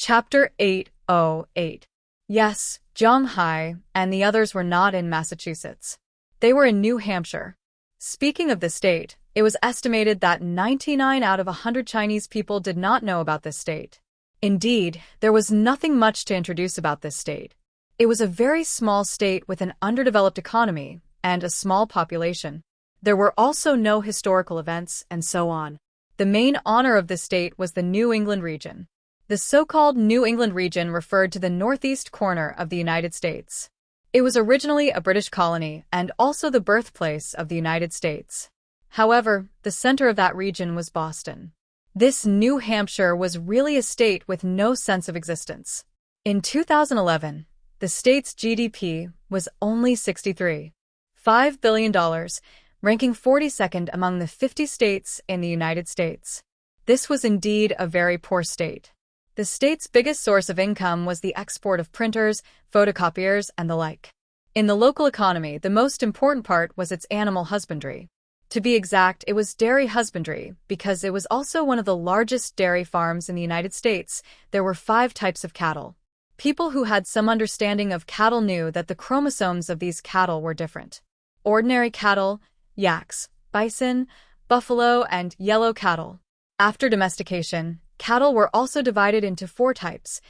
Chapter 808. Yes, Zhonghai and the others were not in Massachusetts. They were in New Hampshire. Speaking of the state, it was estimated that 99 out of 100 Chinese people did not know about this state. Indeed, there was nothing much to introduce about this state. It was a very small state with an underdeveloped economy and a small population. There were also no historical events and so on. The main honor of the state was the New England region. The so-called New England region referred to the northeast corner of the United States. It was originally a British colony and also the birthplace of the United States. However, the center of that region was Boston. This New Hampshire was really a state with no sense of existence. In 2011, the state's GDP was only $63.5 billion, ranking 42nd among the 50 states in the United States. This was indeed a very poor state. The state's biggest source of income was the export of printers, photocopiers, and the like. In the local economy, the most important part was its animal husbandry. To be exact, it was dairy husbandry, because it was also one of the largest dairy farms in the United States. There were 5 types of cattle. People who had some understanding of cattle knew that the chromosomes of these cattle were different. Ordinary cattle, yaks, bison, buffalo, and yellow cattle. After domestication, cattle were also divided into 4 types: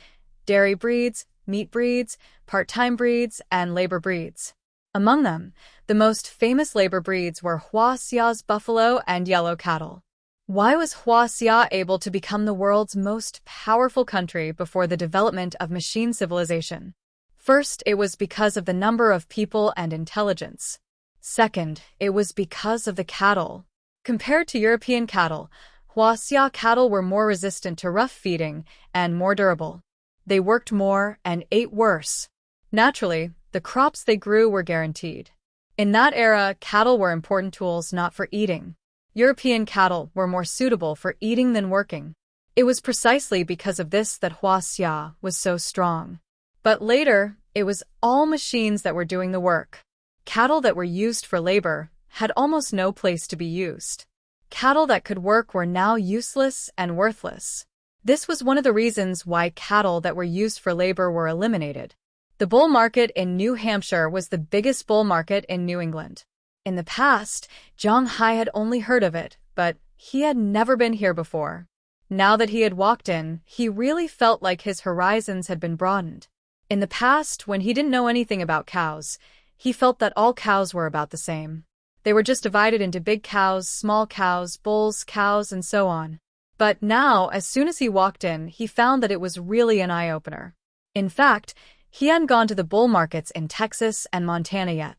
dairy breeds, meat breeds, part-time breeds, and labor breeds. Among them, the most famous labor breeds were Huaxia's buffalo and yellow cattle. Why was Huaxia able to become the world's most powerful country before the development of machine civilization? First, it was because of the number of people and intelligence. Second, it was because of the cattle. Compared to European cattle, Huaxia cattle were more resistant to rough feeding and more durable. They worked more and ate worse. Naturally, the crops they grew were guaranteed. In that era, cattle were important tools not for eating. European cattle were more suitable for eating than working. It was precisely because of this that Huaxia was so strong. But later, it was all machines that were doing the work. Cattle that were used for labor had almost no place to be used. Cattle that could work were now useless and worthless. This was one of the reasons why cattle that were used for labor were eliminated. The bull market in New Hampshire was the biggest bull market in New England. In the past, Zhonghai had only heard of it, but he had never been here before. Now that he had walked in, he really felt like his horizons had been broadened. In the past, when he didn't know anything about cows, he felt that all cows were about the same. They were just divided into big cows, small cows, bulls, cows, and so on. But now, as soon as he walked in, he found that it was really an eye-opener. In fact, he hadn't gone to the bull markets in Texas and Montana yet.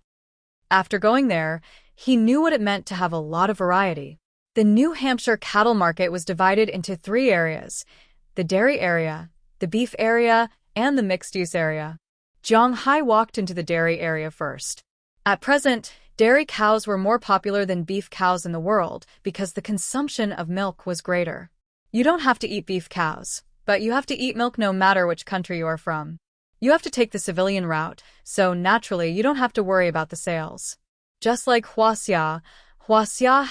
After going there, he knew what it meant to have a lot of variety. The New Hampshire cattle market was divided into 3 areas: the dairy area, the beef area, and the mixed-use area. Zhonghai walked into the dairy area first. At present, dairy cows were more popular than beef cows in the world because the consumption of milk was greater. You don't have to eat beef cows, but you have to eat milk no matter which country you are from. You have to take the civilian route, so naturally you don't have to worry about the sales. Just like Huaxia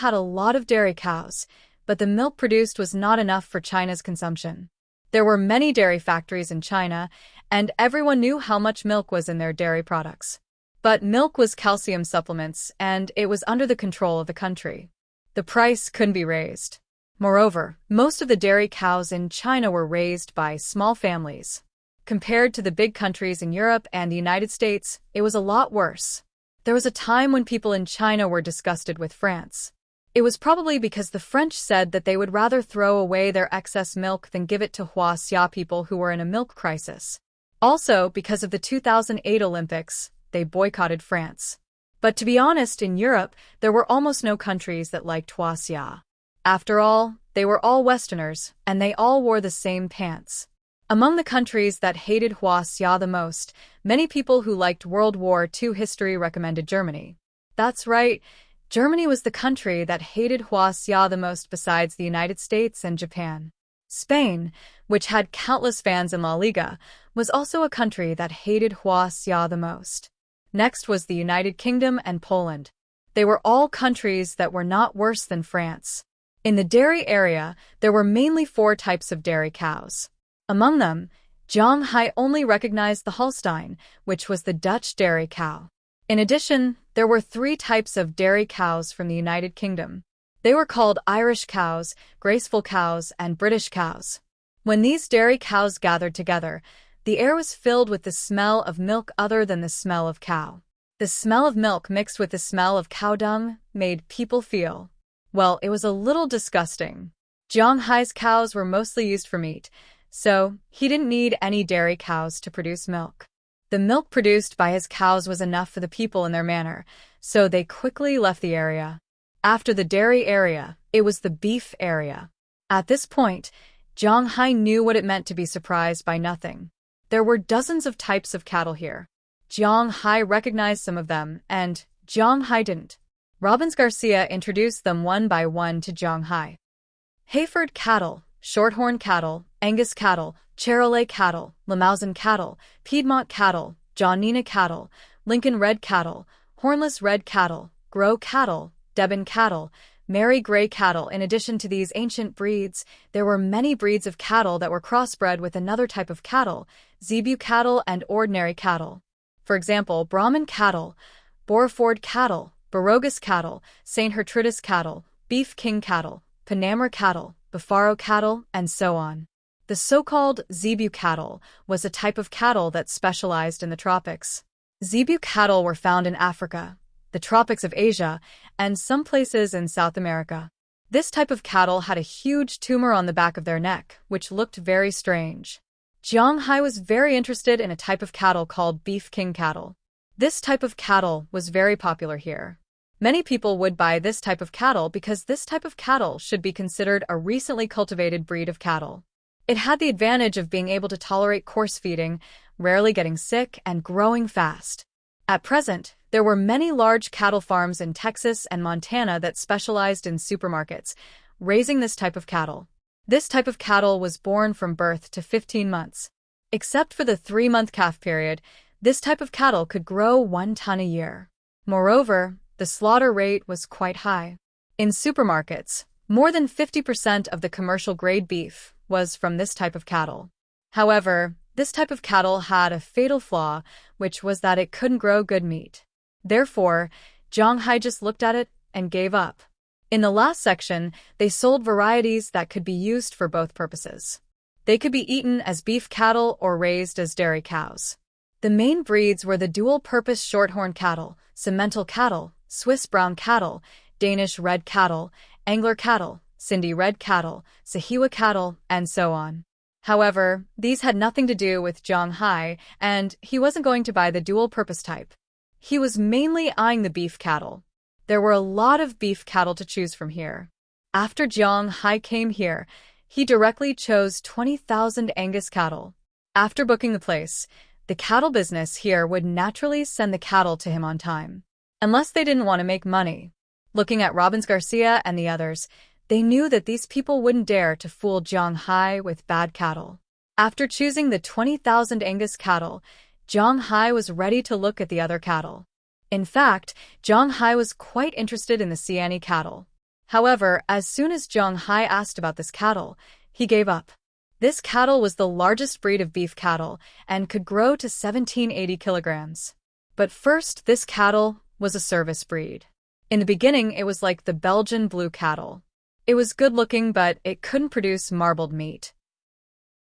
had a lot of dairy cows, but the milk produced was not enough for China's consumption. There were many dairy factories in China, and everyone knew how much milk was in their dairy products. But milk was calcium supplements, and it was under the control of the country. The price couldn't be raised. Moreover, most of the dairy cows in China were raised by small families. Compared to the big countries in Europe and the United States, it was a lot worse. There was a time when people in China were disgusted with France. It was probably because the French said that they would rather throw away their excess milk than give it to Huaxia people who were in a milk crisis. Also, because of the 2008 Olympics, they boycotted France. But to be honest, in Europe, there were almost no countries that liked Huaxia. After all, they were all Westerners, and they all wore the same pants. Among the countries that hated Huaxia the most, many people who liked World War II history recommended Germany. That's right, Germany was the country that hated Huaxia the most besides the United States and Japan. Spain, which had countless fans in La Liga, was also a country that hated Huaxia the most. Next was the United Kingdom and Poland. They were all countries that were not worse than France. In the dairy area, there were mainly 4 types of dairy cows. Among them, Zhang Hai only recognized the Holstein, which was the Dutch dairy cow. In addition, there were 3 types of dairy cows from the United Kingdom. They were called Irish cows, graceful cows, and British cows. When these dairy cows gathered together, the air was filled with the smell of milk other than the smell of cow. The smell of milk mixed with the smell of cow dung made people feel, well, it was a little disgusting. Zhang Hai's cows were mostly used for meat, so he didn't need any dairy cows to produce milk. The milk produced by his cows was enough for the people in their manor, so they quickly left the area. After the dairy area, it was the beef area. At this point, Zhang Hai knew what it meant to be surprised by nothing. There were dozens of types of cattle here. Zhang Hai recognized some of them, and Zhang Hai didn't. Robbins Garcia introduced them one by one to Zhang Hai. Hayford cattle, Shorthorn cattle, Angus cattle, Charolais cattle, Limousin cattle, Piedmont cattle, Johnina cattle, Lincoln red cattle, Hornless red cattle, Gros cattle, Devon cattle, Mary Gray cattle. In addition to these ancient breeds, there were many breeds of cattle that were crossbred with another type of cattle, Zebu cattle and ordinary cattle. For example, Brahman cattle, Boreford cattle, Barogas cattle, St. Hertrudis cattle, Beef King cattle, Panamera cattle, Bufaro cattle, and so on. The so-called Zebu cattle was a type of cattle that specialized in the tropics. Zebu cattle were found in Africa, the tropics of Asia, and some places in South America. This type of cattle had a huge tumor on the back of their neck, which looked very strange. Zhang Hai was very interested in a type of cattle called Beef King cattle. This type of cattle was very popular here. Many people would buy this type of cattle because this type of cattle should be considered a recently cultivated breed of cattle. It had the advantage of being able to tolerate coarse feeding, rarely getting sick, and growing fast. At present, there were many large cattle farms in Texas and Montana that specialized in supermarkets, raising this type of cattle. This type of cattle was born from birth to 15 months. Except for the 3-month calf period, this type of cattle could grow 1 ton a year. Moreover, the slaughter rate was quite high. In supermarkets, more than 50% of the commercial-grade beef was from this type of cattle. However, this type of cattle had a fatal flaw, which was that it couldn't grow good meat. Therefore, Zhang Hai just looked at it and gave up. In the last section, they sold varieties that could be used for both purposes. They could be eaten as beef cattle or raised as dairy cows. The main breeds were the dual-purpose shorthorn cattle, Simmental cattle, Swiss brown cattle, Danish red cattle, Angler cattle, Sindhi red cattle, Sahiwa cattle, and so on. However, these had nothing to do with Zhang Hai, and he wasn't going to buy the dual-purpose type. He was mainly eyeing the beef cattle. There were a lot of beef cattle to choose from here. After Zhang Hai came here, he directly chose 20,000 Angus cattle. After booking the place, the cattle business here would naturally send the cattle to him on time, unless they didn't want to make money. Looking at Robbins Garcia and the others, they knew that these people wouldn't dare to fool Zhang Hai with bad cattle. After choosing the 20,000 Angus cattle, Zhang Hai was ready to look at the other cattle. In fact, Zhang Hai was quite interested in the Siani cattle. However, as soon as Zhang Hai asked about this cattle, he gave up. This cattle was the largest breed of beef cattle and could grow to 1780 kilograms. But first, this cattle was a service breed. In the beginning, it was like the Belgian blue cattle. It was good-looking, but it couldn't produce marbled meat.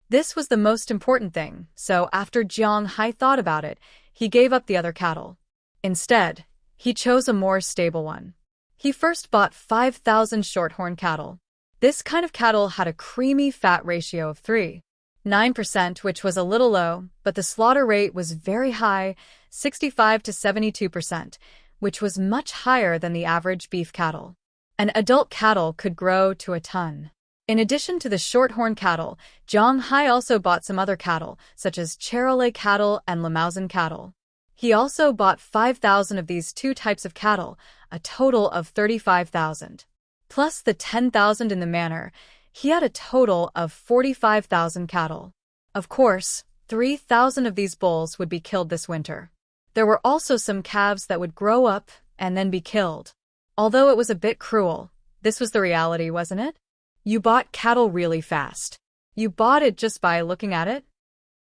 This was the most important thing, so after Zhang Hai thought about it, he gave up the other cattle. Instead, he chose a more stable one. He first bought 5,000 shorthorn cattle. This kind of cattle had a creamy fat ratio of 3.9%, which was a little low, but the slaughter rate was very high, 65 to 72%, which was much higher than the average beef cattle. An adult cattle could grow to a ton. In addition to the shorthorn cattle, Zhang Hai also bought some other cattle, such as Charolais cattle and Limousin cattle. He also bought 5,000 of these 2 types of cattle, a total of 35,000. Plus the 10,000 in the manor, he had a total of 45,000 cattle. Of course, 3,000 of these bulls would be killed this winter. There were also some calves that would grow up and then be killed. Although it was a bit cruel, this was the reality, wasn't it? You bought cattle really fast. You bought it just by looking at it?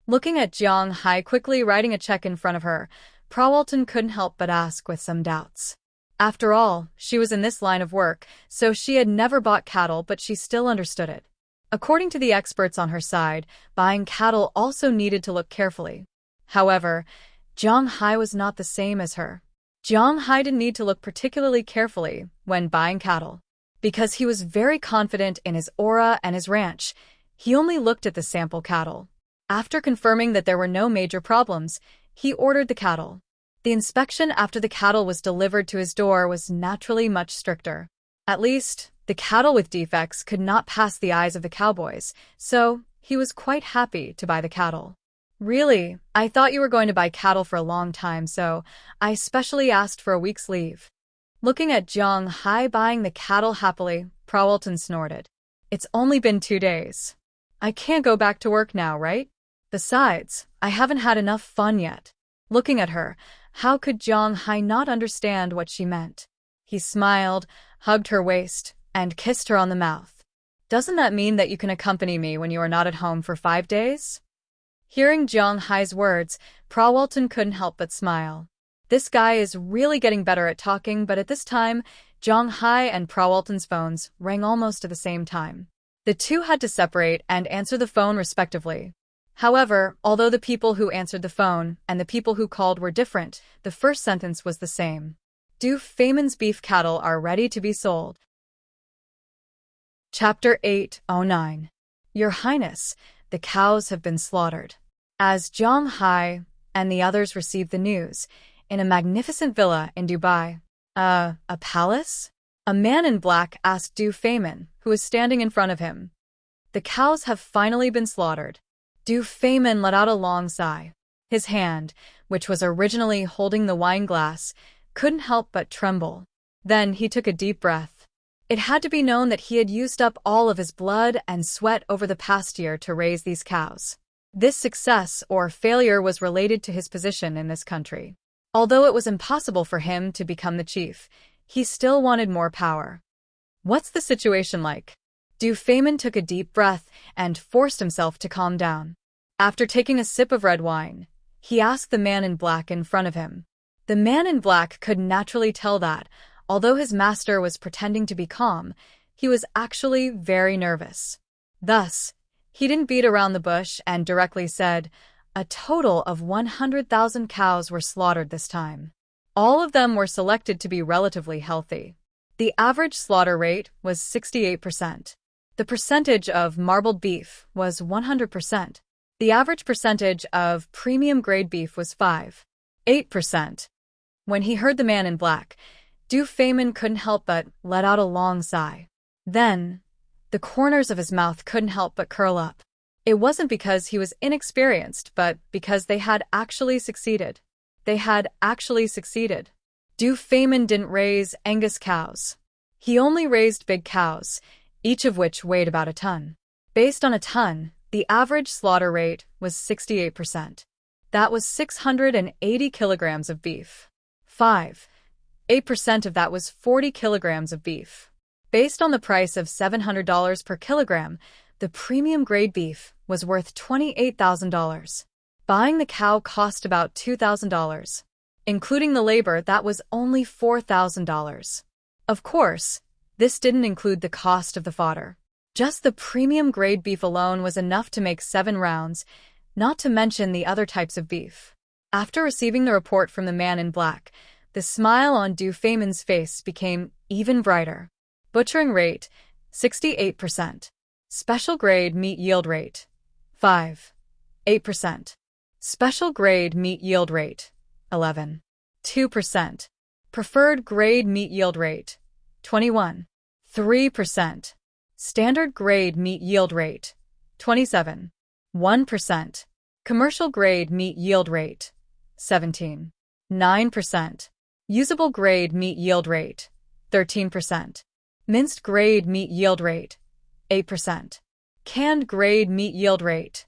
Looking at Jiang Hai quickly writing a check in front of her, Prawalton couldn't help but ask with some doubts. After all, she was in this line of work, so she had never bought cattle, but she still understood it. According to the experts on her side, buying cattle also needed to look carefully. However, Jiang Hai was not the same as her. Jiang Hai didn't need to look particularly carefully when buying cattle. Because he was very confident in his aura and his ranch, he only looked at the sample cattle. After confirming that there were no major problems, he ordered the cattle. The inspection after the cattle was delivered to his door was naturally much stricter. At least, the cattle with defects could not pass the eyes of the cowboys, so he was quite happy to buy the cattle. Really, I thought you were going to buy cattle for a long time, so I specially asked for a week's leave. Looking at Jiang Hai buying the cattle happily, Prawalton snorted. It's only been 2 days. I can't go back to work now, right? Besides, I haven't had enough fun yet. Looking at her, how could Jiang Hai not understand what she meant? He smiled, hugged her waist, and kissed her on the mouth. Doesn't that mean that you can accompany me when you are not at home for 5 days? Hearing Jiang Hai's words, Prawalton couldn't help but smile. This guy is really getting better at talking, but at this time, Jiang Hai and Prawalton's phones rang almost at the same time. The two had to separate and answer the phone respectively. However, although the people who answered the phone and the people who called were different, the first sentence was the same. Du Feimin's beef cattle are ready to be sold. Chapter 809. Your Highness, the cows have been slaughtered. As Jiang Hai and the others received the news, in a magnificent villa in Dubai. A palace? A man in black asked Du Feimin, who was standing in front of him. The cows have finally been slaughtered. Du Feimin let out a long sigh. His hand, which was originally holding the wine glass, couldn't help but tremble. Then he took a deep breath. It had to be known that he had used up all of his blood and sweat over the past year to raise these cows. This success or failure was related to his position in this country. Although it was impossible for him to become the chief, he still wanted more power. What's the situation like? Du Feimin took a deep breath and forced himself to calm down. After taking a sip of red wine, he asked the man in black in front of him. The man in black could naturally tell that, although his master was pretending to be calm, he was actually very nervous. Thus, he didn't beat around the bush and directly said, a total of 100,000 cows were slaughtered this time. All of them were selected to be relatively healthy. The average slaughter rate was 68%. The percentage of marbled beef was 100%. The average percentage of premium-grade beef was 8%. When he heard the man in black, Du Feimin couldn't help but let out a long sigh. Then, the corners of his mouth couldn't help but curl up. It wasn't because he was inexperienced, but because they had actually succeeded. They had actually succeeded. Du Feimin didn't raise Angus cows. He only raised big cows, each of which weighed about a ton. Based on a ton, the average slaughter rate was 68%. That was 680 kilograms of beef. 8% of that was 40 kilograms of beef. Based on the price of $700 per kilogram, the premium-grade beef was worth $28,000. Buying the cow cost about $2,000. Including the labor, that was only $4,000. Of course, this didn't include the cost of the fodder. Just the premium-grade beef alone was enough to make 7 rounds, not to mention the other types of beef. After receiving the report from the man in black, the smile on Du Feimin's face became even brighter. Butchering rate, 68%. Special grade meat yield rate, 8%. Special grade meat yield rate, 2%. Preferred grade meat yield rate, 3%. Standard grade meat yield rate, 1%. Commercial grade meat yield rate, 9%. Usable grade meat yield rate, 13%. Minced grade meat yield rate, 8%. Canned grade meat yield rate,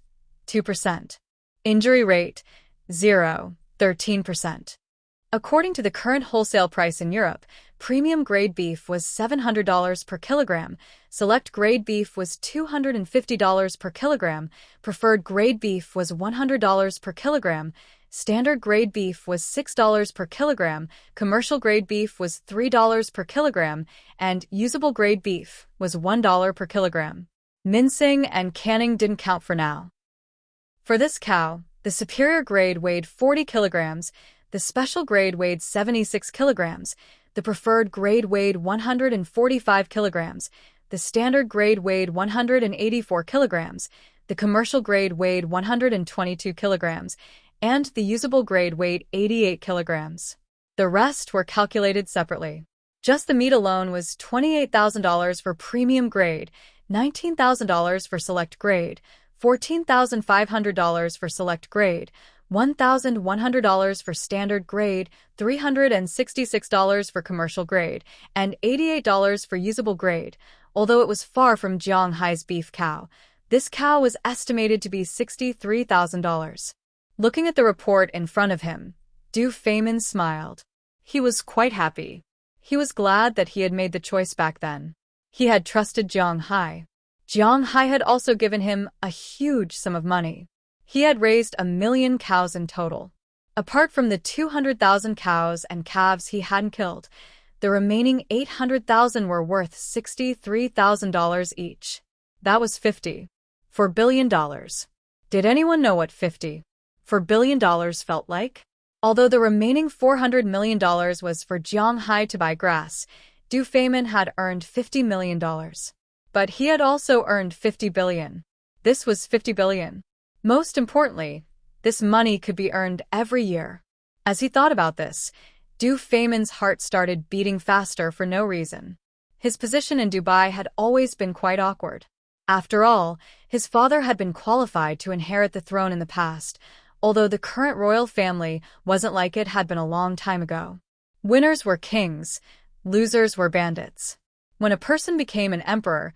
2%. Injury rate, 0, 13%. According to the current wholesale price in Europe, premium grade beef was $700 per kilogram, select grade beef was $250 per kilogram, preferred grade beef was $100 per kilogram, standard grade beef was $6 per kilogram, commercial grade beef was $3 per kilogram, and usable grade beef was $1 per kilogram. Mincing and canning didn't count for now. For this cow, the superior grade weighed 40 kilograms, the special grade weighed 76 kilograms, the preferred grade weighed 145 kilograms, the standard grade weighed 184 kilograms, the commercial grade weighed 122 kilograms, and the usable grade weighed 88 kilograms. The rest were calculated separately. Just the meat alone was $28,000 for premium grade, $19,000 for select grade, $14,500 for select grade, $1,100 for standard grade, $366 for commercial grade, and $88 for usable grade. Although it was far from Jiang Hai's beef cow, this cow was estimated to be $63,000. Looking at the report in front of him, Du Feimin smiled. He was quite happy. He was glad that he had made the choice back then. He had trusted Jiang Hai. Jiang Hai had also given him a huge sum of money. He had raised 1 million cows in total. Apart from the 200,000 cows and calves he hadn't killed, the remaining 800,000 were worth $63,000 each. That was $54 billion. Did anyone know what $54 billion felt like? Although the remaining $400 million was for Jiang Hai to buy grass, Du Feimin had earned $50 million. But he had also earned $50 billion. This was $50 billion. Most importantly, this money could be earned every year. As he thought about this, Du Feimin's heart started beating faster for no reason. His position in Dubai had always been quite awkward. After all, his father had been qualified to inherit the throne in the past, although the current royal family wasn't like it had been a long time ago. Winners were kings, losers were bandits. When a person became an emperor,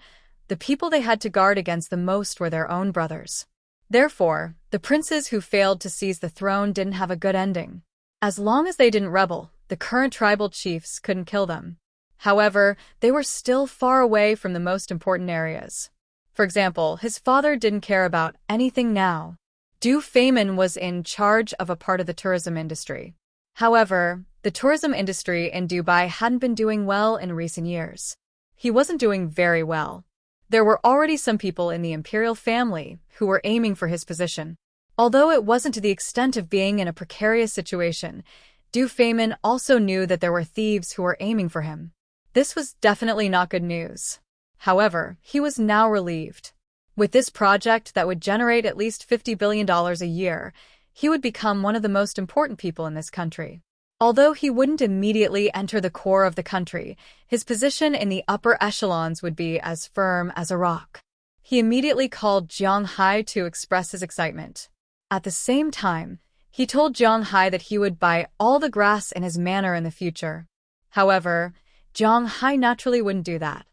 the people they had to guard against the most were their own brothers. Therefore, the princes who failed to seize the throne didn't have a good ending. As long as they didn't rebel, the current tribal chiefs couldn't kill them. However, they were still far away from the most important areas. For example, his father didn't care about anything now. Du Feimin was in charge of a part of the tourism industry. However, the tourism industry in Dubai hadn't been doing well in recent years. He wasn't doing very well. There were already some people in the imperial family who were aiming for his position. Although it wasn't to the extent of being in a precarious situation, Du Feimin also knew that there were thieves who were aiming for him. This was definitely not good news. However, he was now relieved. With this project that would generate at least $50 billion a year, he would become one of the most important people in this country. Although he wouldn't immediately enter the core of the country, his position in the upper echelons would be as firm as a rock. He immediately called Jiang Hai to express his excitement. At the same time, he told Jiang Hai that he would buy all the grass in his manor in the future. However, Jiang Hai naturally wouldn't do that.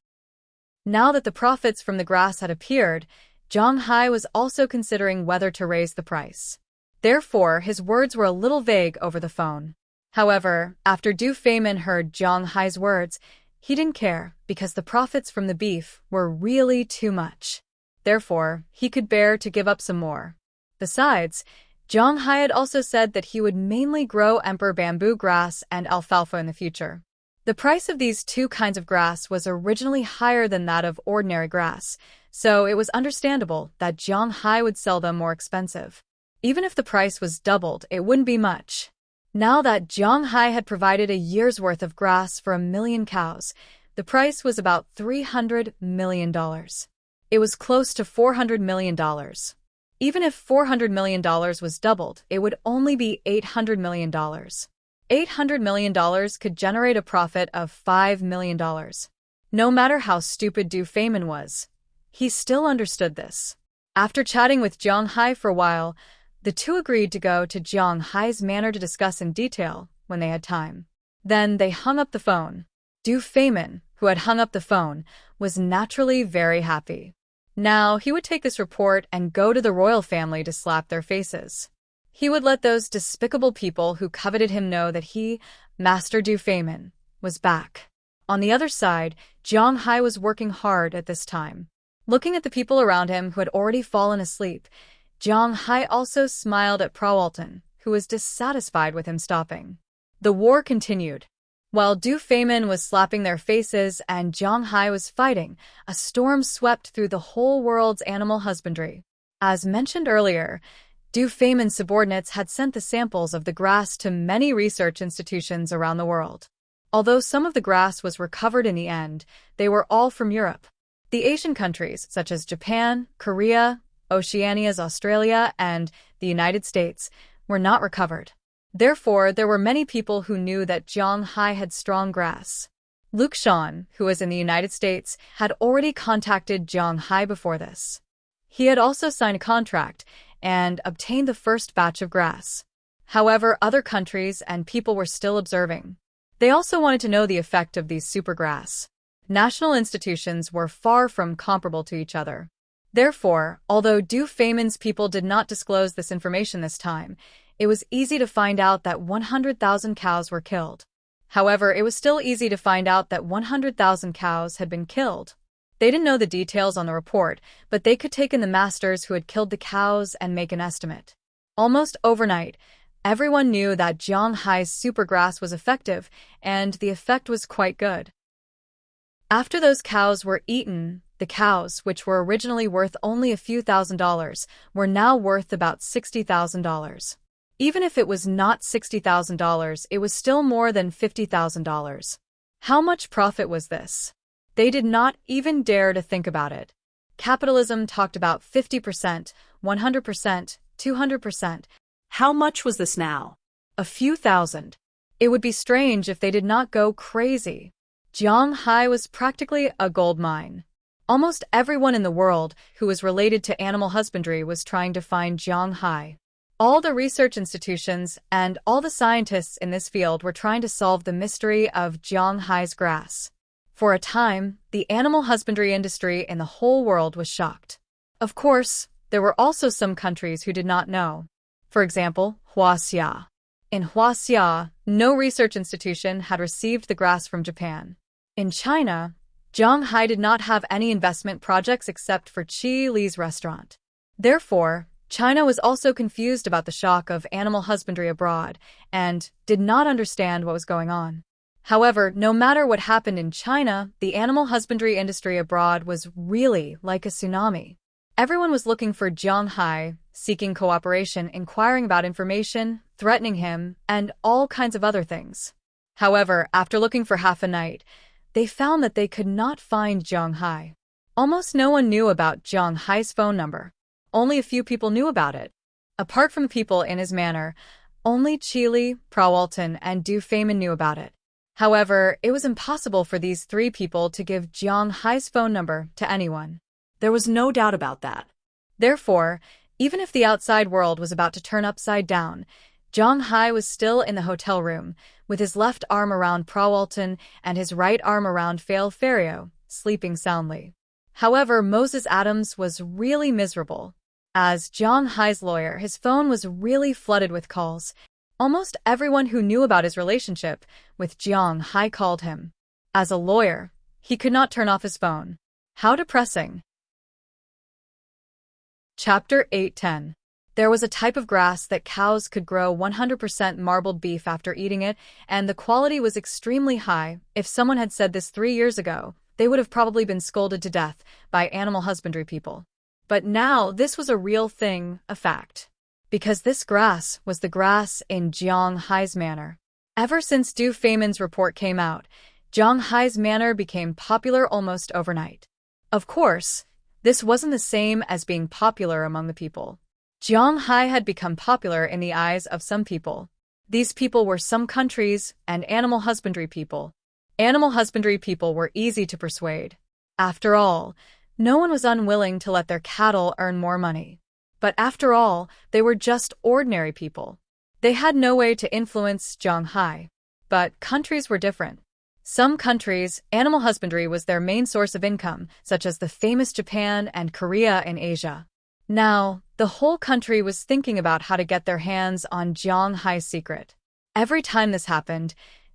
Now that the profits from the grass had appeared, Jiang Hai was also considering whether to raise the price. Therefore, his words were a little vague over the phone. However, after Du Feimin heard Jiang Hai's words, he didn't care because the profits from the beef were really too much. Therefore, he could bear to give up some more. Besides, Jiang Hai had also said that he would mainly grow emperor bamboo grass and alfalfa in the future. The price of these two kinds of grass was originally higher than that of ordinary grass, so it was understandable that Jiang Hai would sell them more expensive. Even if the price was doubled, it wouldn't be much. Now that Jiang Hai had provided a year's worth of grass for 1 million cows, the price was about $300 million. It was close to $400 million. Even if $400 million was doubled, it would only be $800 million. $800 million could generate a profit of $5 million. No matter how stupid Du Feimin was, he still understood this. After chatting with Jiang Hai for a while, the two agreed to go to Jiang Hai's manor to discuss in detail when they had time. Then they hung up the phone. Du Feimin, who had hung up the phone, was naturally very happy. Now he would take this report and go to the royal family to slap their faces. He would let those despicable people who coveted him know that he, Master Du Feynman, was back. On the other side, Zhang Hai was working hard at this time. Looking at the people around him who had already fallen asleep, Zhang Hai also smiled at Prawalton, who was dissatisfied with him stopping. The war continued. While Du Feynman was slapping their faces and Zhang Hai was fighting, a storm swept through the whole world's animal husbandry. As mentioned earlier, Du Feynman's subordinates had sent the samples of the grass to many research institutions around the world. Although some of the grass was recovered in the end, they were all from Europe. The Asian countries, such as Japan, Korea, Oceania's Australia, and the United States, were not recovered. Therefore, there were many people who knew that Zhang Hai had strong grass. Luke Shan, who was in the United States, had already contacted Zhang Hai before this. He had also signed a contract and obtained the first batch of grass. However, other countries and people were still observing. They also wanted to know the effect of these supergrass. National institutions were far from comparable to each other. Therefore, although Du Feynman's people did not disclose this information this time, it was easy to find out that 100,000 cows were killed. However, it was still easy to find out that 100,000 cows had been killed. They didn't know the details on the report, but they could take in the masters who had killed the cows and make an estimate. Almost overnight, everyone knew that Zhang Hai's supergrass was effective, and the effect was quite good. After those cows were eaten, the cows, which were originally worth only a few $1,000s, were now worth about $60,000. Even if it was not $60,000, it was still more than $50,000. How much profit was this? They did not even dare to think about it. Capitalism talked about 50%, 100%, 200%. How much was this now? A few thousand. It would be strange if they did not go crazy. Zhang Hai was practically a gold mine. Almost everyone in the world who was related to animal husbandry was trying to find Zhang Hai. All the research institutions and all the scientists in this field were trying to solve the mystery of Zhang Hai's grass. For a time, the animal husbandry industry in the whole world was shocked. Of course, there were also some countries who did not know. For example, Huaxia. In Huaxia, no research institution had received the grass from Japan. In China, Zhang Hai did not have any investment projects except for Qi Li's restaurant. Therefore, China was also confused about the shock of animal husbandry abroad and did not understand what was going on. However, no matter what happened in China, the animal husbandry industry abroad was really like a tsunami. Everyone was looking for Zhang Hai, seeking cooperation, inquiring about information, threatening him, and all kinds of other things. However, after looking for half a night, they found that they could not find Zhang Hai. Almost no one knew about Zhang Hai's phone number. Only a few people knew about it. Apart from people in his manor, only Qili, Prawalton, and Du Feynman knew about it. However, it was impossible for these three people to give Zhang Hai's phone number to anyone. There was no doubt about that. Therefore, even if the outside world was about to turn upside down, Zhang Hai was still in the hotel room, with his left arm around Prawalton and his right arm around Fail Ferrio, sleeping soundly. However, Moses Adams was really miserable. As Zhang Hai's lawyer, his phone was really flooded with calls. Almost everyone who knew about his relationship with Zhang Hai called him. As a lawyer, he could not turn off his phone. How depressing. Chapter 8:10. There was a type of grass that cows could grow 100% marbled beef after eating it, and the quality was extremely high. If someone had said this 3 years ago, they would have probably been scolded to death by animal husbandry people. But now this was a real thing, a fact. Because this grass was the grass in Zhang Hai's manor. Ever since Du Feynman's report came out, Zhang Hai's manor became popular almost overnight. Of course, this wasn't the same as being popular among the people. Zhang Hai had become popular in the eyes of some people. These people were some countries and animal husbandry people. Animal husbandry people were easy to persuade. After all, no one was unwilling to let their cattle earn more money. But after all, they were just ordinary people. They had no way to influence Zhang Hai. But countries were different. Some countries, animal husbandry was their main source of income, such as the famous Japan and Korea in Asia. Now, the whole country was thinking about how to get their hands on Zhang Hai's secret. Every time this happened,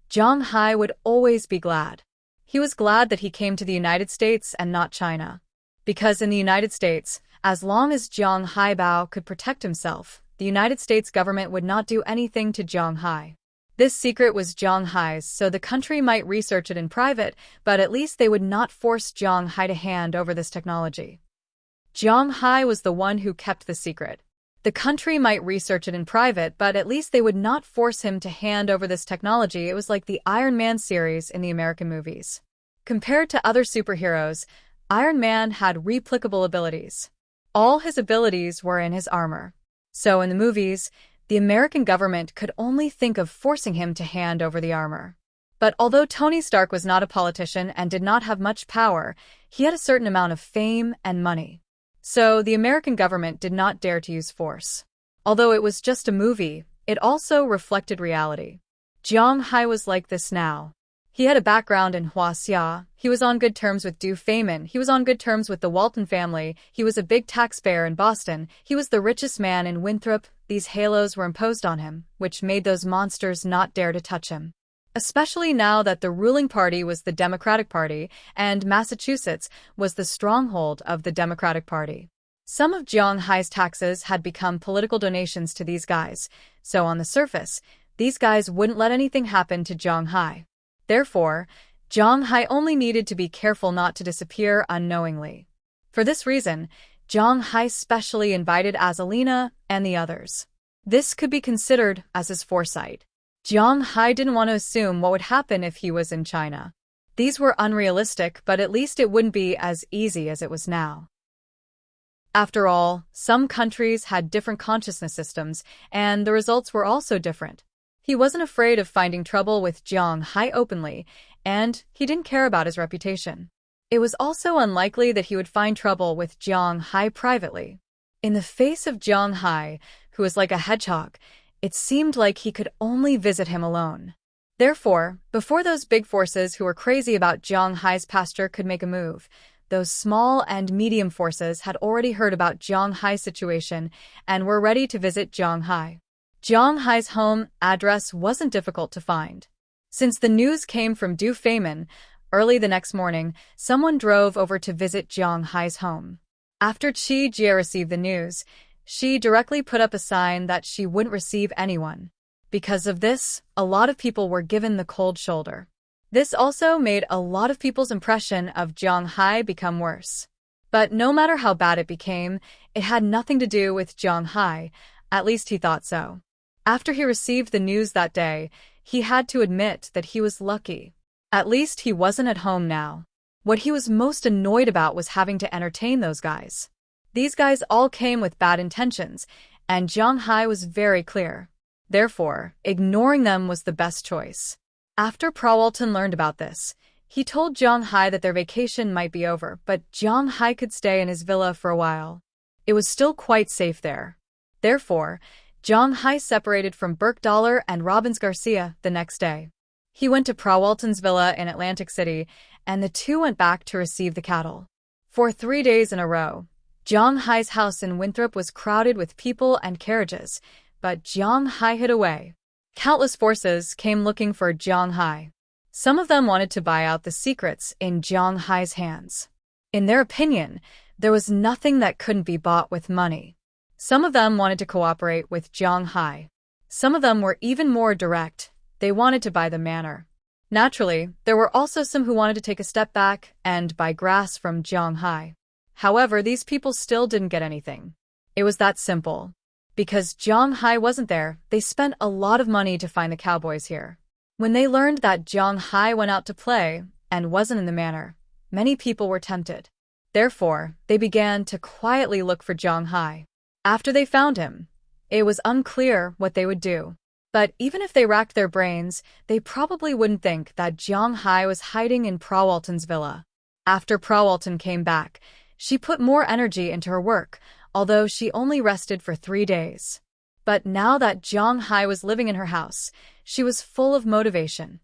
Zhang Hai would always be glad. He was glad that he came to the United States and not China. Because in the United States, as long as Zhang Haibao could protect himself, the United States government would not do anything to Zhang Hai. This secret was Zhang Hai's, so the country might research it in private, but at least they would not force Zhang Hai to hand over this technology. Zhang Hai was the one who kept the secret. The country might research it in private, but at least they would not force him to hand over this technology. It was like the Iron Man series in the American movies. Compared to other superheroes, Iron Man had replicable abilities. All his abilities were in his armor. So in the movies, the American government could only think of forcing him to hand over the armor. But although Tony Stark was not a politician and did not have much power, he had a certain amount of fame and money. So the American government did not dare to use force. Although it was just a movie, it also reflected reality. Zhang Hai was like this now. He had a background in Huaxia, he was on good terms with Du Feynman, he was on good terms with the Walton family, he was a big taxpayer in Boston, he was the richest man in Winthrop. These halos were imposed on him, which made those monsters not dare to touch him. Especially now that the ruling party was the Democratic Party, and Massachusetts was the stronghold of the Democratic Party. Some of Zhang Hai's taxes had become political donations to these guys, so on the surface, these guys wouldn't let anything happen to Zhang Hai. Therefore, Zhang Hai only needed to be careful not to disappear unknowingly. For this reason, Zhang Hai specially invited Azalina and the others. This could be considered as his foresight. Zhang Hai didn't want to assume what would happen if he was in China. These were unrealistic, but at least it wouldn't be as easy as it was now. After all, some countries had different consciousness systems, and the results were also different. He wasn't afraid of finding trouble with Zhang Hai openly, and he didn't care about his reputation. It was also unlikely that he would find trouble with Zhang Hai privately. In the face of Zhang Hai, who was like a hedgehog, it seemed like he could only visit him alone. Therefore, before those big forces who were crazy about Zhang Hai's pasture could make a move, those small and medium forces had already heard about Zhang Hai's situation and were ready to visit Zhang Hai. Zhang Hai's home address wasn't difficult to find. Since the news came from Du Feynman, early the next morning, someone drove over to visit Zhang Hai's home. After Qi Jie received the news, she directly put up a sign that she wouldn't receive anyone. Because of this, a lot of people were given the cold shoulder. This also made a lot of people's impression of Zhang Hai become worse. But no matter how bad it became, it had nothing to do with Zhang Hai, at least he thought so. After he received the news that day, he had to admit that he was lucky. At least he wasn't at home now. What he was most annoyed about was having to entertain those guys. These guys all came with bad intentions, and Zhang Hai was very clear. Therefore, ignoring them was the best choice. After Prawalton learned about this, he told Zhang Hai that their vacation might be over, but Zhang Hai could stay in his villa for a while. It was still quite safe there. Therefore, Zhang Hai separated from Burke-Dollar and Robbins Garcia the next day. He went to Prawalton's villa in Atlantic City, and the two went back to receive the cattle. For 3 days in a row, Zhang Hai's house in Winthrop was crowded with people and carriages, but Zhang Hai hid away. Countless forces came looking for Zhang Hai. Some of them wanted to buy out the secrets in Zhang Hai's hands. In their opinion, there was nothing that couldn't be bought with money. Some of them wanted to cooperate with Zhang Hai. Some of them were even more direct. They wanted to buy the manor. Naturally, there were also some who wanted to take a step back and buy grass from Zhang Hai. However, these people still didn't get anything. It was that simple. Because Zhang Hai wasn't there, they spent a lot of money to find the cowboys here. When they learned that Zhang Hai went out to play and wasn't in the manor, many people were tempted. Therefore, they began to quietly look for Zhang Hai. After they found him, it was unclear what they would do. But even if they racked their brains, they probably wouldn't think that Zhang Hai was hiding in Prawalton's villa. After Prawalton came back, she put more energy into her work, although she only rested for 3 days. But now that Zhang Hai was living in her house, she was full of motivation.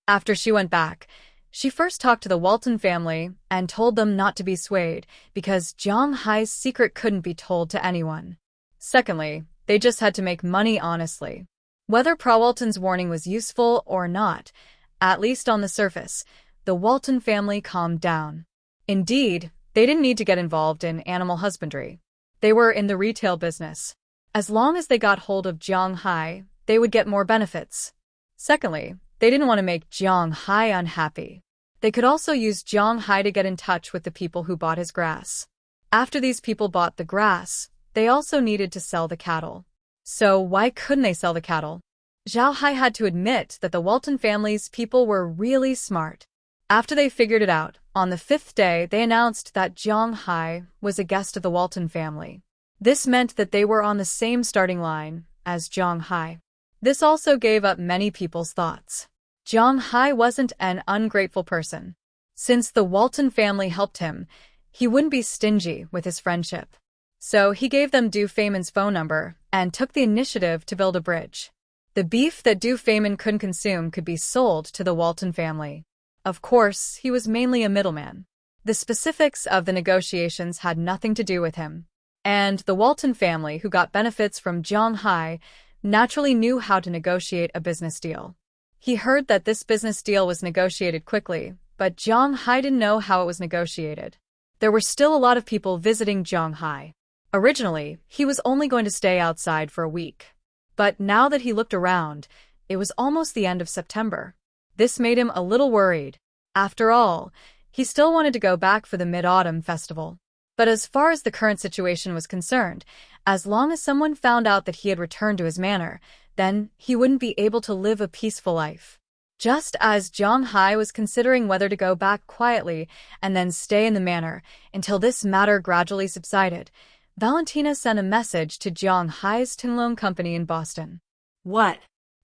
After she went back, She first talked to the Walton family and told them not to be swayed because Jiang Hai's secret couldn't be told to anyone. Secondly, they just had to make money honestly. Whether Walton's warning was useful or not, at least on the surface, the Walton family calmed down. Indeed, they didn't need to get involved in animal husbandry. They were in the retail business. As long as they got hold of Jiang Hai, they would get more benefits. Secondly, they didn't want to make Jiang Hai unhappy. They could also use Jiang Hai to get in touch with the people who bought his grass. After these people bought the grass, they also needed to sell the cattle. So why couldn't they sell the cattle? Zhao Hai had to admit that the Walton family's people were really smart. After they figured it out, on the 5th day they announced that Jiang Hai was a guest of the Walton family. This meant that they were on the same starting line as Jiang Hai. This also gave up many people's thoughts. Jiang Hai wasn't an ungrateful person. Since the Walton family helped him, he wouldn't be stingy with his friendship. So he gave them Du Feimin's phone number and took the initiative to build a bridge. The beef that Du Feimin couldn't consume could be sold to the Walton family. Of course, he was mainly a middleman. The specifics of the negotiations had nothing to do with him. And the Walton family, who got benefits from Jiang Hai, naturally knew how to negotiate a business deal. He heard that this business deal was negotiated quickly, but Jiang Hai didn't know how it was negotiated. There were still a lot of people visiting Jiang Hai. Originally, he was only going to stay outside for a week. But now that he looked around, it was almost the end of September. This made him a little worried. After all, he still wanted to go back for the Mid-Autumn Festival. But as far as the current situation was concerned, as long as someone found out that he had returned to his manor, then he wouldn't be able to live a peaceful life. Just as Jiang Hai was considering whether to go back quietly and then stay in the manor until this matter gradually subsided, Valentina sent a message to Jiang Hai's Tinglong company in Boston. What?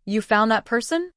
You found that person?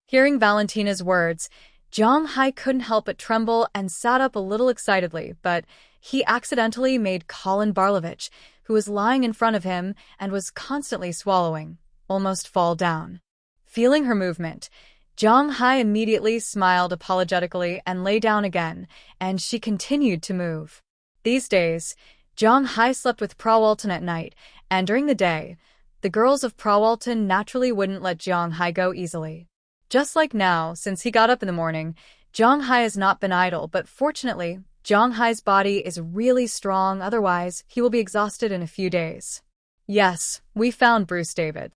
Hearing Valentina's words, Jiang Hai couldn't help but tremble and sat up a little excitedly, but he accidentally made Colin Barlovich, who was lying in front of him and was constantly swallowing, almost fall down. Feeling her movement, Jiang Hai immediately smiled apologetically and lay down again, and she continued to move. These days, Jiang Hai slept with Walton at night, and during the day, the girls of Walton naturally wouldn't let Jiang Hai go easily. Just like now, since he got up in the morning, Jiang Hai has not been idle, but fortunately, Jiang Hai's body is really strong, otherwise he will be exhausted in a few days. Yes, we found Bruce David.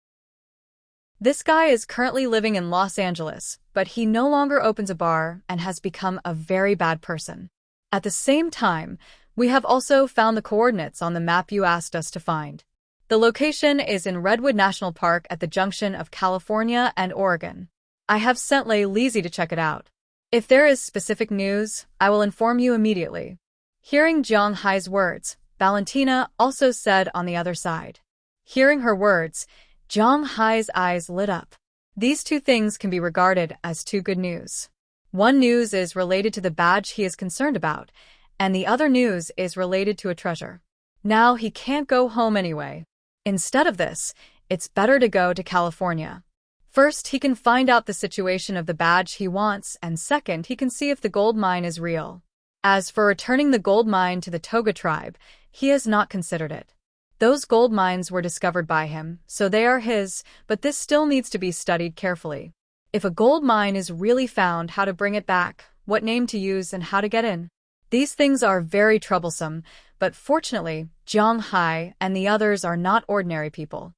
This guy is currently living in Los Angeles, but he no longer opens a bar and has become a very bad person. At the same time, we have also found the coordinates on the map you asked us to find. The location is in Redwood National Park at the junction of California and Oregon. I have sent Lizzie to check it out. If there is specific news, I will inform you immediately. Hearing Jiang Hai's words, Valentina also said on the other side. Hearing her words, Jiang Hai's eyes lit up. These two things can be regarded as two good news. One news is related to the badge he is concerned about, and the other news is related to a treasure. Now he can't go home anyway. Instead of this, it's better to go to California. First, he can find out the situation of the badge he wants, and second, he can see if the gold mine is real. As for returning the gold mine to the Toga tribe, he has not considered it. Those gold mines were discovered by him, so they are his, but this still needs to be studied carefully. If a gold mine is really found, how to bring it back, what name to use, and how to get in. These things are very troublesome, but fortunately, Jiang Hai and the others are not ordinary people.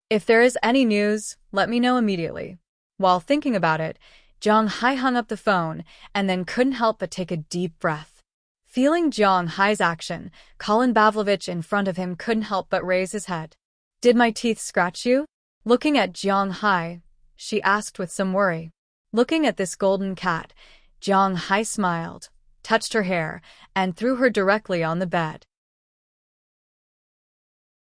If there is any news, let me know immediately. While thinking about it, Jiang Hai hung up the phone and then couldn't help but take a deep breath. Feeling Jiang Hai's action, Colin Pavlovich in front of him couldn't help but raise his head. Did my teeth scratch you? Looking at Jiang Hai, she asked with some worry. Looking at this golden cat, Jiang Hai smiled, touched her hair, and threw her directly on the bed.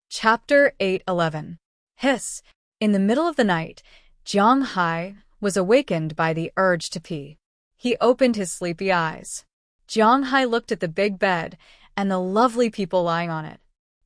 Chapter 8:11. Hiss. In the middle of the night, Jiang Hai was awakened by the urge to pee. He opened his sleepy eyes. Jiang Hai looked at the big bed and the lovely people lying on it.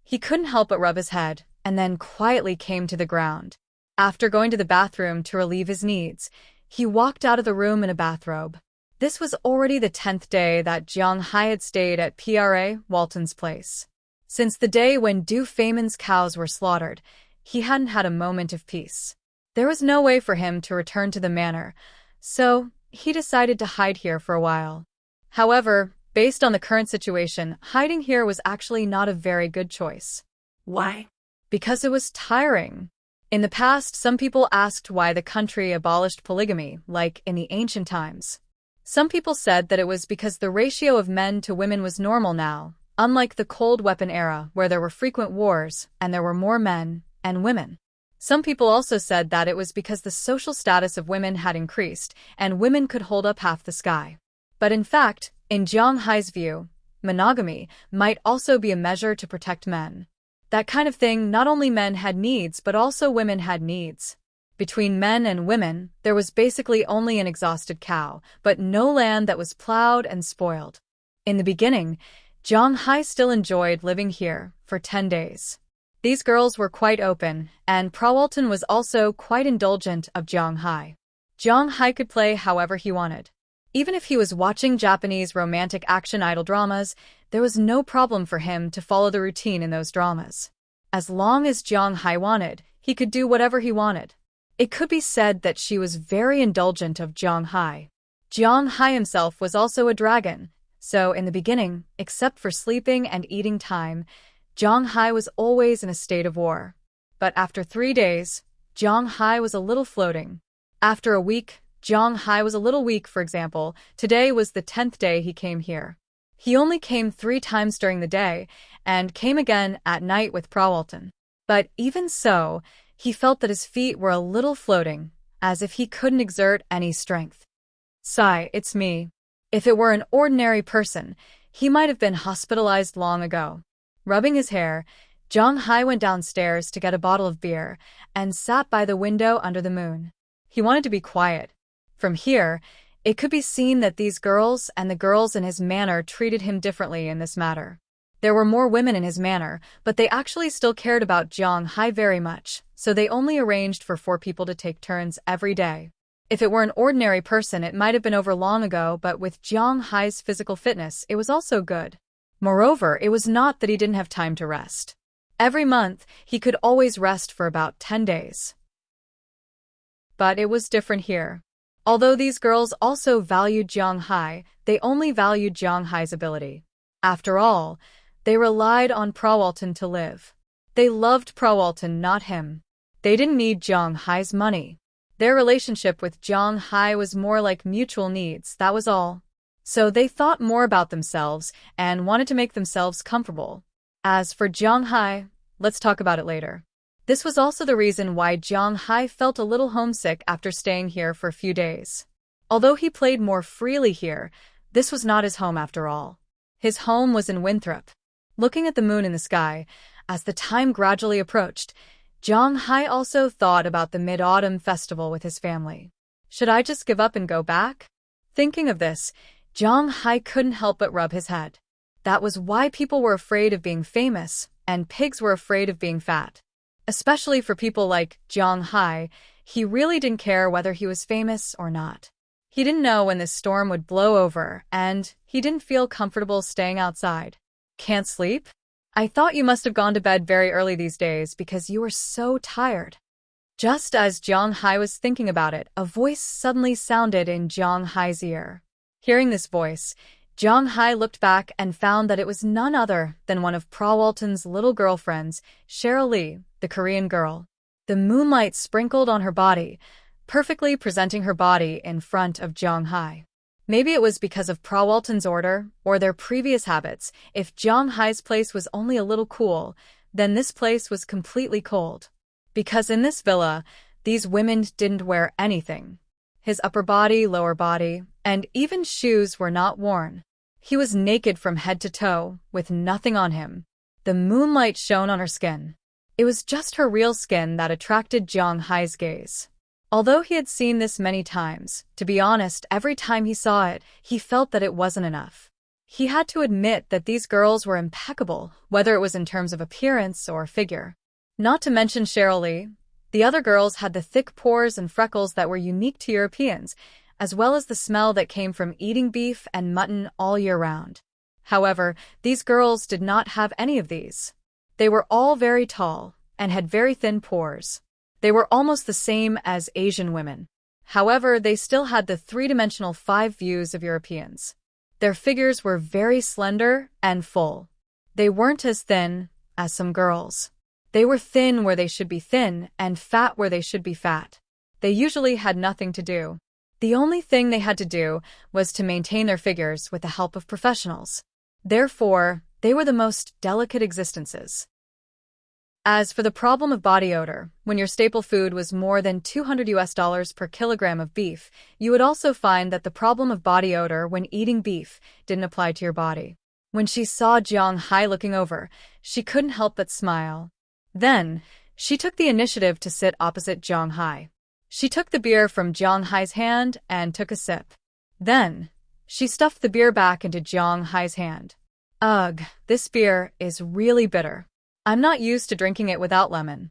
He couldn't help but rub his head, and then quietly came to the ground. After going to the bathroom to relieve his needs, he walked out of the room in a bathrobe. This was already the 10th day that Jiang Hai had stayed at PRA Walton's place. Since the day when Du Feimin's cows were slaughtered, he hadn't had a moment of peace. There was no way for him to return to the manor, so he decided to hide here for a while. However, based on the current situation, hiding here was actually not a very good choice. Why? Because it was tiring. In the past, some people asked why the country abolished polygamy, like in the ancient times. Some people said that it was because the ratio of men to women was normal now, unlike the cold weapon era where there were frequent wars and there were more men and women. Some people also said that it was because the social status of women had increased and women could hold up half the sky. But in fact, in Jiang Hai's view, monogamy might also be a measure to protect men. That kind of thing, not only men had needs but also women had needs. Between men and women, there was basically only an exhausted cow, but no land that was plowed and spoiled. In the beginning, Jiang Hai still enjoyed living here for 10 days. These girls were quite open, and Prawalton was also quite indulgent of Jiang Hai. Jiang Hai could play however he wanted. Even if he was watching Japanese romantic action idol dramas, there was no problem for him to follow the routine in those dramas. As long as Jiang Hai wanted, he could do whatever he wanted. It could be said that she was very indulgent of Jiang Hai. Jiang Hai himself was also a dragon, so in the beginning, except for sleeping and eating time, Jiang Hai was always in a state of war. But after 3 days, Jiang Hai was a little floating. After a week, Jiang Hai was a little weak. For example, today was the 10th day he came here. He only came 3 times during the day, and came again at night with Prawalton. But even so, he felt that his feet were a little floating, as if he couldn't exert any strength. Sigh, it's me. If it were an ordinary person, he might have been hospitalized long ago. Rubbing his hair, Jiang Hai went downstairs to get a bottle of beer, and sat by the window under the moon. He wanted to be quiet. From here, it could be seen that these girls and the girls in his manor treated him differently in this matter. There were more women in his manor, but they actually still cared about Jiang Hai very much, so they only arranged for 4 people to take turns every day. If it were an ordinary person, it might have been over long ago, but with Jiang Hai's physical fitness, it was also good. Moreover, it was not that he didn't have time to rest. Every month, he could always rest for about 10 days. But it was different here. Although these girls also valued Jiang Hai, they only valued Jiang Hai's ability. After all, they relied on Prawalton to live. They loved Prawalton, not him. They didn't need Jiang Hai's money. Their relationship with Jiang Hai was more like mutual needs, that was all. So they thought more about themselves and wanted to make themselves comfortable. As for Jiang Hai, let's talk about it later. This was also the reason why Jiang Hai felt a little homesick after staying here for a few days. Although he played more freely here, this was not his home after all. His home was in Winthrop. Looking at the moon in the sky, as the time gradually approached, Jiang Hai also thought about the Mid-Autumn Festival with his family. Should I just give up and go back? Thinking of this, Jiang Hai couldn't help but rub his head. That was why people were afraid of being famous, and pigs were afraid of being fat. Especially for people like Jiang Hai, he really didn't care whether he was famous or not. He didn't know when this storm would blow over, and he didn't feel comfortable staying outside. Can't sleep? I thought you must have gone to bed very early these days because you were so tired. Just as Jiang Hai was thinking about it, a voice suddenly sounded in Jiang Hai's ear. Hearing this voice, Jiang Hai looked back and found that it was none other than one of Prawalton's little girlfriends, Cheryl Lee, the Korean girl. The moonlight sprinkled on her body, perfectly presenting her body in front of Jiang Hai. Maybe it was because of Prawalton's order or their previous habits. If Jiang Hai's place was only a little cool, then this place was completely cold. Because in this villa, these women didn't wear anything. His upper body, lower body, and even shoes were not worn. He was naked from head to toe, with nothing on him. The moonlight shone on her skin. It was just her real skin that attracted Jiang Hai's gaze. Although he had seen this many times, to be honest, every time he saw it, he felt that it wasn't enough. He had to admit that these girls were impeccable, whether it was in terms of appearance or figure. Not to mention Cheryl Lee. The other girls had the thick pores and freckles that were unique to Europeans, as well as the smell that came from eating beef and mutton all year round. However, these girls did not have any of these. They were all very tall and had very thin pores. They were almost the same as Asian women. However, they still had the three-dimensional five views of Europeans. Their figures were very slender and full. They weren't as thin as some girls. They were thin where they should be thin and fat where they should be fat. They usually had nothing to do. The only thing they had to do was to maintain their figures with the help of professionals. Therefore, they were the most delicate existences. As for the problem of body odor, when your staple food was more than $200 per kilogram of beef, you would also find that the problem of body odor when eating beef didn't apply to your body. When she saw Jiang Hai looking over, she couldn't help but smile. Then, she took the initiative to sit opposite Jiang Hai. She took the beer from Jiang Hai's hand and took a sip. Then, she stuffed the beer back into Jiang Hai's hand. Ugh, this beer is really bitter. I'm not used to drinking it without lemon.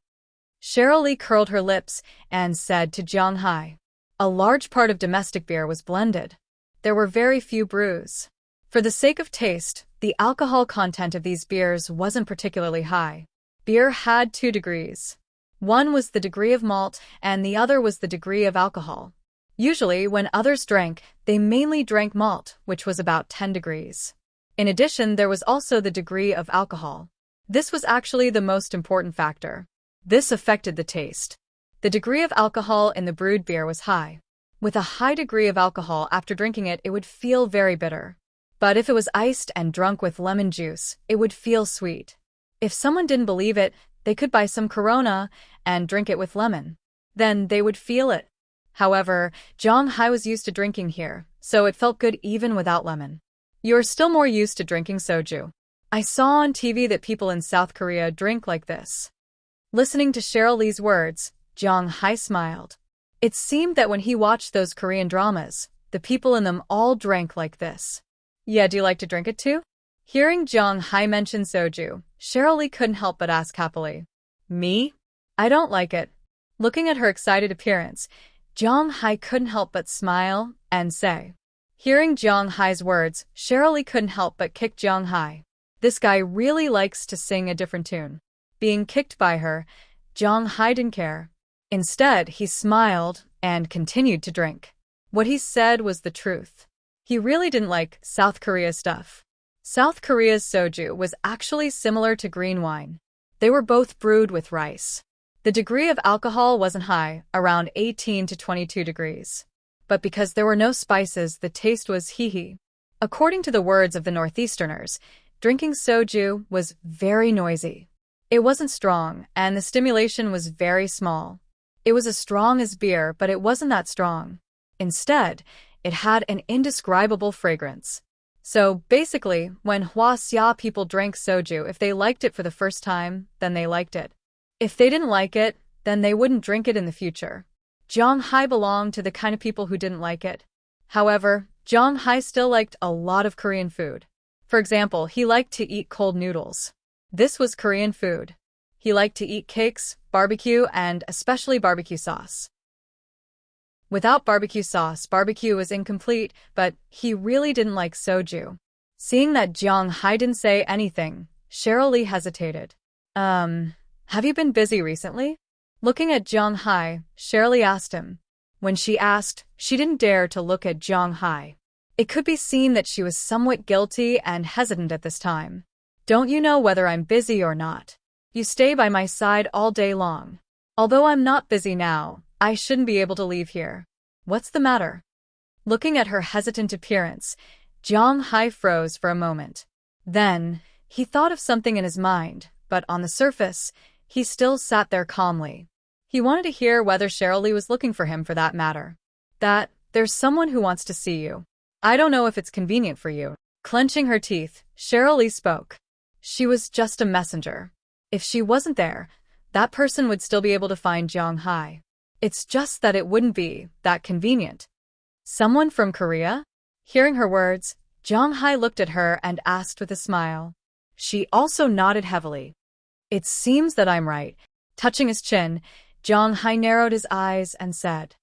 Cheryl Lee curled her lips and said to Jiang Hai. A large part of domestic beer was blended. There were very few brews. For the sake of taste, the alcohol content of these beers wasn't particularly high. Beer had 2 degrees. One was the degree of malt and the other was the degree of alcohol. Usually, when others drank, they mainly drank malt, which was about 10 degrees. In addition, there was also the degree of alcohol. This was actually the most important factor. This affected the taste. The degree of alcohol in the brewed beer was high. With a high degree of alcohol after drinking it, it would feel very bitter. But if it was iced and drunk with lemon juice, it would feel sweet. If someone didn't believe it, they could buy some Corona and drink it with lemon. Then they would feel it. However, Jiang Hai was used to drinking here, so it felt good even without lemon. You're still more used to drinking soju. I saw on TV that people in South Korea drink like this. Listening to Cheryl Lee's words, Jiang Hai smiled. It seemed that when he watched those Korean dramas, the people in them all drank like this. Yeah, do you like to drink it too? Hearing Jiang Hai mention soju, Cheryl Lee couldn't help but ask happily. Me? I don't like it. Looking at her excited appearance, Jiang Hai couldn't help but smile and say. Hearing Jiang Hai's words, Cheryl Lee couldn't help but kick Jiang Hai. This guy really likes to sing a different tune. Being kicked by her, Jiang Hai didn't care. Instead, he smiled and continued to drink. What he said was the truth. He really didn't like South Korea stuff. South Korea's soju was actually similar to green wine. They were both brewed with rice. The degree of alcohol wasn't high, around 18 to 22 degrees. But because there were no spices, the taste was hee-hee. According to the words of the Northeasterners, drinking soju was very noisy. It wasn't strong, and the stimulation was very small. It was as strong as beer, but it wasn't that strong. Instead, it had an indescribable fragrance. So, basically, when Hua-Xia people drank soju, if they liked it for the first time, then they liked it. If they didn't like it, then they wouldn't drink it in the future. Jiang Hai belonged to the kind of people who didn't like it. However, Jiang Hai still liked a lot of Korean food. For example, he liked to eat cold noodles. This was Korean food. He liked to eat cakes, barbecue, and especially barbecue sauce. Without barbecue sauce, barbecue was incomplete, but he really didn't like soju. Seeing that Jiang Hai didn't say anything, Cheryl Lee hesitated. Have you been busy recently? Looking at Jiang Hai, Cheryl Lee asked him. When she asked, she didn't dare to look at Jiang Hai. It could be seen that she was somewhat guilty and hesitant at this time. Don't you know whether I'm busy or not? You stay by my side all day long. Although I'm not busy now, I shouldn't be able to leave here. What's the matter? Looking at her hesitant appearance, Jiang Hai froze for a moment. Then, he thought of something in his mind, but on the surface, he still sat there calmly. He wanted to hear whether Cheryl Lee was looking for him for that matter. There's someone who wants to see you. I don't know if it's convenient for you. Clenching her teeth, Cheryl Lee spoke. She was just a messenger. If she wasn't there, that person would still be able to find Jiang Hai. It's just that it wouldn't be that convenient. Someone from Korea? Hearing her words, Jiang Hai looked at her and asked with a smile. She also nodded heavily. It seems that I'm right. Touching his chin, Jiang Hai narrowed his eyes and said,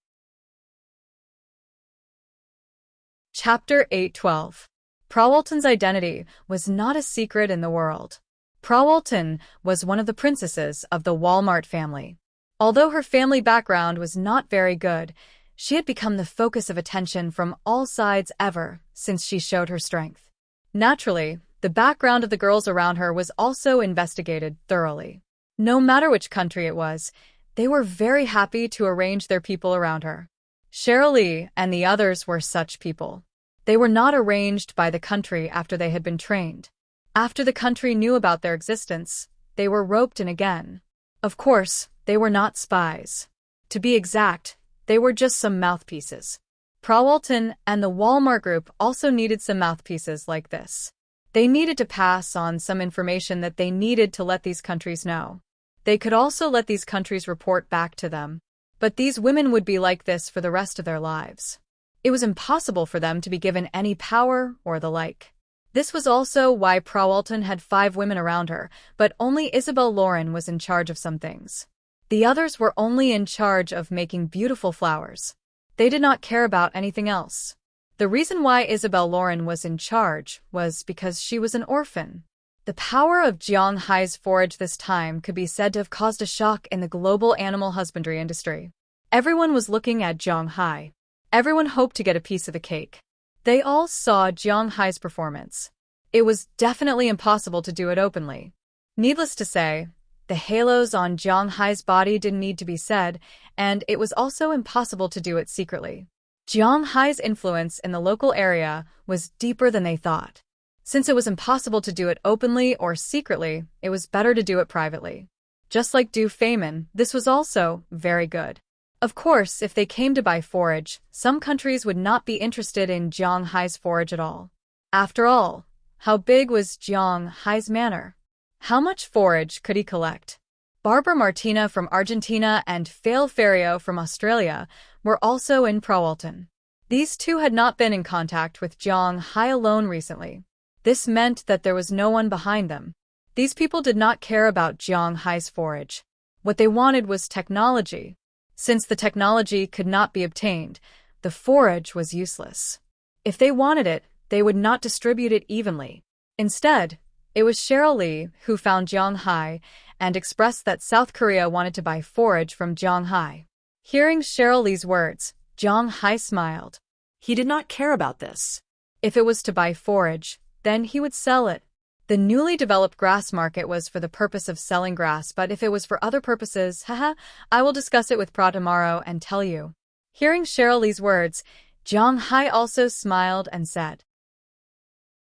Chapter 812. Prawalton's identity was not a secret in the world. Prawalton was one of the princesses of the Walmart family. Although her family background was not very good, she had become the focus of attention from all sides ever since she showed her strength. Naturally, the background of the girls around her was also investigated thoroughly. No matter which country it was, they were very happy to arrange their people around her. Cheryl Lee and the others were such people. They were not arranged by the country after they had been trained. After the country knew about their existence, they were roped in again. Of course, they were not spies. To be exact, they were just some mouthpieces. Prawalton and the Walmart Group also needed some mouthpieces like this. They needed to pass on some information that they needed to let these countries know. They could also let these countries report back to them. But these women would be like this for the rest of their lives. It was impossible for them to be given any power or the like. This was also why Prawalton had 5 women around her, but only Isabel Lauren was in charge of some things. The others were only in charge of making beautiful flowers. They did not care about anything else. The reason why Isabel Lauren was in charge was because she was an orphan. The power of Jiang Hai's forage this time could be said to have caused a shock in the global animal husbandry industry. Everyone was looking at Jiang Hai. Everyone hoped to get a piece of the cake. They all saw Jiang Hai's performance. It was definitely impossible to do it openly. Needless to say, the halos on Jiang Hai's body didn't need to be said, and it was also impossible to do it secretly. Jiang Hai's influence in the local area was deeper than they thought. Since it was impossible to do it openly or secretly, it was better to do it privately. Just like Du Feynman, this was also very good. Of course, if they came to buy forage, some countries would not be interested in Jiang Hai's forage at all. After all, how big was Jiang Hai's manor? How much forage could he collect? Barbara Martina from Argentina and Fail Ferrio from Australia were also in Prawalton. These two had not been in contact with Jiang Hai alone recently. This meant that there was no one behind them. These people did not care about Jiang Hai's forage. What they wanted was technology. Since the technology could not be obtained, the forage was useless. If they wanted it, they would not distribute it evenly. Instead, it was Cheryl Lee who found Jiang Hai and expressed that South Korea wanted to buy forage from Jiang Hai. Hearing Cheryl Lee's words, Jiang Hai smiled. He did not care about this. If it was to buy forage, then he would sell it. The newly developed grass market was for the purpose of selling grass, but if it was for other purposes, I will discuss it with Pra tomorrow and tell you. Hearing Cheryl Lee's words, Jiang Hai also smiled and said.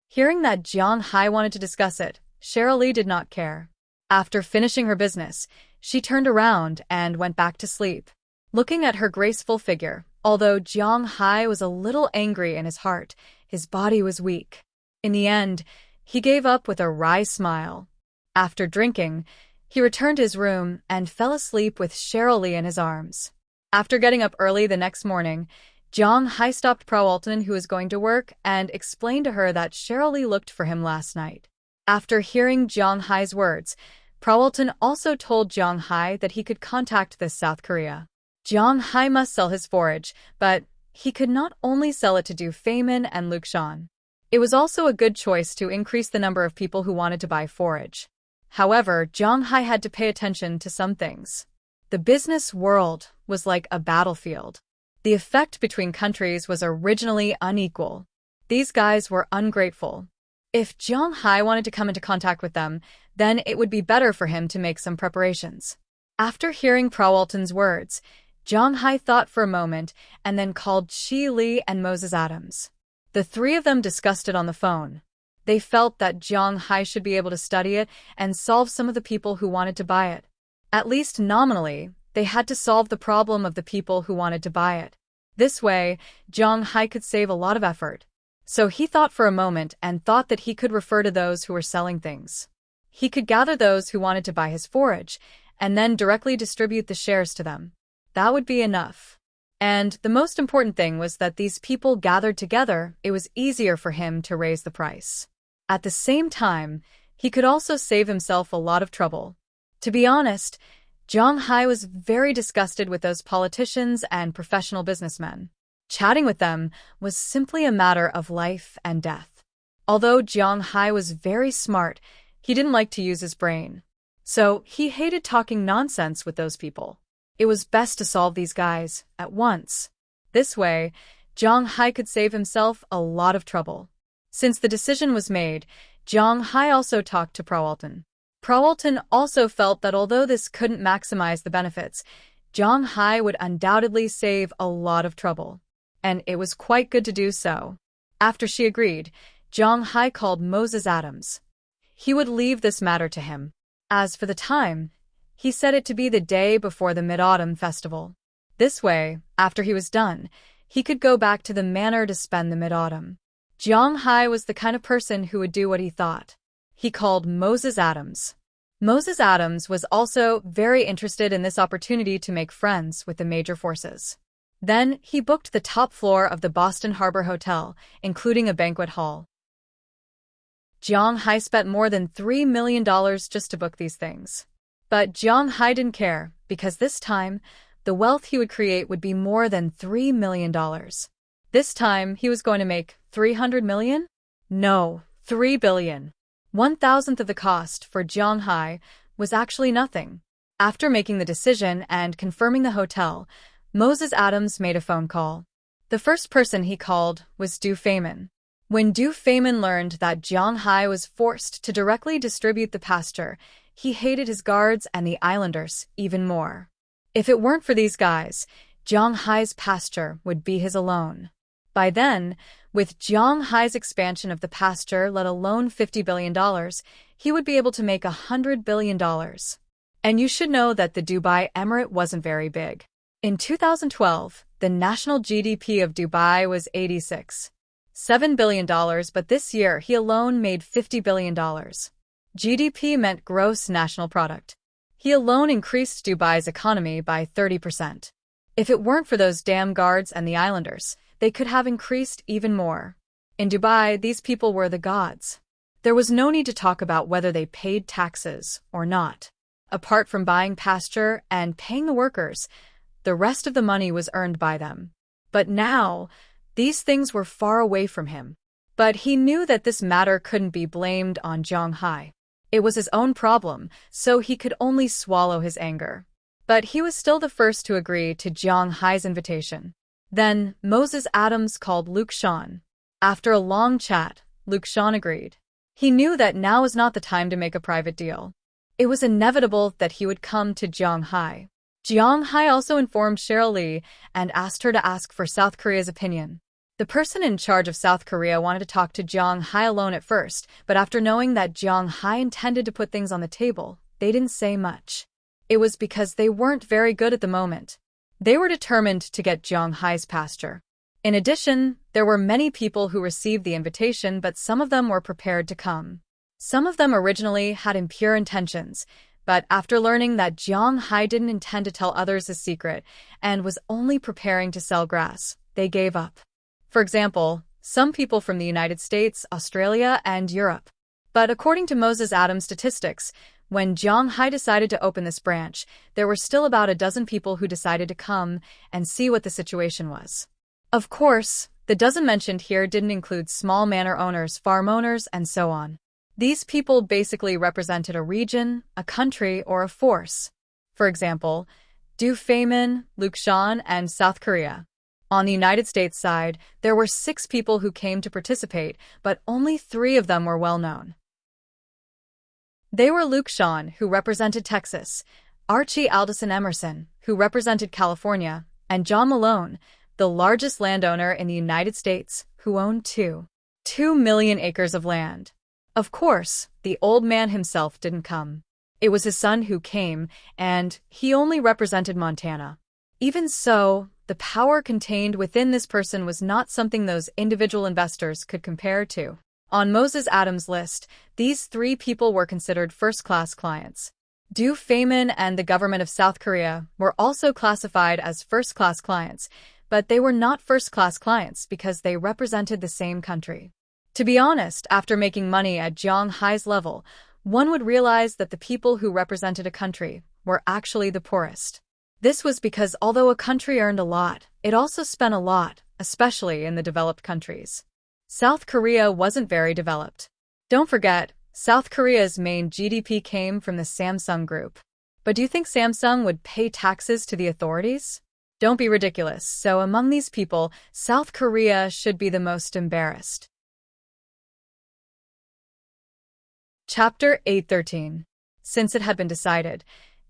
Hearing that Jiang Hai wanted to discuss it, Cheryl Lee did not care. After finishing her business, she turned around and went back to sleep. Looking at her graceful figure, although Jiang Hai was a little angry in his heart, his body was weak. In the end, he gave up with a wry smile. After drinking, he returned to his room and fell asleep with Cheryl Lee in his arms. After getting up early the next morning, Jiang Hai stopped Prawalton, who was going to work, and explained to her that Cheryl Lee looked for him last night. After hearing Jiang Hai's words, Prawalton also told Jiang Hai that he could contact this South Korea. Jiang Hai must sell his forage, but he could not only sell it to Du Feynman and Luke Shan. It was also a good choice to increase the number of people who wanted to buy forage. However, Jiang Hai had to pay attention to some things. The business world was like a battlefield. The effect between countries was originally unequal. These guys were ungrateful. If Jiang Hai wanted to come into contact with them, then it would be better for him to make some preparations. After hearing Prawalton's words, Jiang Hai thought for a moment and then called Chi Li and Moses Adams. The 3 of them discussed it on the phone. They felt that Jiang Hai should be able to study it and solve some of the people who wanted to buy it. At least nominally, they had to solve the problem of the people who wanted to buy it. This way, Jiang Hai could save a lot of effort. So he thought for a moment and thought that he could refer to those who were selling things. He could gather those who wanted to buy his forage and then directly distribute the shares to them. That would be enough. And the most important thing was that these people gathered together, it was easier for him to raise the price. At the same time, he could also save himself a lot of trouble. To be honest, Jiang Hai was very disgusted with those politicians and professional businessmen. Chatting with them was simply a matter of life and death. Although Jiang Hai was very smart, he didn't like to use his brain. So he hated talking nonsense with those people. It was best to solve these guys at once. This way, Jiang Hai could save himself a lot of trouble. Since the decision was made, Jiang Hai also talked to Prawalton. Prawalton also felt that although this couldn't maximize the benefits, Jiang Hai would undoubtedly save a lot of trouble. And it was quite good to do so. After she agreed, Jiang Hai called Moses Adams. He would leave this matter to him. As for the time, he set it to be the day before the Mid-Autumn Festival. This way, after he was done, he could go back to the manor to spend the Mid-Autumn. Jiang Hai was the kind of person who would do what he thought. He called Moses Adams. Moses Adams was also very interested in this opportunity to make friends with the major forces. Then he booked the top floor of the Boston Harbor Hotel, including a banquet hall. Jiang Hai spent more than $3 million just to book these things. But Jiang Hai didn't care, because this time, the wealth he would create would be more than $3 million. This time, he was going to make $300 million? No, $3 billion. 1,000th of the cost for Jiang Hai was actually nothing. After making the decision and confirming the hotel, Moses Adams made a phone call. The first person he called was Du Feynman. When Du Feynman learned that Jiang Hai was forced to directly distribute the pasture, he hated his guards and the islanders even more. If it weren't for these guys, Jiang Hai's pasture would be his alone. By then, with Jiang Hai's expansion of the pasture, let alone $50 billion, he would be able to make $100 billion. And you should know that the Dubai Emirate wasn't very big. In 2012, the national GDP of Dubai was $86.7 billion, but this year he alone made $50 billion. GDP meant gross national product. He alone increased Dubai's economy by 30%. If it weren't for those damn guards and the islanders, they could have increased even more. In Dubai, these people were the gods. There was no need to talk about whether they paid taxes or not. Apart from buying pasture and paying the workers, the rest of the money was earned by them. But now, these things were far away from him. But he knew that this matter couldn't be blamed on Jiang Hai. It was his own problem, so he could only swallow his anger. But he was still the first to agree to Jiang Hai's invitation. Then, Moses Adams called Luke Shawn. After a long chat, Luke Shawn agreed. He knew that now was not the time to make a private deal. It was inevitable that he would come to Jiang Hai. Jiang Hai also informed Cheryl Lee and asked her to ask for South Korea's opinion. The person in charge of South Korea wanted to talk to Jiang Hai alone at first, but after knowing that Jiang Hai intended to put things on the table, they didn't say much. It was because they weren't very good at the moment. They were determined to get Jiang Hai's pasture. In addition, there were many people who received the invitation, but some of them were prepared to come. Some of them originally had impure intentions, but after learning that Jiang Hai didn't intend to tell others his secret and was only preparing to sell grass, they gave up. For example, some people from the United States, Australia, and Europe. But according to Moses Adams' statistics, when Jiang Hai decided to open this branch, there were still about a dozen people who decided to come and see what the situation was. Of course, the dozen mentioned here didn't include small manor owners, farm owners, and so on. These people basically represented a region, a country, or a force. For example, Du Feynman, Luke Shawn, and South Korea. On the United States side, there were 6 people who came to participate, but only 3 of them were well known. They were Luke Shawn, who represented Texas, Archie Alderson Emerson, who represented California, and John Malone, the largest landowner in the United States, who owned 2 million acres of land. Of course, the old man himself didn't come. It was his son who came, and he only represented Montana. Even so, the power contained within this person was not something those individual investors could compare to. On Moses Adams' list, these 3 people were considered first-class clients. Du Feynman and the government of South Korea were also classified as first-class clients, but they were not first-class clients because they represented the same country. To be honest, after making money at Jiang Hai's level, one would realize that the people who represented a country were actually the poorest. This was because although a country earned a lot, it also spent a lot, especially in the developed countries. South Korea wasn't very developed. Don't forget, South Korea's main GDP came from the Samsung Group. But do you think Samsung would pay taxes to the authorities? Don't be ridiculous. So among these people, South Korea should be the most embarrassed. Chapter 813. Since it had been decided,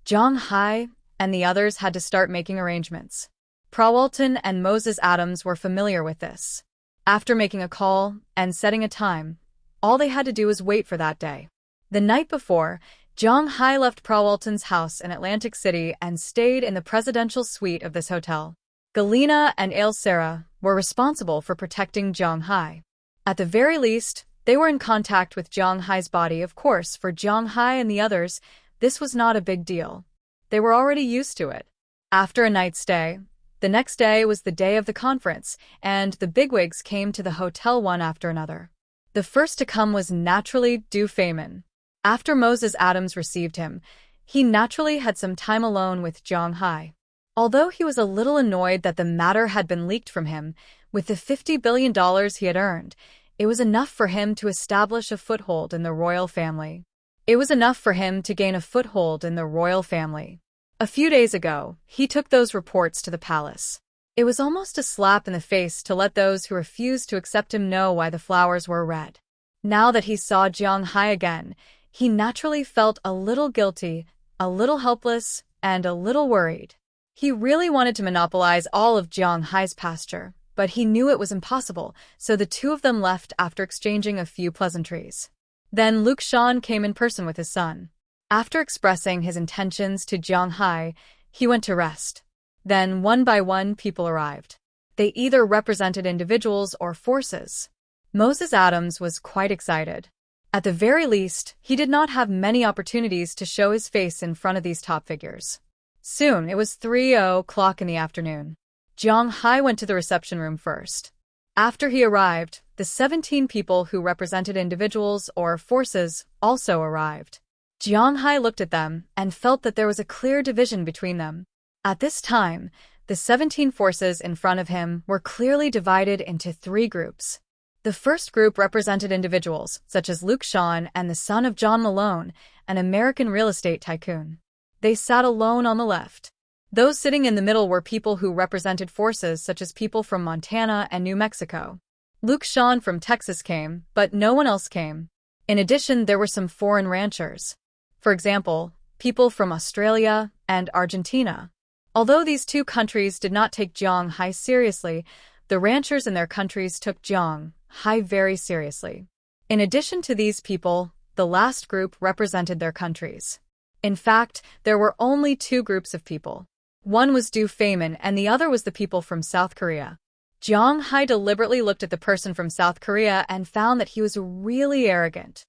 Jong Hai and the others had to start making arrangements. Prawalton and Moses Adams were familiar with this. After making a call and setting a time, all they had to do was wait for that day. The night before, Jong Hai left Prawalton's house in Atlantic City and stayed in the presidential suite of this hotel. Galena and Ailsara were responsible for protecting Jong Hai. At the very least, they were in contact with Jong Hai's body. Of course, for Jong Hai and the others, this was not a big deal. They were already used to it. After a night stay, the next day was the day of the conference, and the bigwigs came to the hotel one after another. The first to come was naturally Du Feynman. After Moses Adams received him, he naturally had some time alone with Jong Hai. Although he was a little annoyed that the matter had been leaked from him, with the $50 billion he had earned, it was enough for him to establish a foothold in the royal family. It was enough for him to gain a foothold in the royal family. A few days ago, he took those reports to the palace. It was almost a slap in the face to let those who refused to accept him know why the flowers were red. Now that he saw Jong Hai again, he naturally felt a little guilty, a little helpless, and a little worried. He really wanted to monopolize all of Jong Hai's pasture, but he knew it was impossible, so the two of them left after exchanging a few pleasantries. Then Luke Shan came in person with his son. After expressing his intentions to Jong Hai, he went to rest. Then, one by one, people arrived. They either represented individuals or forces. Moses Adams was quite excited. At the very least, he did not have many opportunities to show his face in front of these top figures. Soon, it was 3:00 in the afternoon. Jong Hai went to the reception room first. After he arrived, the 17 people who represented individuals or forces also arrived. Jong Hai looked at them and felt that there was a clear division between them. At this time, the 17 forces in front of him were clearly divided into 3 groups. The first group represented individuals, such as Luke Shan and the son of John Malone, an American real estate tycoon. They sat alone on the left. Those sitting in the middle were people who represented forces, such as people from Montana and New Mexico. Luke Shan from Texas came, but no one else came. In addition, there were some foreign ranchers. For example, people from Australia and Argentina. Although these two countries did not take Jong Hai seriously, the ranchers in their countries took Jong Hai very seriously. In addition to these people, the last group represented their countries. In fact, there were only 2 groups of people. One was Du Feynman and the other was the people from South Korea. Jong Hai deliberately looked at the person from South Korea and found that he was really arrogant.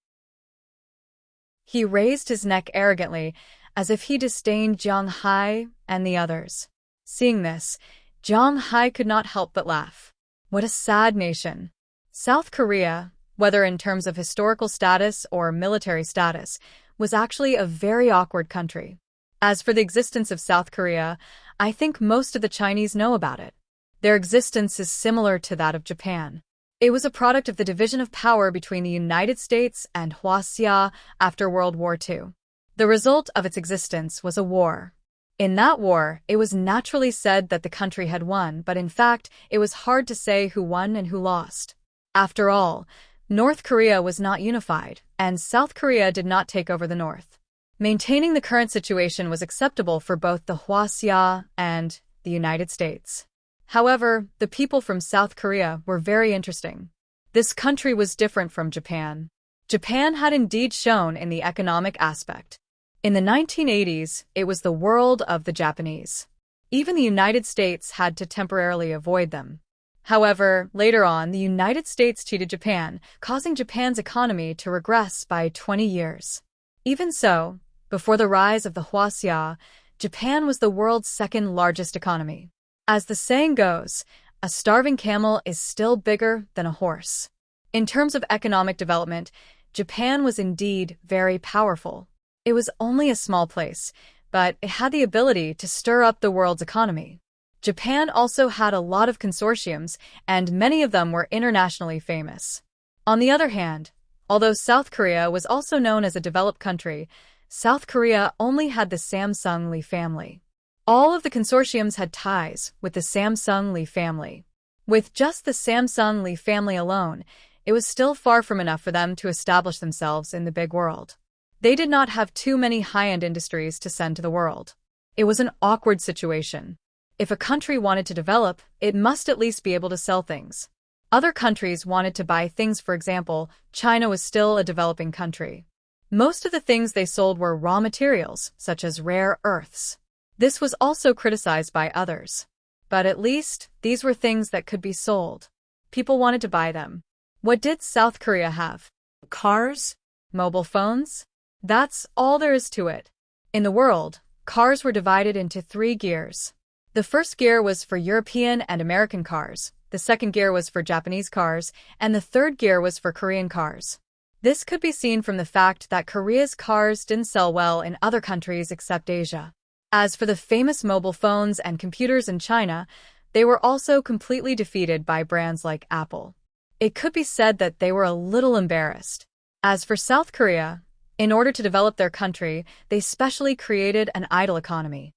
He raised his neck arrogantly, as if he disdained Jong Hai and the others. Seeing this, Jong Hai could not help but laugh. What a sad nation. South Korea, whether in terms of historical status or military status, was actually a very awkward country. As for the existence of South Korea, I think most of the Chinese know about it. Their existence is similar to that of Japan. It was a product of the division of power between the United States and Hwasea after World War II. The result of its existence was a war. In that war, it was naturally said that the country had won, but in fact, it was hard to say who won and who lost. After all, North Korea was not unified, and South Korea did not take over the North. Maintaining the current situation was acceptable for both the Hwasea and the United States. However, the people from South Korea were very interesting. This country was different from Japan. Japan had indeed shown in the economic aspect. In the 1980s, it was the world of the Japanese. Even the United States had to temporarily avoid them. However, later on, the United States cheated Japan, causing Japan's economy to regress by 20 years. Even so, before the rise of the Hwasea, Japan was the world's second largest economy. As the saying goes, a starving camel is still bigger than a horse. In terms of economic development, Japan was indeed very powerful. It was only a small place, but it had the ability to stir up the world's economy. Japan also had a lot of consortiums, and many of them were internationally famous. On the other hand, although South Korea was also known as a developed country, South Korea only had the Samsung-Lee family. All of the consortiums had ties with the Samsung-Lee family. With just the Samsung-Lee family alone, it was still far from enough for them to establish themselves in the big world. They did not have too many high-end industries to send to the world. It was an awkward situation. If a country wanted to develop, it must at least be able to sell things. Other countries wanted to buy things. For example, China was still a developing country. Most of the things they sold were raw materials, such as rare earths. This was also criticized by others. But at least, these were things that could be sold. People wanted to buy them. What did South Korea have? Cars? Mobile phones? That's all there is to it. In the world, cars were divided into 3 gears. The first gear was for European and American cars, the second gear was for Japanese cars, and the third gear was for Korean cars. This could be seen from the fact that Korea's cars didn't sell well in other countries except Asia. As for the famous mobile phones and computers in China, they were also completely defeated by brands like Apple. It could be said that they were a little embarrassed. As for South Korea, in order to develop their country, they specially created an idol economy.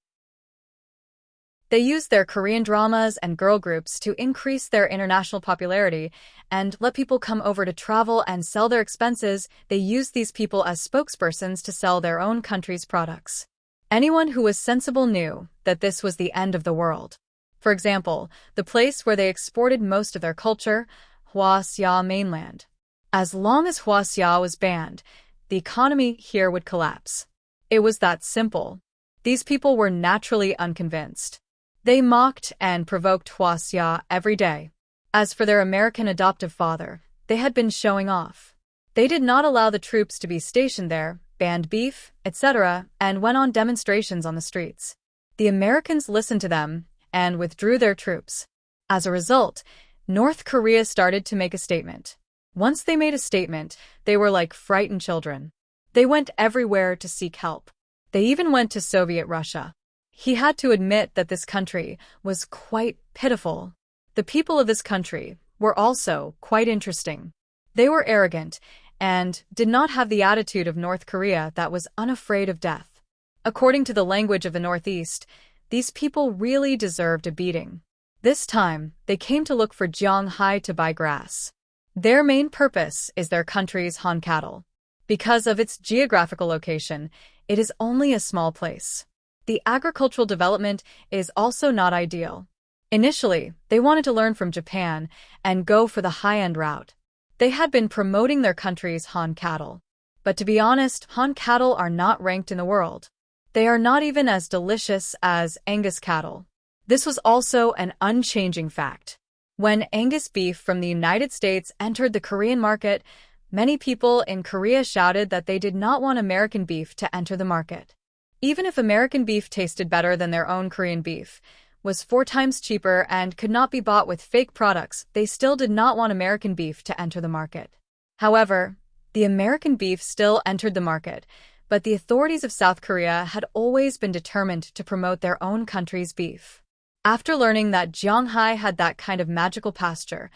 They used their Korean dramas and girl groups to increase their international popularity and let people come over to travel and sell their expenses. They used these people as spokespersons to sell their own country's products. Anyone who was sensible knew that this was the end of the world. For example, the place where they exported most of their culture, Hwaseong mainland. As long as Hwaseong was banned, the economy here would collapse. It was that simple. These people were naturally unconvinced. They mocked and provoked Hwaseong every day. As for their American adoptive father, they had been showing off. They did not allow the troops to be stationed there, banned beef, etc., and went on demonstrations on the streets. The Americans listened to them and withdrew their troops. As a result, North Korea started to make a statement. Once they made a statement, they were like frightened children. They went everywhere to seek help. They even went to Soviet Russia. He had to admit that this country was quite pitiful. The people of this country were also quite interesting. They were arrogant and did not have the attitude of North Korea that was unafraid of death. According to the language of the Northeast, these people really deserved a beating. This time, they came to look for Gyeonghai to buy grass. Their main purpose is their country's Han cattle. Because of its geographical location, it is only a small place. The agricultural development is also not ideal. Initially, they wanted to learn from Japan and go for the high-end route. They had been promoting their country's Han cattle. But to be honest, Han cattle are not ranked in the world. They are not even as delicious as Angus cattle. This was also an unchanging fact. When Angus beef from the United States entered the Korean market, many people in Korea shouted that they did not want American beef to enter the market. Even if American beef tasted better than their own Korean beef, was 4 times cheaper and could not be bought with fake products, they still did not want American beef to enter the market. However, the American beef still entered the market, but the authorities of South Korea had always been determined to promote their own country's beef. After learning that Gyeonghai had that kind of magical pasture,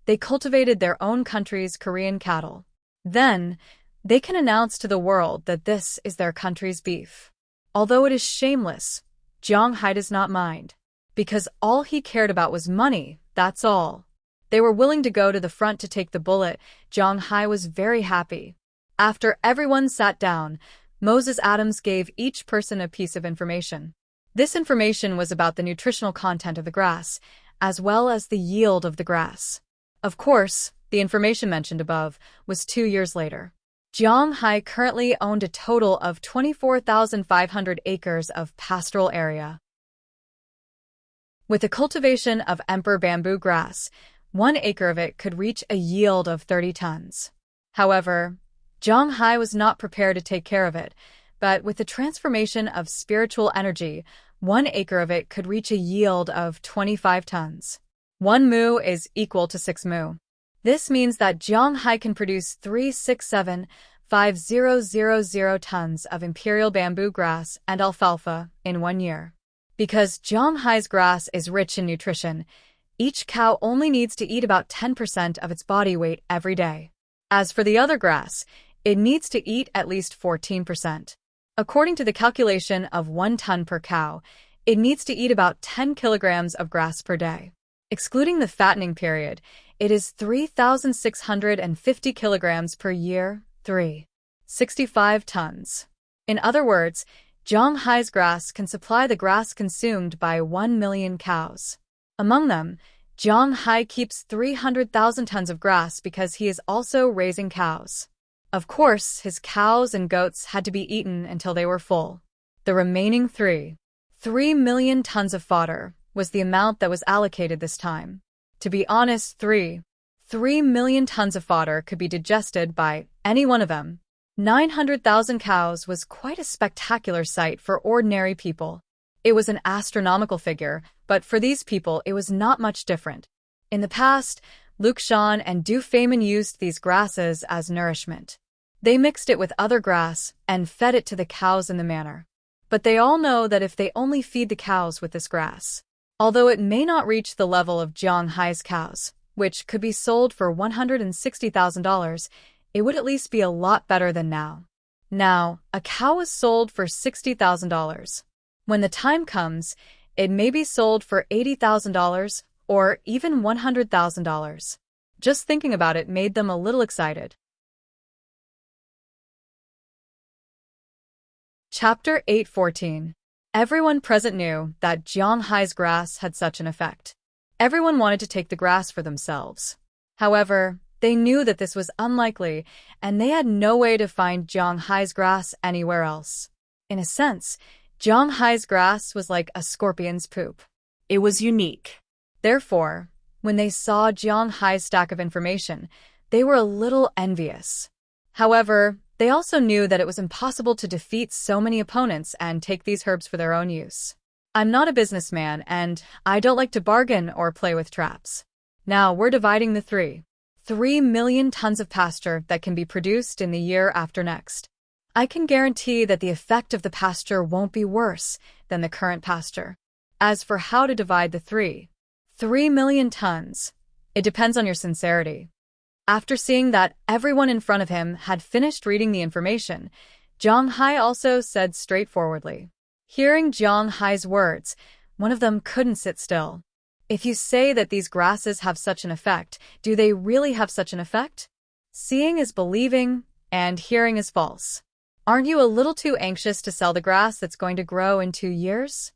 they cultivated their own country's Korean cattle. Then, they can announce to the world that this is their country's beef. Although it is shameless, Gyeonghai does not mind. Because all he cared about was money, that's all. They were willing to go to the front to take the bullet. Gyeonghai was very happy. After everyone sat down, Moses Adams gave each person a piece of information. This information was about the nutritional content of the grass, as well as the yield of the grass. Of course, the information mentioned above was 2 years later. Gyeonghai currently owned a total of 24,500 acres of pastoral area. With the cultivation of emperor bamboo grass, 1 acre of it could reach a yield of 30 tons. However, Gyeonghai was not prepared to take care of it, but with the transformation of spiritual energy, 1 acre of it could reach a yield of 25 tons. 1 mu is equal to 6 mu. This means that Gyeonghai can produce 367,5000 tons of imperial bamboo grass and alfalfa in 1 year. Because Zhanghai's grass is rich in nutrition, each cow only needs to eat about 10% of its body weight every day. As for the other grass, it needs to eat at least 14%. According to the calculation of 1 ton per cow, it needs to eat about 10 kilograms of grass per day. Excluding the fattening period, it is 3,650 kilograms per year, 365 tons. In other words, Zhanghai's grass can supply the grass consumed by 1 million cows. Among them, Zhanghai keeps 300,000 tons of grass because he is also raising cows. Of course, his cows and goats had to be eaten until they were full. The remaining 3 million tons of fodder was the amount that was allocated this time. To be honest, 3 million tons of fodder could be digested by any one of them. 900,000 cows was quite a spectacular sight for ordinary people. It was an astronomical figure, but for these people it was not much different. In the past, Lukshan and Du Feimin used these grasses as nourishment. They mixed it with other grass and fed it to the cows in the manner. But they all know that if they only feed the cows with this grass, although it may not reach the level of Zhanghai's cows, which could be sold for $160,000, it would at least be a lot better than now. Now, a cow is sold for $60,000. When the time comes, it may be sold for $80,000 or even $100,000. Just thinking about it made them a little excited. Chapter 8:14. Everyone present knew that Zhanghai's grass had such an effect. Everyone wanted to take the grass for themselves. However, they knew that this was unlikely, and they had no way to find Zhanghai's grass anywhere else. In a sense, Zhanghai's grass was like a scorpion's poop. It was unique. Therefore, when they saw Zhanghai's stack of information, they were a little envious. However, they also knew that it was impossible to defeat so many opponents and take these herbs for their own use. I'm not a businessman, and I don't like to bargain or play with traps. Now we're dividing the 3 million tons of pasture that can be produced in the year after next. I can guarantee that the effect of the pasture won't be worse than the current pasture. As for how to divide the 3 million tons, it depends on your sincerity. After seeing that everyone in front of him had finished reading the information, Zhanghai also said straightforwardly. Hearing Zhanghai's words, one of them couldn't sit still. If you say that these grasses have such an effect, do they really have such an effect? Seeing is believing, and hearing is false. Aren't you a little too anxious to sell the grass that's going to grow in 2 years?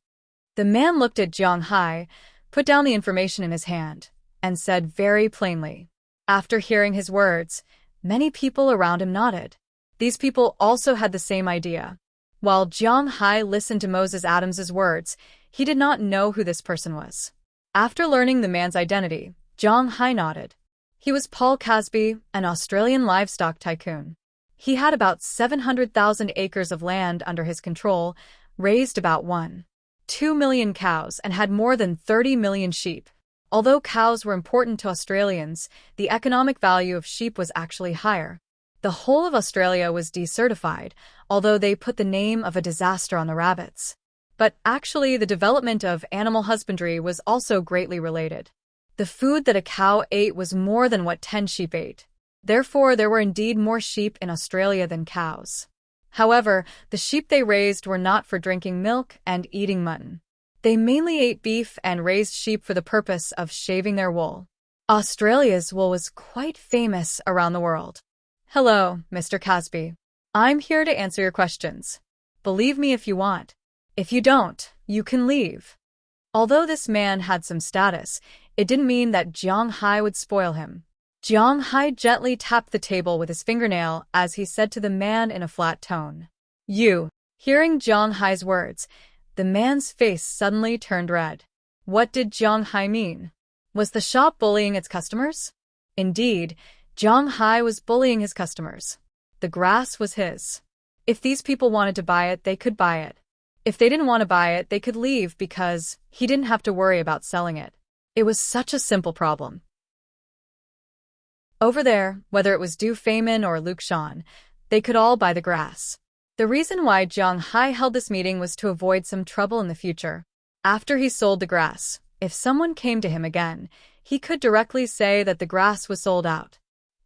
The man looked at Zhanghai, put down the information in his hand, and said very plainly. After hearing his words, many people around him nodded. These people also had the same idea. While Zhanghai listened to Moses Adams's words, he did not know who this person was. After learning the man's identity, Zhanghai nodded. He was Paul Casby, an Australian livestock tycoon. He had about 700,000 acres of land under his control, raised about 1.2 million cows, and had more than 30 million sheep. Although cows were important to Australians, the economic value of sheep was actually higher. The whole of Australia was desertified, although they put the name of a disaster on the rabbits. But actually, the development of animal husbandry was also greatly related. The food that a cow ate was more than what 10 sheep ate. Therefore, there were indeed more sheep in Australia than cows. However, the sheep they raised were not for drinking milk and eating mutton. They mainly ate beef and raised sheep for the purpose of shaving their wool. Australia's wool was quite famous around the world. Hello, Mr. Casby. I'm here to answer your questions. Believe me if you want. If you don't, you can leave. Although this man had some status, it didn't mean that Zhanghai would spoil him. Zhanghai gently tapped the table with his fingernail as he said to the man in a flat tone. You. Hearing Zhanghai's words, the man's face suddenly turned red. What did Zhanghai mean? Was the shop bullying its customers? Indeed, Zhanghai was bullying his customers. The grass was his. If these people wanted to buy it, they could buy it. If they didn't want to buy it, they could leave because he didn't have to worry about selling it. It was such a simple problem. Over there, whether it was Du Feimin or Lukshan, they could all buy the grass. The reason why Zhanghai held this meeting was to avoid some trouble in the future. After he sold the grass, if someone came to him again, he could directly say that the grass was sold out.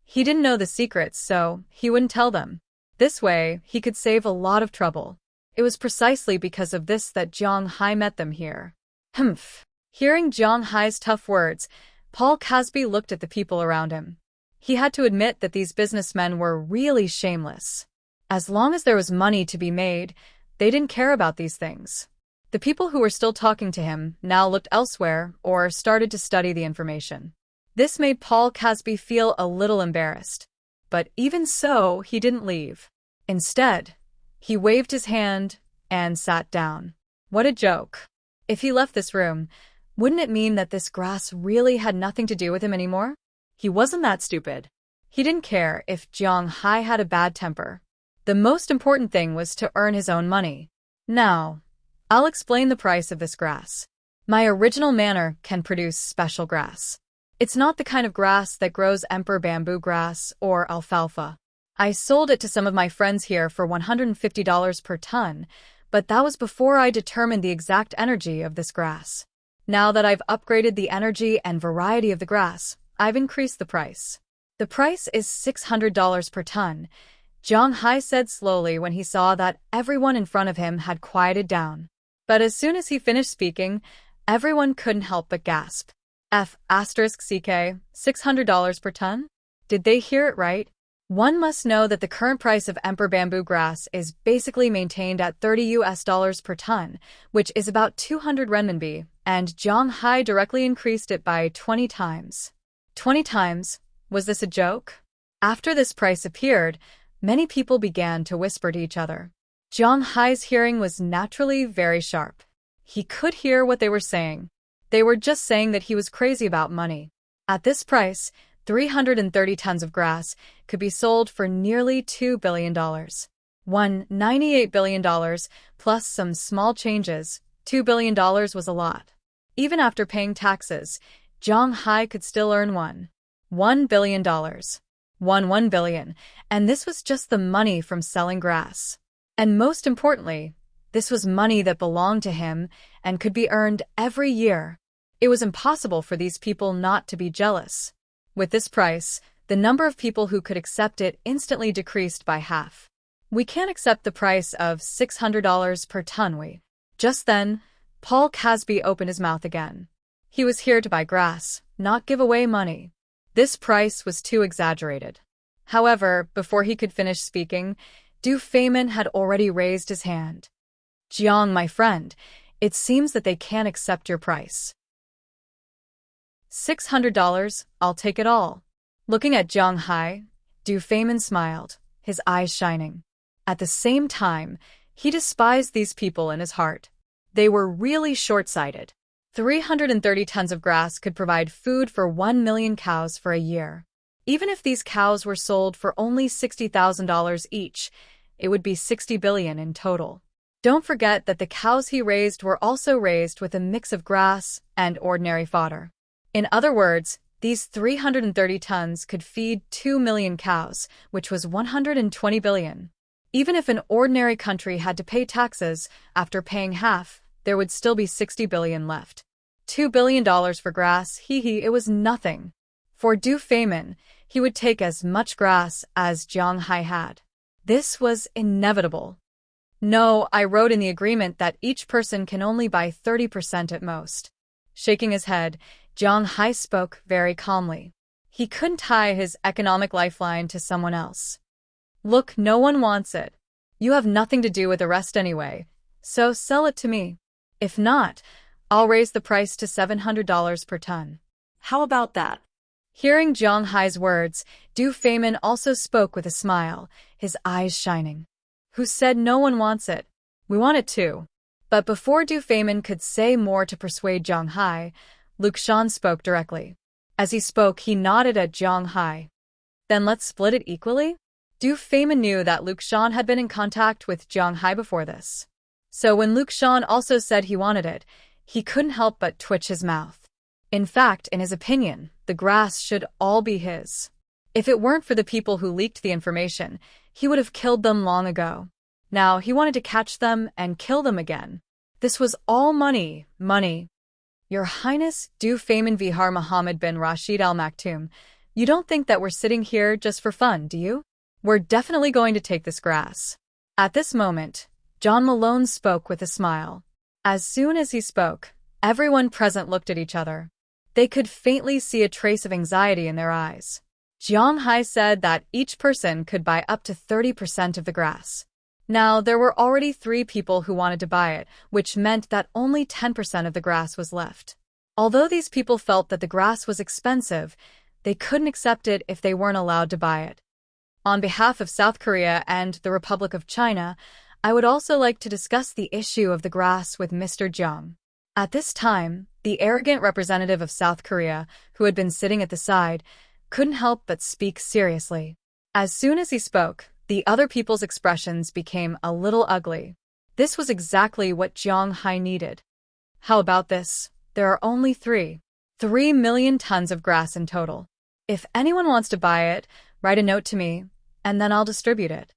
He didn't know the secrets, so he wouldn't tell them. This way, he could save a lot of trouble. It was precisely because of this that Zhang Hai met them here. Humph. Hearing Zhang Hai's tough words, Paul Casby looked at the people around him. He had to admit that these businessmen were really shameless. As long as there was money to be made, they didn't care about these things. The people who were still talking to him now looked elsewhere or started to study the information. This made Paul Casby feel a little embarrassed. But even so, he didn't leave. Instead, he waved his hand and sat down. What a joke. If he left this room, wouldn't it mean that this grass really had nothing to do with him anymore? He wasn't that stupid. He didn't care if Zhang Hai had a bad temper. The most important thing was to earn his own money. Now, I'll explain the price of this grass. My original manor can produce special grass. It's not the kind of grass that grows emperor bamboo grass or alfalfa. I sold it to some of my friends here for $150 per ton, but that was before I determined the exact energy of this grass. Now that I've upgraded the energy and variety of the grass, I've increased the price. The price is $600 per ton, Zhang Hai said slowly when he saw that everyone in front of him had quieted down. But as soon as he finished speaking, everyone couldn't help but gasp. F***CK, $600 per ton? Did they hear it right? One must know that the current price of emperor bamboo grass is basically maintained at $30 per ton, which is about 200 renminbi, and Zhang Hai directly increased it by 20 times. 20 times? Was this a joke? After this price appeared, many people began to whisper to each other. Zhang Hai's hearing was naturally very sharp. He could hear what they were saying. They were just saying that he was crazy about money. At this price, 330 tons of grass could be sold for nearly $2 billion. $198 billion, plus some small changes, $2 billion was a lot. Even after paying taxes, Zhang Hai could still earn $1 billion. $1 billion, and this was just the money from selling grass. And most importantly, this was money that belonged to him and could be earned every year. It was impossible for these people not to be jealous. With this price, the number of people who could accept it instantly decreased by half. We can't accept the price of $600 per ton. Just then, Paul Casby opened his mouth again. He was here to buy grass, not give away money. This price was too exaggerated. However, before he could finish speaking, Du Feimin had already raised his hand. Jiang, my friend, it seems that they can't accept your price. $600, I'll take it all. Looking at Zhang Hai, Du Feimin smiled, his eyes shining. At the same time, he despised these people in his heart. They were really short-sighted. 330 tons of grass could provide food for 1 million cows for a year. Even if these cows were sold for only $60,000 each, it would be $60 billion in total. Don't forget that the cows he raised were also raised with a mix of grass and ordinary fodder. In other words, these 330 tons could feed 2 million cows, which was 120 billion. Even if an ordinary country had to pay taxes, after paying half, there would still be 60 billion left. $2 billion for grass, it was nothing. For Du Feimin, he would take as much grass as Zhang Hai had. This was inevitable. No, I wrote in the agreement that each person can only buy 30% at most. Shaking his head, Zhang Hai spoke very calmly. He couldn't tie his economic lifeline to someone else. Look, no one wants it. You have nothing to do with the rest anyway, so sell it to me. If not, I'll raise the price to $700 per ton. How about that? Hearing Zhang Hai's words, Du Feimin also spoke with a smile, his eyes shining. Who said no one wants it? We want it too. But before Du Feimin could say more to persuade Zhang Hai, Luxian spoke directly. As he spoke, he nodded at Zhang Hai. Then let's split it equally? Du Feimin knew that Luxian had been in contact with Zhang Hai before this. So when Luxian also said he wanted it, he couldn't help but twitch his mouth. In fact, in his opinion, the grass should all be his. If it weren't for the people who leaked the information, he would have killed them long ago. Now he wanted to catch them and kill them again. This was all money, money. Your Highness, Du Feynman Vihar Mohammed bin Rashid Al Maktoum, you don't think that we're sitting here just for fun, do you? We're definitely going to take this grass. At this moment, John Malone spoke with a smile. As soon as he spoke, everyone present looked at each other. They could faintly see a trace of anxiety in their eyes. Jiang Hai said that each person could buy up to 30% of the grass. Now, there were already 3 people who wanted to buy it, which meant that only 10% of the grass was left. Although these people felt that the grass was expensive, they couldn't accept it if they weren't allowed to buy it. On behalf of South Korea and the Republic of China, I would also like to discuss the issue of the grass with Mr. Jiang. At this time, the arrogant representative of South Korea, who had been sitting at the side, couldn't help but speak seriously. As soon as he spoke, the other people's expressions became a little ugly. This was exactly what Jiang Hai needed. How about this? There are only 3 million tons of grass in total. If anyone wants to buy it, write a note to me, and then I'll distribute it.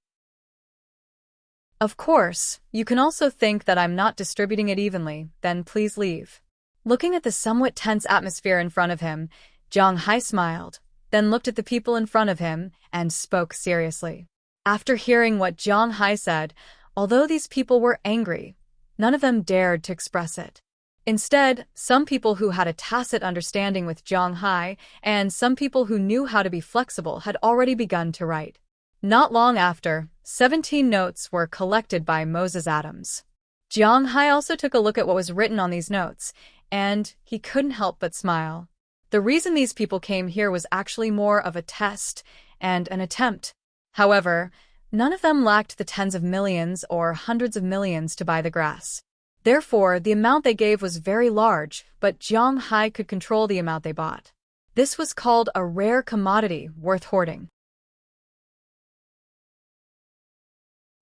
Of course, you can also think that I'm not distributing it evenly, then please leave. Looking at the somewhat tense atmosphere in front of him, Jiang Hai smiled, then looked at the people in front of him and spoke seriously. After hearing what Jiang Hai said, although these people were angry, none of them dared to express it. Instead, some people who had a tacit understanding with Jiang Hai and some people who knew how to be flexible had already begun to write. Not long after, 17 notes were collected by Moses Adams. Jiang Hai also took a look at what was written on these notes, and he couldn't help but smile. The reason these people came here was actually more of a test and an attempt. However, none of them lacked the tens of millions or hundreds of millions to buy the grass. Therefore, the amount they gave was very large, but Jiang Hai could control the amount they bought. This was called a rare commodity worth hoarding.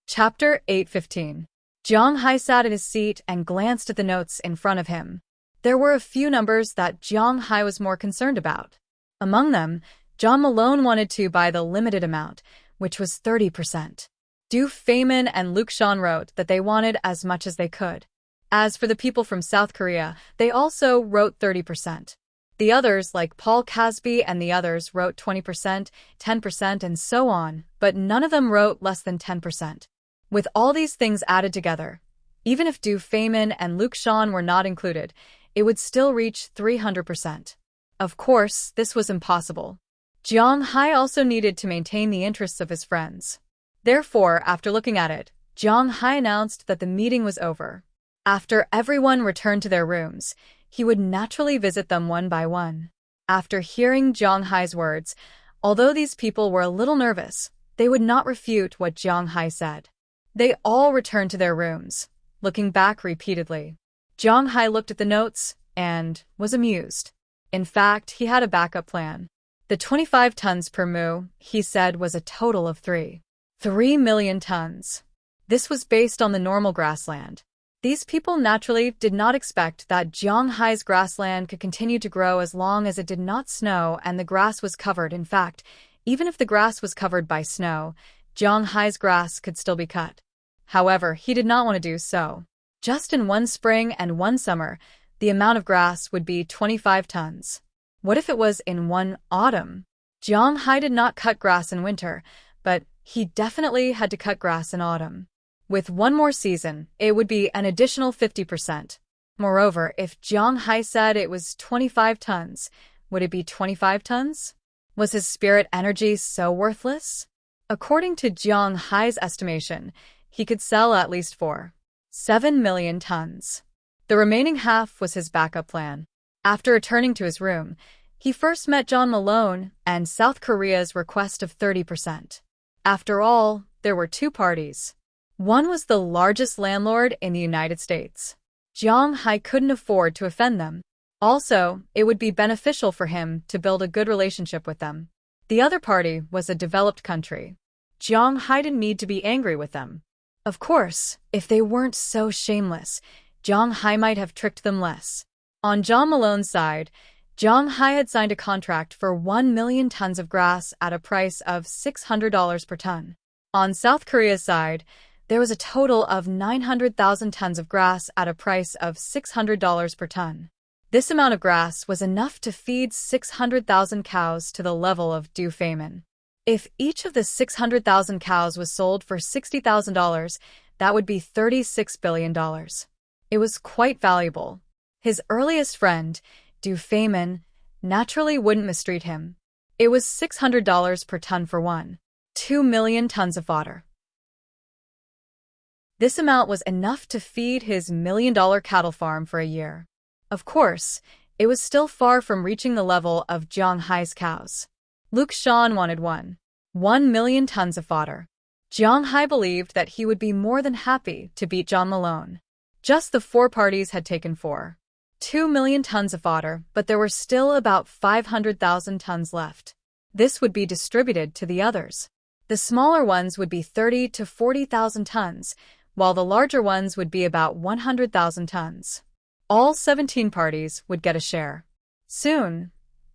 Chapter 8:15. Jiang Hai sat in his seat and glanced at the notes in front of him. There were a few numbers that Jiang Hai was more concerned about. Among them, John Malone wanted to buy the limited amount, which was 30%. Du Feynman and Luke Sean wrote that they wanted as much as they could. As for the people from South Korea, they also wrote 30%. The others, like Paul Casby and the others, wrote 20%, 10%, and so on, but none of them wrote less than 10%. With all these things added together, even if Du Feynman and Luke Sean were not included, it would still reach 300%. Of course, this was impossible. Jiang Hai also needed to maintain the interests of his friends. Therefore, after looking at it, Jiang Hai announced that the meeting was over. After everyone returned to their rooms, he would naturally visit them one by one. After hearing Jiang Hai's words, although these people were a little nervous, they would not refute what Jiang Hai said. They all returned to their rooms, looking back repeatedly. Jiang Hai looked at the notes and was amused. In fact, he had a backup plan. The 25 tons per mu, he said, was a total of 3 million tons. This was based on the normal grassland. These people naturally did not expect that Jiang Hai's grassland could continue to grow as long as it did not snow and the grass was covered. In fact, even if the grass was covered by snow, Jiang Hai's grass could still be cut. However, he did not want to do so. Just in one spring and one summer, the amount of grass would be 25 tons. What if it was in one autumn? Jiang Hai did not cut grass in winter, but he definitely had to cut grass in autumn. With one more season, it would be an additional 50%. Moreover, if Jiang Hai said it was 25 tons, would it be 25 tons? Was his spirit energy so worthless? According to Jiang Hai's estimation, he could sell at least for 7 million tons. The remaining half was his backup plan. After returning to his room, he first met John Malone and South Korea's request of 30%. After all, there were 2 parties. One was the largest landlord in the United States. Jiang Hai couldn't afford to offend them. Also, it would be beneficial for him to build a good relationship with them. The other party was a developed country. Jiang Hai didn't need to be angry with them. Of course, if they weren't so shameless, Jiang Hai might have tricked them less. On John Malone's side, Jiang Hai had signed a contract for 1 million tons of grass at a price of $600 per ton. On South Korea's side, There was a total of 900,000 tons of grass at a price of $600 per ton. This amount of grass was enough to feed 600,000 cows to the level of due famine. If each of the 600,000 cows was sold for $60,000, that would be $36 billion. It was quite valuable. His earliest friend, due famine, naturally wouldn't mistreat him. It was $600 per ton for 2 million tons of fodder. This amount was enough to feed his million-dollar cattle farm for a year. Of course, it was still far from reaching the level of Zhang Hai's cows. Luke Shan wanted 1 million tons of fodder. Zhang Hai believed that he would be more than happy to beat John Malone. Just the 4 parties had taken 2 million tons of fodder, but there were still about 500,000 tons left. This would be distributed to the others. The smaller ones would be 30 to 40,000 tons, while the larger ones would be about 100,000 tons. All 17 parties would get a share. Soon,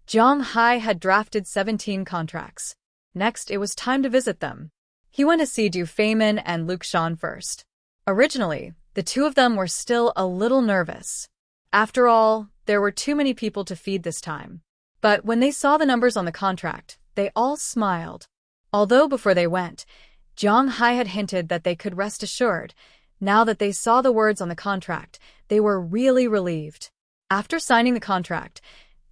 Zhang Hai had drafted 17 contracts. Next, it was time to visit them. He went to see Du Feimin and Luke Shan first. Originally, the two of them were still a little nervous. After all, there were too many people to feed this time. But when they saw the numbers on the contract, they all smiled. Although before they went, Zhang Hai had hinted that they could rest assured. Now that they saw the words on the contract, they were really relieved. After signing the contract,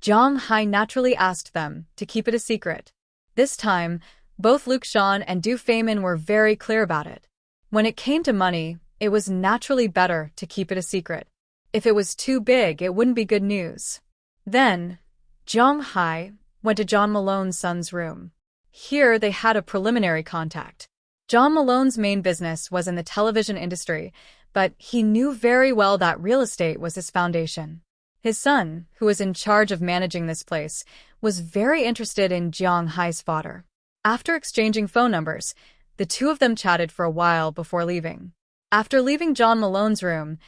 Zhang Hai naturally asked them to keep it a secret. This time, both Luke Shan and Du Feimin were very clear about it. When it came to money, it was naturally better to keep it a secret. If it was too big, it wouldn't be good news. Then, Zhang Hai went to John Malone's son's room. Here they had a preliminary contact. John Malone's main business was in the television industry, but he knew very well that real estate was his foundation. His son, who was in charge of managing this place, was very interested in Zhang Hai's fodder. After exchanging phone numbers, the two of them chatted for a while before leaving. After leaving John Malone's room,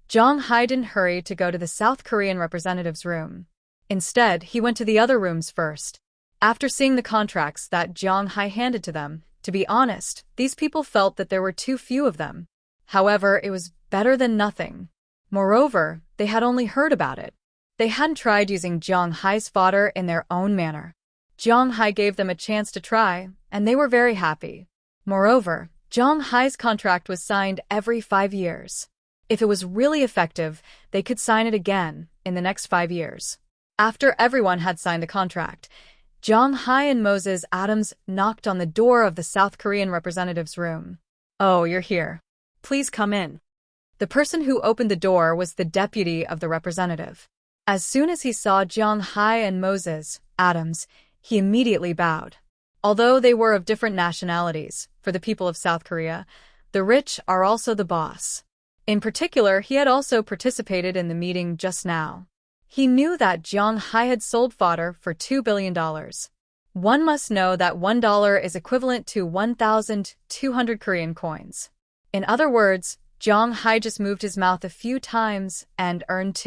Zhang Hai didn't hurry to go to the South Korean representative's room. Instead, he went to the other rooms first. After seeing the contracts that Zhang Hai handed to them, to be honest, these people felt that there were too few of them. However, it was better than nothing. Moreover, they had only heard about it. They hadn't tried using Zhang Hai's fodder in their own manner. Zhang Hai gave them a chance to try, and they were very happy. Moreover, Zhang Hai's contract was signed every 5 years. If it was really effective, they could sign it again in the next 5 years. After everyone had signed the contract, Zhang Hai and Moses Adams knocked on the door of the South Korean representative's room. "Oh, you're here. Please come in." The person who opened the door was the deputy of the representative. As soon as he saw Zhang Hai and Moses Adams, he immediately bowed. Although they were of different nationalities, for the people of South Korea, the rich are also the boss. In particular, he had also participated in the meeting just now. He knew that Zhang Hai had sold fodder for $2 billion. One must know that $1 is equivalent to 1,200 Korean coins. In other words, Zhang Hai just moved his mouth a few times and earned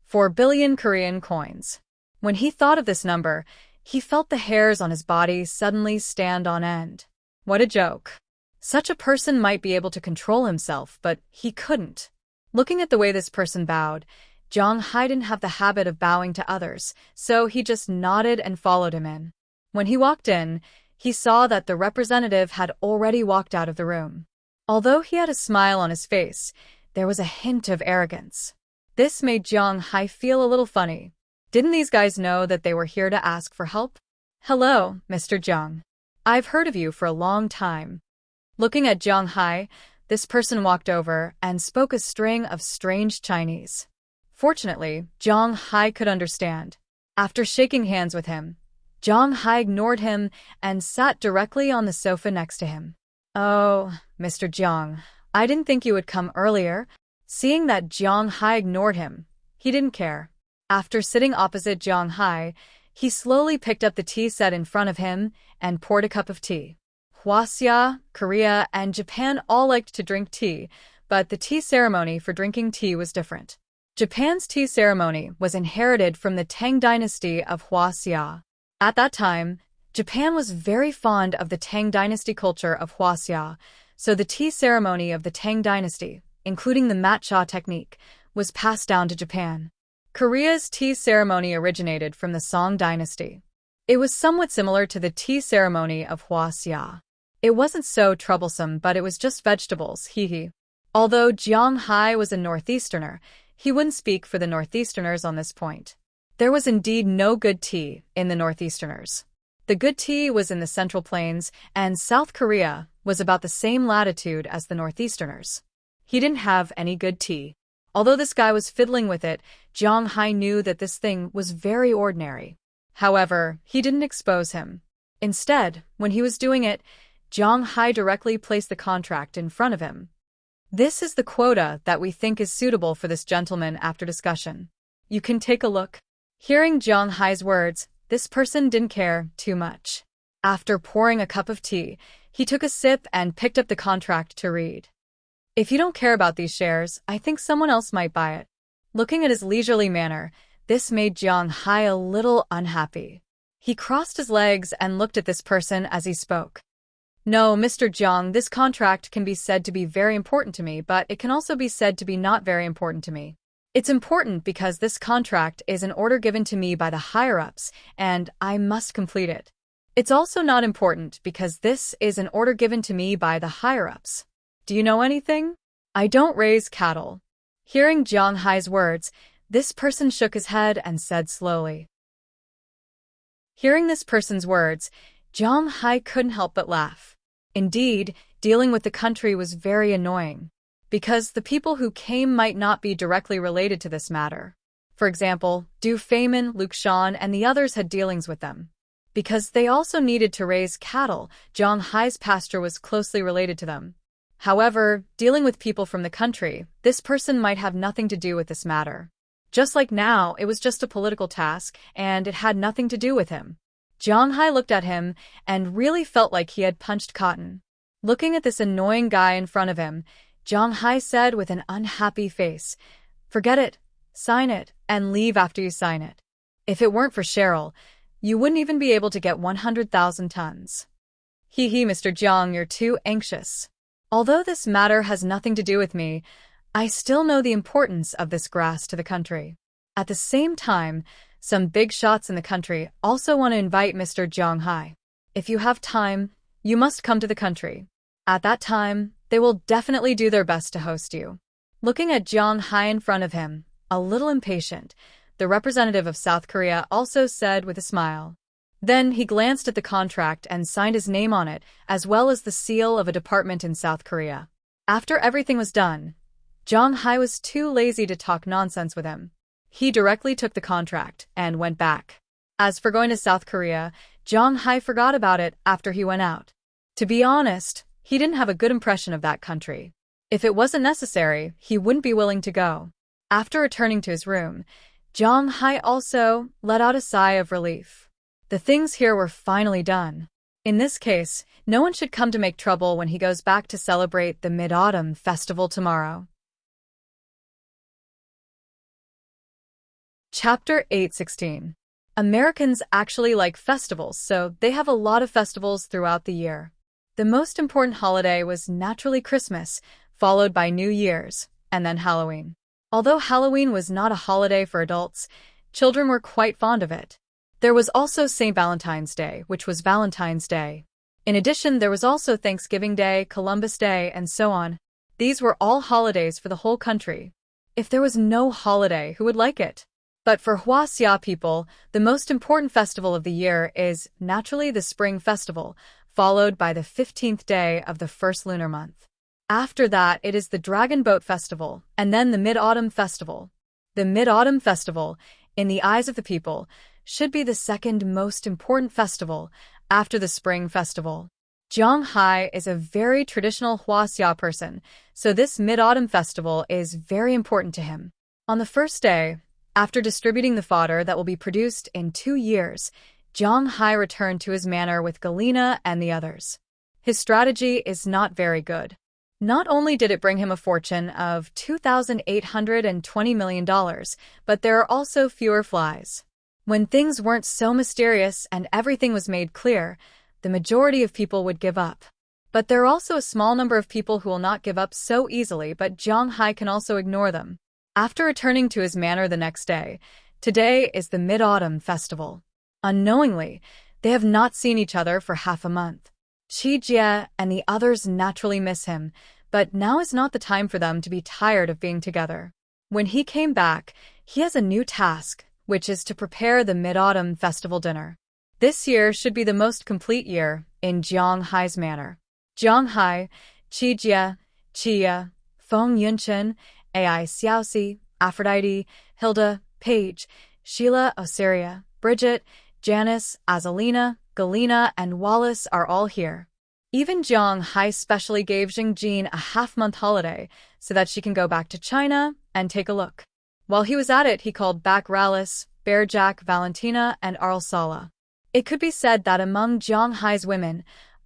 4 billion Korean coins. When he thought of this number, he felt the hairs on his body suddenly stand on end. What a joke. Such a person might be able to control himself, but he couldn't. Looking at the way this person bowed, Zhang Hai didn't have the habit of bowing to others, so he just nodded and followed him in. When he walked in, he saw that the representative had already walked out of the room. Although he had a smile on his face, there was a hint of arrogance. This made Zhang Hai feel a little funny. Didn't these guys know that they were here to ask for help? "Hello, Mr. Zhang. I've heard of you for a long time." Looking at Zhang Hai, this person walked over and spoke a string of strange Chinese. Fortunately, Zhang Hai could understand. After shaking hands with him, Zhang Hai ignored him and sat directly on the sofa next to him. "Oh, Mr. Zhang, I didn't think you would come earlier." Seeing that Zhang Hai ignored him, he didn't care. After sitting opposite Zhang Hai, he slowly picked up the tea set in front of him and poured a cup of tea. Hwaseong, Korea, and Japan all liked to drink tea, but the tea ceremony for drinking tea was different. Japan's tea ceremony was inherited from the Tang dynasty of Hwaseong. At that time, Japan was very fond of the Tang dynasty culture of Huaxia, so the tea ceremony of the Tang dynasty, including the matcha technique, was passed down to Japan. Korea's tea ceremony originated from the Song dynasty. It was somewhat similar to the tea ceremony of Huaxia. It wasn't so troublesome, but it was just vegetables, hee. Although Jiang Hai was a northeasterner, he wouldn't speak for the northeasterners on this point. There was indeed no good tea in the northeasterners. The good tea was in the Central Plains, and South Korea was about the same latitude as the northeasterners. He didn't have any good tea. Although this guy was fiddling with it, Jiang Hai knew that this thing was very ordinary. However, he didn't expose him. Instead, when he was doing it, Jiang Hai directly placed the contract in front of him. This is the quota that we think is suitable for this gentleman after discussion. You can take a look. Hearing Jiang Hai's words, this person didn't care too much. After pouring a cup of tea, he took a sip and picked up the contract to read. If you don't care about these shares, I think someone else might buy it. Looking at his leisurely manner, this made Jiang Hai a little unhappy. He crossed his legs and looked at this person as he spoke. No, Mr. Jiang, this contract can be said to be very important to me, but it can also be said to be not very important to me. It's important because this contract is an order given to me by the higher-ups, and I must complete it. It's also not important because this is an order given to me by the higher-ups. Do you know anything? I don't raise cattle. Hearing Jiang Hai's words, this person shook his head and said slowly. Hearing this person's words, Jiang Hai couldn't help but laugh. Indeed, dealing with the country was very annoying, because the people who came might not be directly related to this matter. For example, Du Feimin, Luke Shan, and the others had dealings with them. Because they also needed to raise cattle, Jiang Hai's pasture was closely related to them. However, dealing with people from the country, this person might have nothing to do with this matter. Just like now, it was just a political task, and it had nothing to do with him. Jiang Hai looked at him and really felt like he had punched cotton. Looking at this annoying guy in front of him, Jiang Hai said with an unhappy face, "Forget it, sign it, and leave after you sign it. If it weren't for Cheryl, you wouldn't even be able to get 100,000 tons. Hee, Mr. Jiang, you're too anxious. Although this matter has nothing to do with me, I still know the importance of this grass to the country. At the same time, some big shots in the country also want to invite Mr. Jiang Hai. If you have time, you must come to the country. At that time, they will definitely do their best to host you." Looking at Jiang Hai in front of him, a little impatient, the representative of South Korea also said with a smile. Then he glanced at the contract and signed his name on it, as well as the seal of a department in South Korea. After everything was done, Jiang Hai was too lazy to talk nonsense with him. He directly took the contract and went back. As for going to South Korea, Jiang Hai forgot about it after he went out. To be honest, he didn't have a good impression of that country. If it wasn't necessary, he wouldn't be willing to go. After returning to his room, Jiang Hai also let out a sigh of relief. The things here were finally done. In this case, no one should come to make trouble when he goes back to celebrate the Mid-Autumn Festival tomorrow. Chapter 8:16. Americans actually like festivals, so they have a lot of festivals throughout the year. The most important holiday was naturally Christmas, followed by New Year's, and then Halloween. Although Halloween was not a holiday for adults, children were quite fond of it. There was also St. Valentine's Day, which was Valentine's Day. In addition, there was also Thanksgiving Day, Columbus Day, and so on. These were all holidays for the whole country. If there was no holiday, who would like it? But for Huaxia people, the most important festival of the year is naturally the Spring Festival, followed by the 15th day of the first lunar month. After that, it is the Dragon Boat Festival, and then the Mid-Autumn Festival. The Mid-Autumn Festival, in the eyes of the people, should be the second most important festival after the Spring Festival. Jiang Hai is a very traditional Huaxia person, so this Mid-Autumn Festival is very important to him. On the first day, after distributing the fodder that will be produced in 2 years, Jiang Hai returned to his manor with Galena and the others. His strategy is not very good. Not only did it bring him a fortune of $2,820 million, but there are also fewer flies. When things weren't so mysterious and everything was made clear, the majority of people would give up. But there are also a small number of people who will not give up so easily, but Jiang Hai can also ignore them. After returning to his manor the next day, today is the Mid-Autumn Festival. Unknowingly, they have not seen each other for half a month. Qi Jie and the others naturally miss him, but now is not the time for them to be tired of being together. When he came back, he has a new task, which is to prepare the Mid-Autumn Festival dinner. This year should be the most complete year in Jiang Hai's manor. Jiang Hai, Qi Jie, Qia, Feng Yunchen, Ai Xiaoxi, Aphrodite, Hilda, Paige, Sheila, Osiria, Bridget, Janice, Azalina, Galena, and Wallace are all here. Even Jiang Hai specially gave Jingjin a half-month holiday so that she can go back to China and take a look. While he was at it, he called back Rallis, Bearjack, Valentina, and Arlsala. It could be said that among Jiang Hai's women,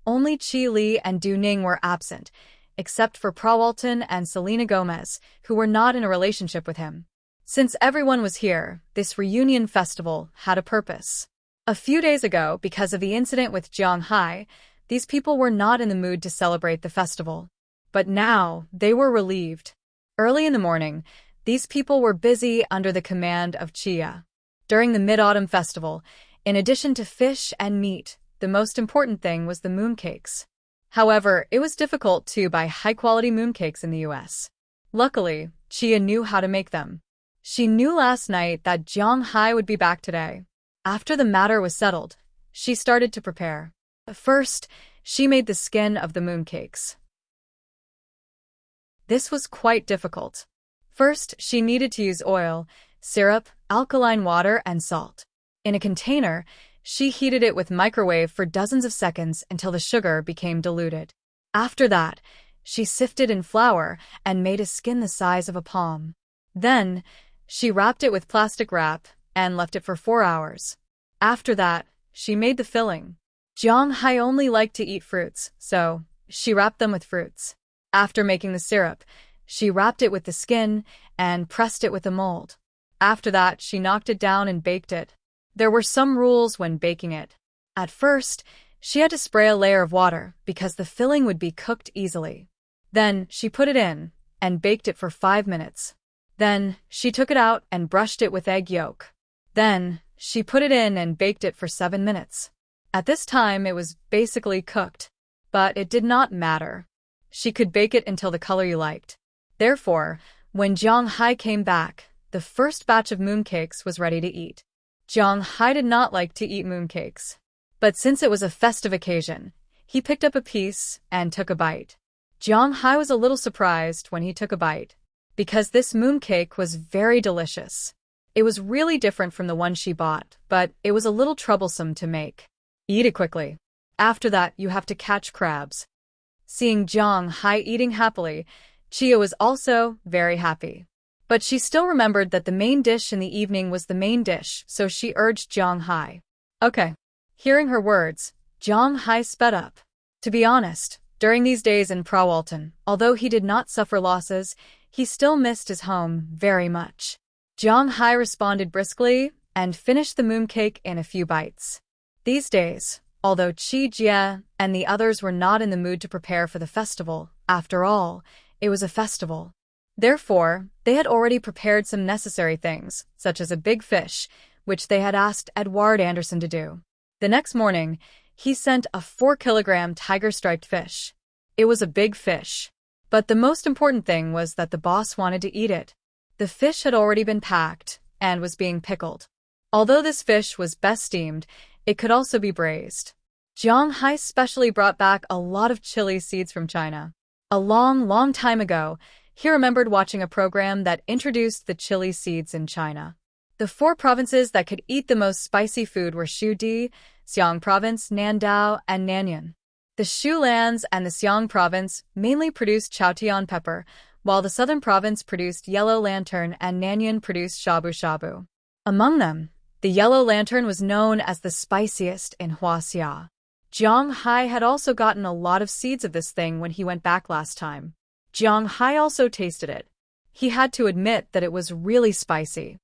only Qi Li and Du Ning were absent, except for Prawalton and Selena Gomez, who were not in a relationship with him. Since everyone was here, this reunion festival had a purpose. A few days ago, because of the incident with Jiang Hai, these people were not in the mood to celebrate the festival. But now, they were relieved. Early in the morning, these people were busy under the command of Chia. During the Mid-Autumn Festival, in addition to fish and meat, the most important thing was the mooncakes. However, it was difficult to buy high-quality mooncakes in the US. Luckily, Chia knew how to make them. She knew last night that Jiang Hai would be back today. After the matter was settled, she started to prepare. First, she made the skin of the mooncakes. This was quite difficult. First, she needed to use oil, syrup, alkaline water, and salt. In a container, she heated it with microwave for dozens of seconds until the sugar became diluted. After that, she sifted in flour and made a skin the size of a palm. Then, she wrapped it with plastic wrap and left it for 4 hours. After that, she made the filling. Jiang Hai only liked to eat fruits, so she wrapped them with fruits. After making the syrup, she wrapped it with the skin and pressed it with a mold. After that, she knocked it down and baked it. There were some rules when baking it. At first, she had to spray a layer of water because the filling would be cooked easily. Then, she put it in and baked it for 5 minutes. Then, she took it out and brushed it with egg yolk. Then, she put it in and baked it for 7 minutes. At this time, it was basically cooked. But it did not matter. She could bake it until the color you liked. Therefore, when Jiang Hai came back, the first batch of mooncakes was ready to eat. Jiang Hai did not like to eat mooncakes. But since it was a festive occasion, he picked up a piece and took a bite. Jiang Hai was a little surprised when he took a bite, because this mooncake was very delicious. It was really different from the one she bought, but it was a little troublesome to make. Eat it quickly. After that, you have to catch crabs. Seeing Jiang Hai eating happily, Chia was also very happy. But she still remembered that the main dish in the evening was the main dish, so she urged Jiang Hai. Okay. Hearing her words, Jiang Hai sped up. To be honest, during these days in Prawalton, although he did not suffer losses, he still missed his home very much. Jiang Hai responded briskly and finished the mooncake in a few bites. These days, although Qi Jie and the others were not in the mood to prepare for the festival, after all, it was a festival. Therefore, they had already prepared some necessary things, such as a big fish, which they had asked Edward Anderson to do. The next morning, he sent a 4-kilogram tiger-striped fish. It was a big fish. But the most important thing was that the boss wanted to eat it. The fish had already been packed and was being pickled. Although this fish was best steamed, it could also be braised. Jiang Hai specially brought back a lot of chili seeds from China. A long time ago, he remembered watching a program that introduced the chili seeds in China. The 4 provinces that could eat the most spicy food were Shuudi, Xiang Province, Nandao, and Nanyuan. The Shu lands and the Xiang Province mainly produced Chaotian pepper, while the Southern Province produced Yellow Lantern and Nanyuan produced Shabu Shabu. Among them, the Yellow Lantern was known as the spiciest in Huaxia. Jiang Hai had also gotten a lot of seeds of this thing when he went back last time. Jiang Hai also tasted it. He had to admit that it was really spicy.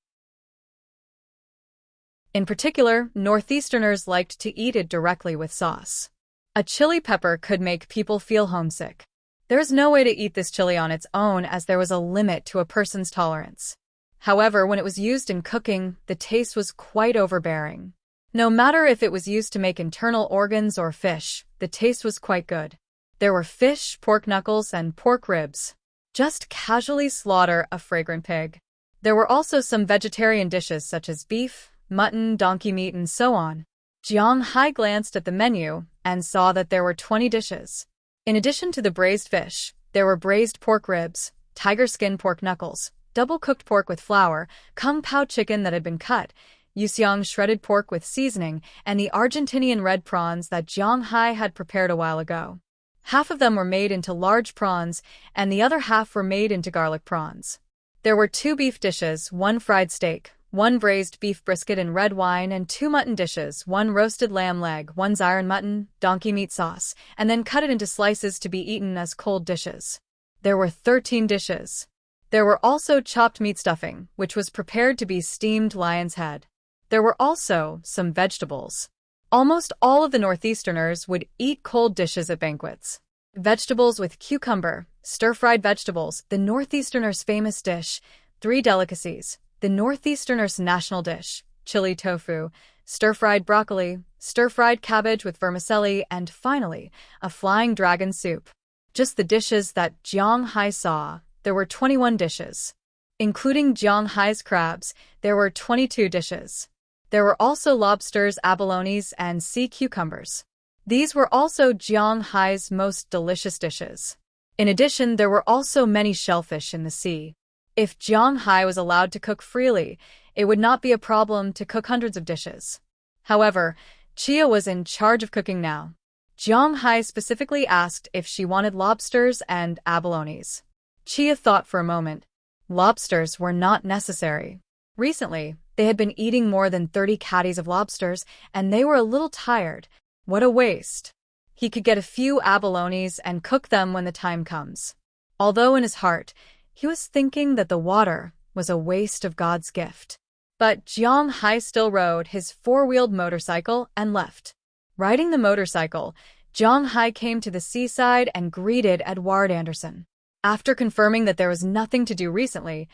In particular, Northeasterners liked to eat it directly with sauce. A chili pepper could make people feel homesick. There's no way to eat this chili on its own as there was a limit to a person's tolerance. However, when it was used in cooking, the taste was quite overbearing. No matter if it was used to make internal organs or fish, the taste was quite good. There were fish, pork knuckles, and pork ribs. Just casually slaughter a fragrant pig. There were also some vegetarian dishes such as beef, mutton, donkey meat, and so on. Jiang Hai glanced at the menu and saw that there were 20 dishes. In addition to the braised fish, there were braised pork ribs, tiger skin pork knuckles, double-cooked pork with flour, kung pao chicken that had been cut, yusiang shredded pork with seasoning, and the Argentinian red prawns that Jiang Hai had prepared a while ago. Half of them were made into large prawns, and the other half were made into garlic prawns. There were 2 beef dishes, 1 fried steak, 1 braised beef brisket in red wine, and 2 mutton dishes, 1 roasted lamb leg, 1 Xiran mutton, donkey meat sauce, and then cut it into slices to be eaten as cold dishes. There were 13 dishes. There were also chopped meat stuffing, which was prepared to be steamed lion's head. There were also some vegetables. Almost all of the Northeasterners would eat cold dishes at banquets. Vegetables with cucumber, stir-fried vegetables, the Northeasterners' famous dish, 3 delicacies, the Northeasterners' national dish, chili tofu, stir-fried broccoli, stir-fried cabbage with vermicelli, and finally, a flying dragon soup. Just the dishes that Jiang Hai saw, there were 21 dishes. Including Jiang Hai's crabs, there were 22 dishes. There were also lobsters, abalones, and sea cucumbers. These were also Jiang Hai's most delicious dishes. In addition, there were also many shellfish in the sea. If Jiang Hai was allowed to cook freely, it would not be a problem to cook hundreds of dishes. However, Chia was in charge of cooking now. Jiang Hai specifically asked if she wanted lobsters and abalones. Chia thought for a moment. Lobsters were not necessary. Recently, they had been eating more than 30 catties of lobsters, and they were a little tired. What a waste. He could get a few abalones and cook them when the time comes. Although in his heart, he was thinking that the water was a waste of God's gift. But Jiang Hai still rode his 4-wheeled motorcycle and left. Riding the motorcycle, Jiang Hai came to the seaside and greeted Edward Anderson. After confirming that there was nothing to do recently,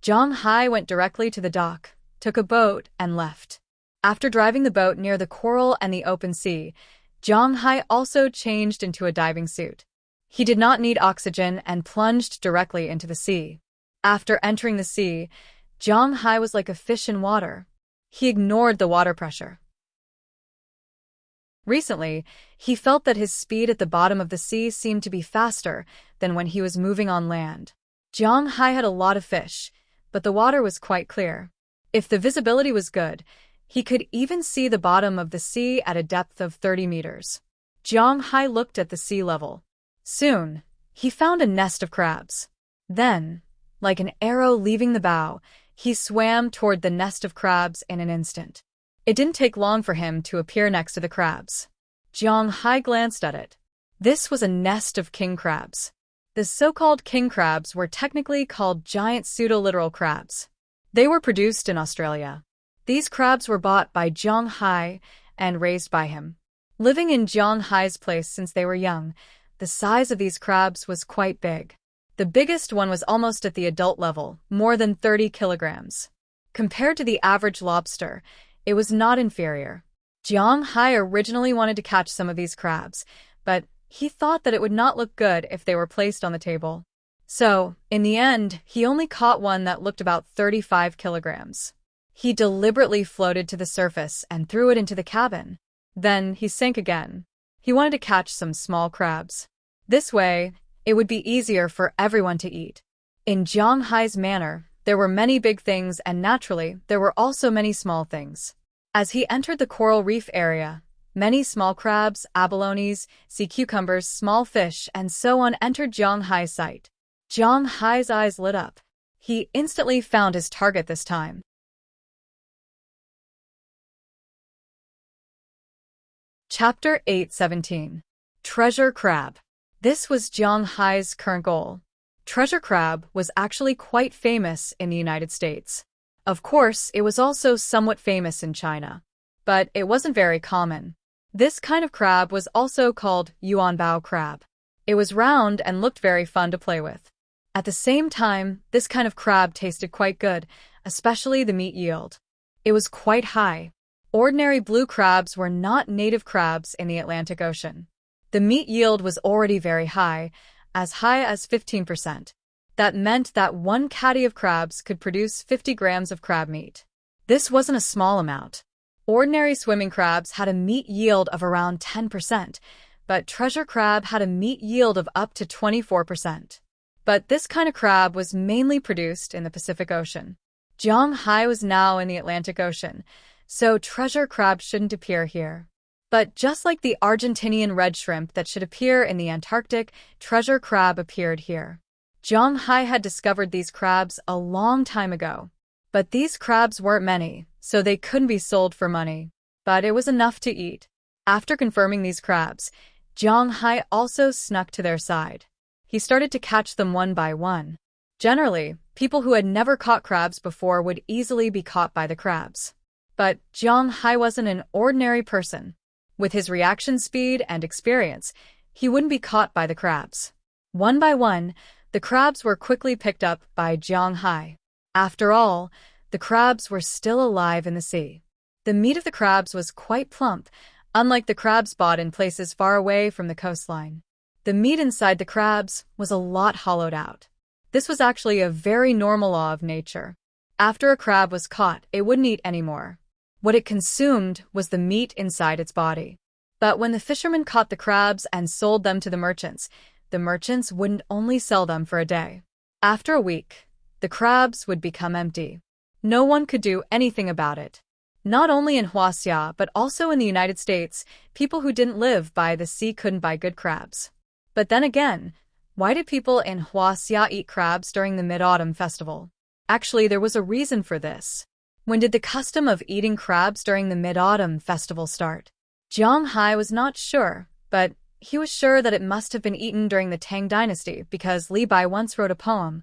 Jiang Hai went directly to the dock, took a boat, and left. After driving the boat near the coral and the open sea, Jiang Hai also changed into a diving suit. He did not need oxygen and plunged directly into the sea. After entering the sea, Jiang Hai was like a fish in water. He ignored the water pressure. Recently, he felt that his speed at the bottom of the sea seemed to be faster than when he was moving on land. Jiang Hai had a lot of fish, but the water was quite clear. If the visibility was good, he could even see the bottom of the sea at a depth of 30 meters. Jiang Hai looked at the sea level. Soon, he found a nest of crabs. Then, like an arrow leaving the bow, he swam toward the nest of crabs in an instant. It didn't take long for him to appear next to the crabs. Jiang Hai glanced at it. This was a nest of king crabs. The so-called king crabs were technically called giant pseudo-littoral crabs. They were produced in Australia. These crabs were bought by Jiang Hai and raised by him. Living in Jiang Hai's place since they were young, the size of these crabs was quite big. The biggest one was almost at the adult level, more than 30 kilograms. Compared to the average lobster, it was not inferior. Jiang Hai originally wanted to catch some of these crabs, but he thought that it would not look good if they were placed on the table. So, in the end, he only caught one that looked about 35 kilograms. He deliberately floated to the surface and threw it into the cabin. Then he sank again. He wanted to catch some small crabs. This way, it would be easier for everyone to eat. In Jiang Hai's manner, there were many big things and naturally, there were also many small things. As he entered the coral reef area, many small crabs, abalones, sea cucumbers, small fish, and so on entered Jiang Hai's sight. Jiang Hai's eyes lit up. He instantly found his target this time. Chapter 8:17. Treasure Crab. This was Jiang Hai's current goal. Treasure crab was actually quite famous in the United States. Of course, it was also somewhat famous in China, but it wasn't very common. This kind of crab was also called yuanbao crab. It was round and looked very fun to play with. At the same time, this kind of crab tasted quite good, especially the meat yield. It was quite high. Ordinary blue crabs were not native crabs in the Atlantic Ocean. The meat yield was already very high as 15%. That meant that one catty of crabs could produce 50 grams of crab meat. This wasn't a small amount. Ordinary swimming crabs had a meat yield of around 10%, but treasure crab had a meat yield of up to 24%. But this kind of crab was mainly produced in the Pacific Ocean. Zhonghai was now in the Atlantic Ocean, so treasure crab shouldn't appear here. But just like the Argentinian red shrimp that should appear in the Antarctic, treasure crab appeared here. Zhonghai had discovered these crabs a long time ago. But these crabs weren't many, so they couldn't be sold for money. But it was enough to eat. After confirming these crabs, Zhonghai also snuck to their side. He started to catch them one by one. Generally, people who had never caught crabs before would easily be caught by the crabs. But Zhonghai wasn't an ordinary person. With his reaction speed and experience, he wouldn't be caught by the crabs. One by one, the crabs were quickly picked up by Zhonghai. After all, the crabs were still alive in the sea. The meat of the crabs was quite plump, unlike the crabs bought in places far away from the coastline. The meat inside the crabs was a lot hollowed out. This was actually a very normal law of nature. After a crab was caught, it wouldn't eat anymore. What it consumed was the meat inside its body. But when the fishermen caught the crabs and sold them to the merchants wouldn't only sell them for a day. After a week, the crabs would become empty. No one could do anything about it. Not only in Huaxia, but also in the United States, people who didn't live by the sea couldn't buy good crabs. But then again, why did people in Huaxia eat crabs during the Mid-Autumn Festival? Actually, there was a reason for this. When did the custom of eating crabs during the Mid-Autumn Festival start? Zhonghai was not sure, but he was sure that it must have been eaten during the Tang Dynasty because Li Bai once wrote a poem.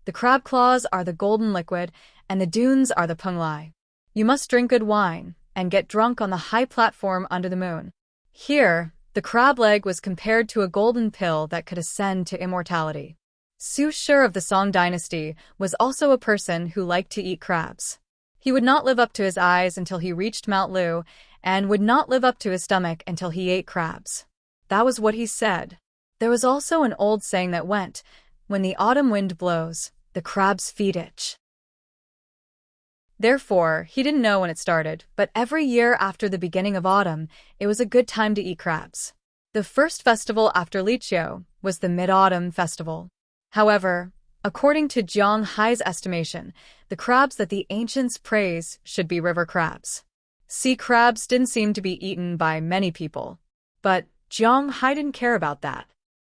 The crab claws are the golden liquid, and the dunes are the penglai. You must drink good wine and get drunk on the high platform under the moon. Here, the crab leg was compared to a golden pill that could ascend to immortality. Su Shi of the Song Dynasty was also a person who liked to eat crabs. He would not live up to his eyes until he reached Mount Lu, and would not live up to his stomach until he ate crabs. That was what he said. There was also an old saying that went, "When the autumn wind blows, the crab's feet itch." Therefore, he didn't know when it started, but every year after the beginning of autumn, it was a good time to eat crabs. The first festival after Liqiu was the Mid-Autumn Festival. However, according to Zhonghai's estimation, the crabs that the ancients praise should be river crabs. Sea crabs didn't seem to be eaten by many people. But Zhonghai didn't care about that.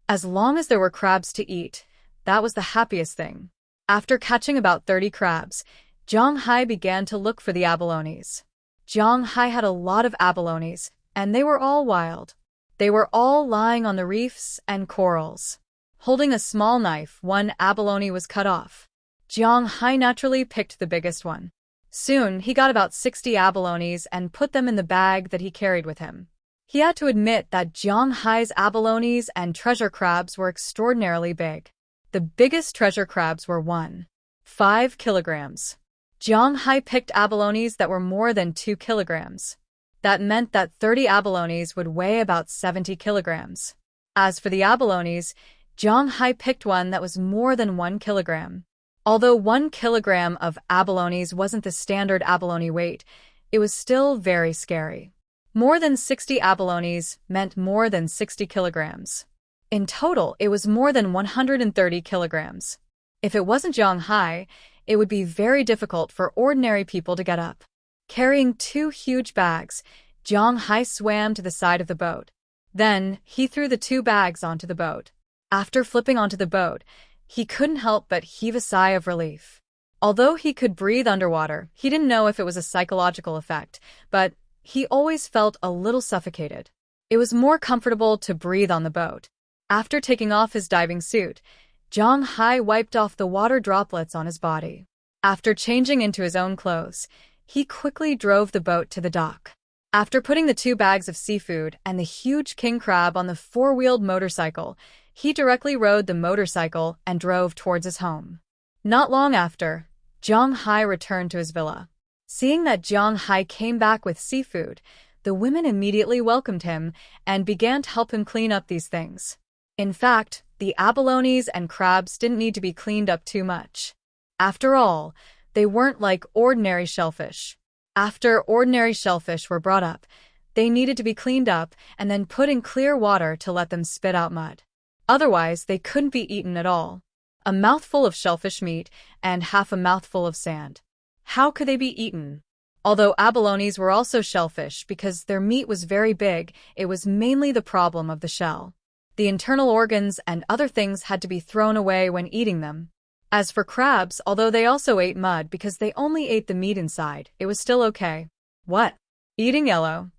As long as there were crabs to eat, that was the happiest thing. After catching about 30 crabs, Zhonghai began to look for the abalones. Zhonghai had a lot of abalones, and they were all wild. They were all lying on the reefs and corals. Holding a small knife, one abalone was cut off. Zhonghai naturally picked the biggest one. Soon, he got about 60 abalones and put them in the bag that he carried with him. He had to admit that Zhonghai's abalones and treasure crabs were extraordinarily big. The biggest treasure crabs were 1.5 kilograms. Zhonghai picked abalones that were more than 2 kilograms. That meant that 30 abalones would weigh about 70 kilograms. As for the abalones, Zhonghai picked one that was more than 1 kilogram. Although 1 kilogram of abalones wasn't the standard abalone weight, it was still very scary. More than 60 abalones meant more than 60 kilograms. In total, it was more than 130 kilograms. If it wasn't Zhonghai, it would be very difficult for ordinary people to get up. Carrying 2 huge bags, Zhonghai swam to the side of the boat. Then, he threw the 2 bags onto the boat. After flipping onto the boat, he couldn't help but heave a sigh of relief. Although he could breathe underwater, he didn't know if it was a psychological effect, but he always felt a little suffocated. It was more comfortable to breathe on the boat. After taking off his diving suit, Zhonghai wiped off the water droplets on his body. After changing into his own clothes, he quickly drove the boat to the dock. After putting the 2 bags of seafood and the huge king crab on the 4-wheeled motorcycle, he directly rode the motorcycle and drove towards his home. Not long after, Jiang Hai returned to his villa. Seeing that Jiang Hai came back with seafood, the women immediately welcomed him and began to help him clean up these things. In fact, the abalones and crabs didn't need to be cleaned up too much. After all, they weren't like ordinary shellfish. After ordinary shellfish were brought up, they needed to be cleaned up and then put in clear water to let them spit out mud. Otherwise, they couldn't be eaten at all. A mouthful of shellfish meat and half a mouthful of sand. How could they be eaten? Although abalones were also shellfish because their meat was very big, it was mainly the problem of the shell. The internal organs and other things had to be thrown away when eating them. As for crabs, although they also ate mud because they only ate the meat inside, it was still okay. What? Eating yellow?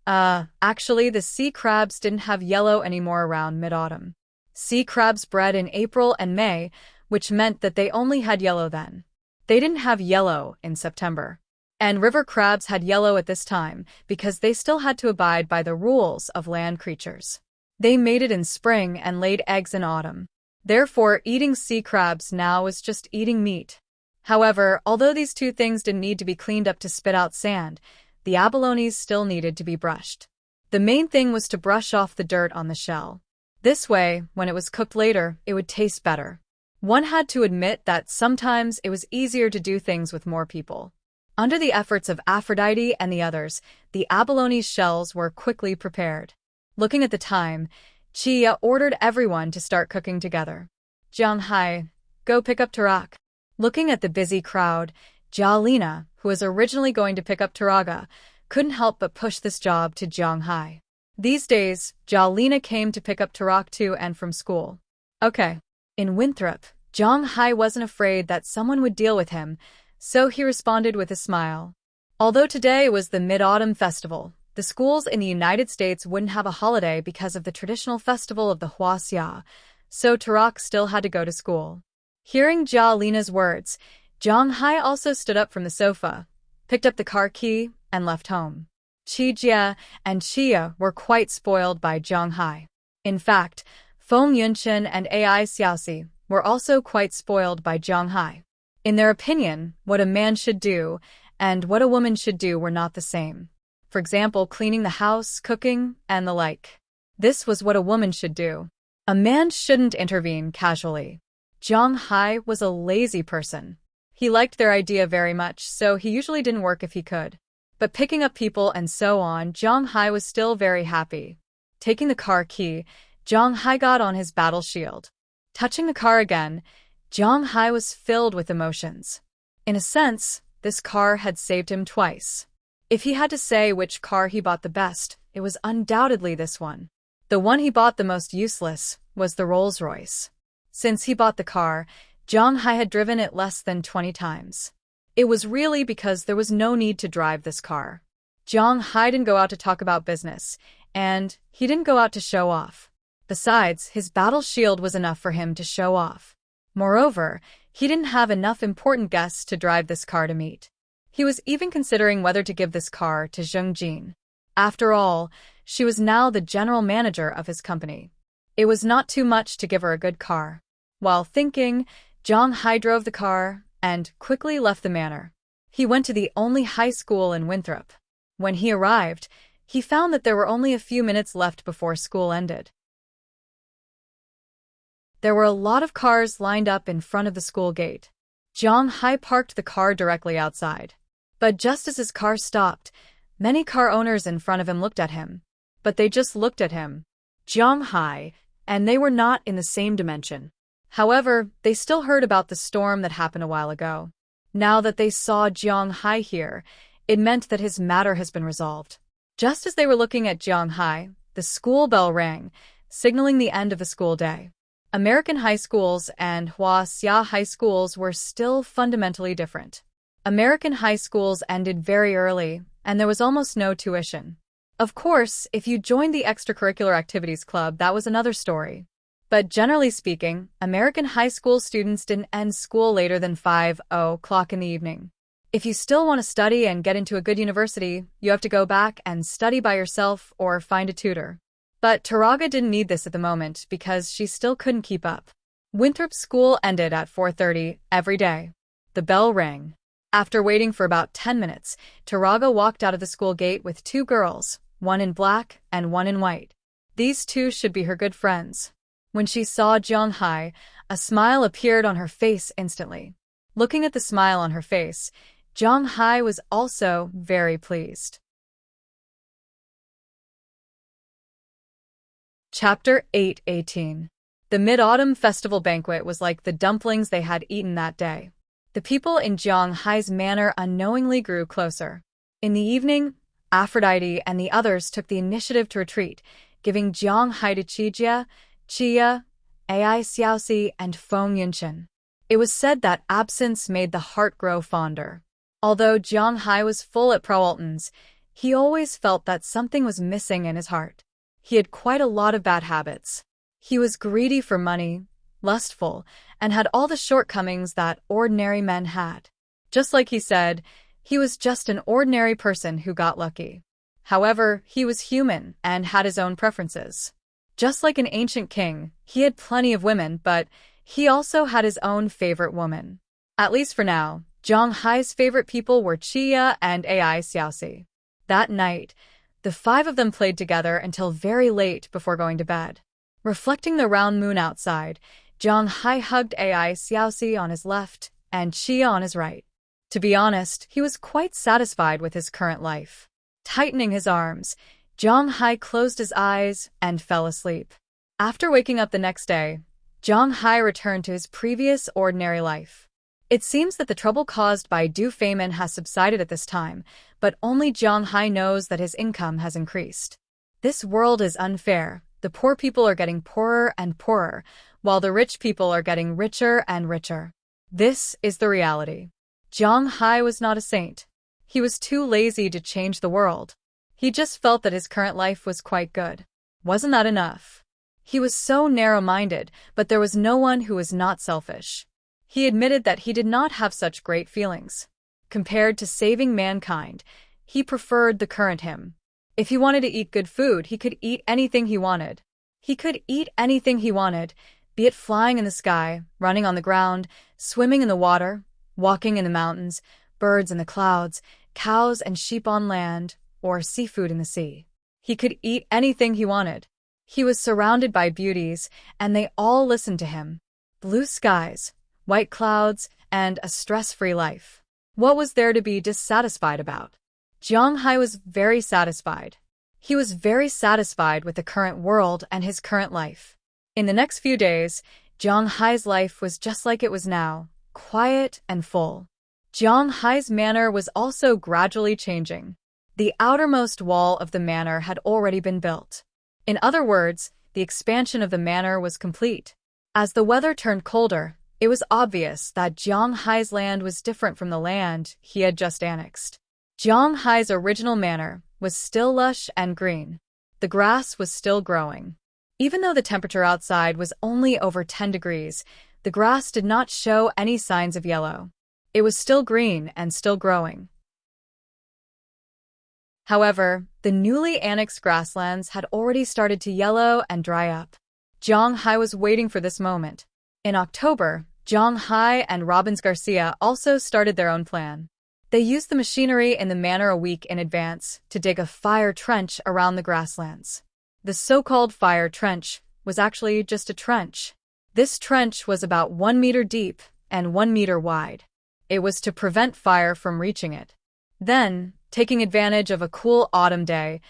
Actually, the sea crabs didn't have yellow anymore around mid-autumn. Sea crabs bred in April and May, which meant that they only had yellow then. They didn't have yellow in September. And river crabs had yellow at this time because they still had to abide by the rules of land creatures. They mated in spring and laid eggs in autumn. Therefore, eating sea crabs now was just eating meat. However, although these 2 things didn't need to be cleaned up to spit out sand, the abalones still needed to be brushed. The main thing was to brush off the dirt on the shell. This way, when it was cooked later, it would taste better. One had to admit that sometimes it was easier to do things with more people. Under the efforts of Aphrodite and the others, the abalone's shells were quickly prepared. Looking at the time, Chia ordered everyone to start cooking together. Jiang Hai, go pick up Tarak. Looking at the busy crowd, Jialina, who was originally going to pick up Taraga, couldn't help but push this job to Jiang Hai. These days, Jialina came to pick up Tarak to and from school. Okay. In Winthrop, Jiang Hai wasn't afraid that someone would deal with him, so he responded with a smile. Although today was the Mid-Autumn Festival, the schools in the United States wouldn't have a holiday because of the traditional festival of the Huaxia, so Tarak still had to go to school. Hearing Jialina's words, Jiang Hai also stood up from the sofa, picked up the car key, and left home. Qijia and Chia were quite spoiled by Jiang Hai. In fact, Feng Yunchen and Ai Xiaoxi were also quite spoiled by Jiang Hai. In their opinion, what a man should do and what a woman should do were not the same. For example, cleaning the house, cooking, and the like. This was what a woman should do. A man shouldn't intervene casually. Jiang Hai was a lazy person. He liked their idea very much, so he usually didn't work if he could. But picking up people and so on, Jiang Hai was still very happy. Taking the car key, Jiang Hai got on his battle shield. Touching the car again, Jiang Hai was filled with emotions. In a sense, this car had saved him twice. If he had to say which car he bought the best, it was undoubtedly this one. The one he bought the most useless was the Rolls-Royce. Since he bought the car, Jiang Hai had driven it less than 20 times. It was really because there was no need to drive this car. Jiang Hai didn't go out to talk about business, and he didn't go out to show off. Besides, his battle shield was enough for him to show off. Moreover, he didn't have enough important guests to drive this car to meet. He was even considering whether to give this car to Zheng Jin. After all, she was now the general manager of his company. It was not too much to give her a good car. While thinking, Jiang Hai drove the car and quickly left the manor. He went to the only high school in Winthrop. When he arrived, he found that there were only a few minutes left before school ended. There were a lot of cars lined up in front of the school gate. Jiang Hai parked the car directly outside. But just as his car stopped, many car owners in front of him looked at him. But they just looked at him. Jiang Hai, and they were not in the same dimension. However, they still heard about the storm that happened a while ago. Now that they saw Jiang Hai here, it meant that his matter has been resolved. Just as they were looking at Jiang Hai, the school bell rang, signaling the end of the school day. American high schools and Huaxia high schools were still fundamentally different. American high schools ended very early, and there was almost no tuition. Of course, if you joined the extracurricular activities club, that was another story. But generally speaking, American high school students didn't end school later than 5 o'clock in the evening. If you still want to study and get into a good university, you have to go back and study by yourself or find a tutor. But Taraga didn't need this at the moment because she still couldn't keep up. Winthrop's school ended at 4:30 every day. The bell rang. After waiting for about 10 minutes, Taraga walked out of the school gate with two girls, one in black and one in white. These two should be her good friends. When she saw Zhang, a smile appeared on her face instantly. Looking at the smile on her face, Zhang was also very pleased. Chapter 8:18. The Mid-Autumn Festival banquet was like the dumplings they had eaten that day. The people in Zhang manor unknowingly grew closer. In the evening, Aphrodite and the others took the initiative to retreat, giving Zhang to Qijia, Chia, Ai Xiaoxi, and Feng Yunshan. It was said that absence made the heart grow fonder. Although Zhang was full at Proalton's, he always felt that something was missing in his heart. He had quite a lot of bad habits. He was greedy for money, lustful, and had all the shortcomings that ordinary men had. Just like he said, he was just an ordinary person who got lucky. However, he was human and had his own preferences. Just like an ancient king, he had plenty of women, but he also had his own favorite woman. At least for now, Zhang favorite people were Chia and Ai Xiaoxi. That night, the five of them played together until very late before going to bed. Reflecting the round moon outside, Zhang hugged Ai Xiaoxi on his left and Chia on his right. To be honest, he was quite satisfied with his current life. Tightening his arms, Zhang closed his eyes and fell asleep. After waking up the next day, Zhang returned to his previous ordinary life. It seems that the trouble caused by Du Feimin has subsided at this time, but only Zhang knows that his income has increased. This world is unfair. The poor people are getting poorer and poorer, while the rich people are getting richer and richer. This is the reality. Zhang was not a saint. He was too lazy to change the world. He just felt that his current life was quite good. Wasn't that enough? He was so narrow-minded, but there was no one who was not selfish. He admitted that he did not have such great feelings. Compared to saving mankind, he preferred the current him. If he wanted to eat good food, he could eat anything he wanted. He could eat anything he wanted, be it flying in the sky, running on the ground, swimming in the water, walking in the mountains, birds in the clouds, cows and sheep on land, or seafood in the sea. He could eat anything he wanted. He was surrounded by beauties, and they all listened to him. Blue skies, white clouds, and a stress-free life. What was there to be dissatisfied about? Zhang was very satisfied. He was very satisfied with the current world and his current life. In the next few days, Zhang life was just like it was now, quiet and full. Zhang manor was also gradually changing. The outermost wall of the manor had already been built. In other words, the expansion of the manor was complete. As the weather turned colder, it was obvious that Zhang land was different from the land he had just annexed. Zhang original manor was still lush and green. The grass was still growing. Even though the temperature outside was only over 10 degrees, the grass did not show any signs of yellow. It was still green and still growing. However, the newly annexed grasslands had already started to yellow and dry up. Zhang was waiting for this moment. In October, Zhang and Robbins Garcia also started their own plan. They used the machinery in the manor a week in advance to dig a fire trench around the grasslands. The so-called fire trench was actually just a trench. This trench was about 1 meter deep and 1 meter wide. It was to prevent fire from reaching it. Then, taking advantage of a cool autumn day,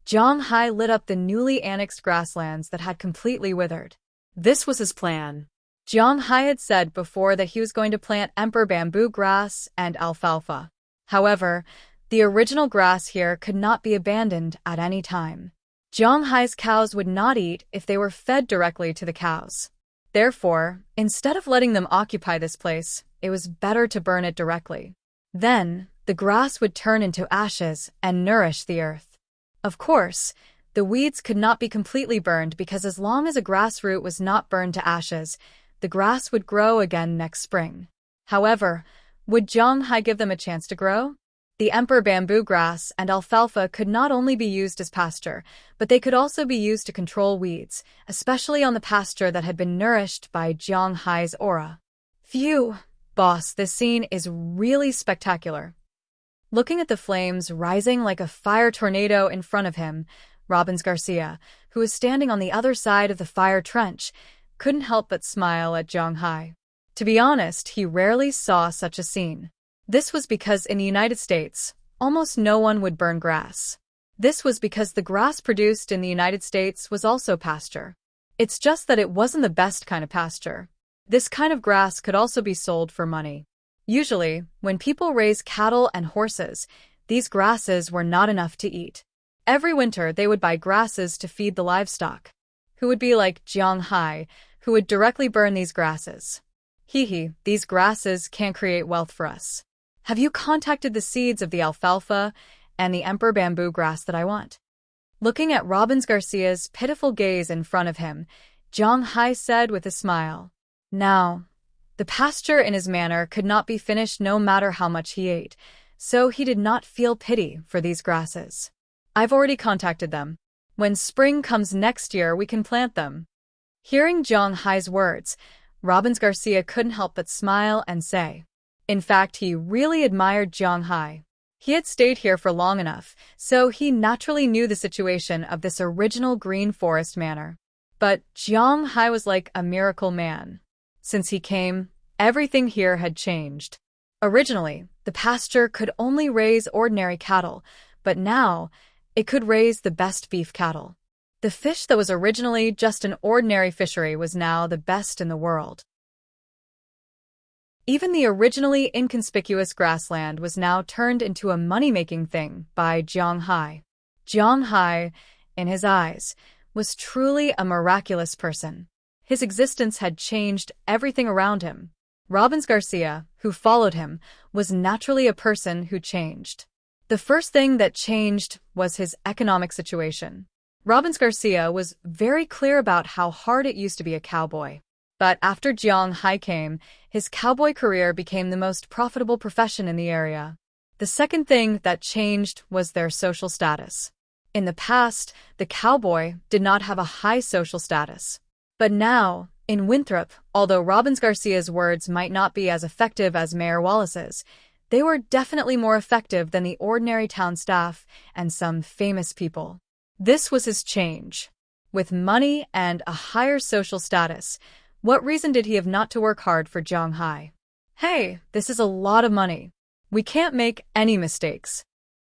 Zhang lit up the newly annexed grasslands that had completely withered. This was his plan. Zhang had said before that he was going to plant emperor bamboo grass and alfalfa. However, the original grass here could not be abandoned at any time. Zhang cows would not eat if they were fed directly to the cows. Therefore, instead of letting them occupy this place, it was better to burn it directly. Then, the grass would turn into ashes and nourish the earth. Of course, The weeds could not be completely burned because as long as a grass root was not burned to ashes, the grass would grow again next spring. However, would Zhang give them a chance to grow? The emperor bamboo grass and alfalfa could not only be used as pasture, but they could also be used to control weeds, especially on the pasture that had been nourished by Zhang aura. Phew, boss, this scene is really spectacular. Looking at the flames rising like a fire tornado in front of him, Robbins Garcia, who was standing on the other side of the fire trench, couldn't help but smile at Zhang. To be honest, he rarely saw such a scene. This was because in the United States, almost no one would burn grass. This was because the grass produced in the United States was also pasture. It's just that it wasn't the best kind of pasture. This kind of grass could also be sold for money. Usually, when people raise cattle and horses, these grasses were not enough to eat. Every winter, they would buy grasses to feed the livestock, who would be like Zhang, who would directly burn these grasses. These grasses can't create wealth for us. Have you contacted the seeds of the alfalfa and the emperor bamboo grass that I want? Looking at Robbins Garcia's pitiful gaze in front of him, Zhang said with a smile. Now, the pasture in his manner could not be finished no matter how much he ate, so he did not feel pity for these grasses. I've already contacted them. When spring comes next year, we can plant them. Hearing Zhang words, Robbins Garcia couldn't help but smile and say. In fact, he really admired Zhang. He had stayed here for long enough, so he naturally knew the situation of this original green forest manor. But Zhang was like a miracle man. Since he came, everything here had changed. Originally, the pasture could only raise ordinary cattle, but now it could raise the best beef cattle. The fish that was originally just an ordinary fishery was now the best in the world. Even the originally inconspicuous grassland was now turned into a money-making thing by Zhang. Zhang, in his eyes, was truly a miraculous person. His existence had changed everything around him. Robbins Garcia, who followed him, was naturally a person who changed. The first thing that changed was his economic situation. Robbins Garcia was very clear about how hard it used to be a cowboy. But after Zhang came, his cowboy career became the most profitable profession in the area. The second thing that changed was their social status. In the past, the cowboy did not have a high social status. But now, in Winthrop, although Robbins Garcia's words might not be as effective as Mayor Wallace's, they were definitely more effective than the ordinary town staff and some famous people. This was his change. With money and a higher social status, what reason did he have not to work hard for Zhang? Hey, this is a lot of money. We can't make any mistakes.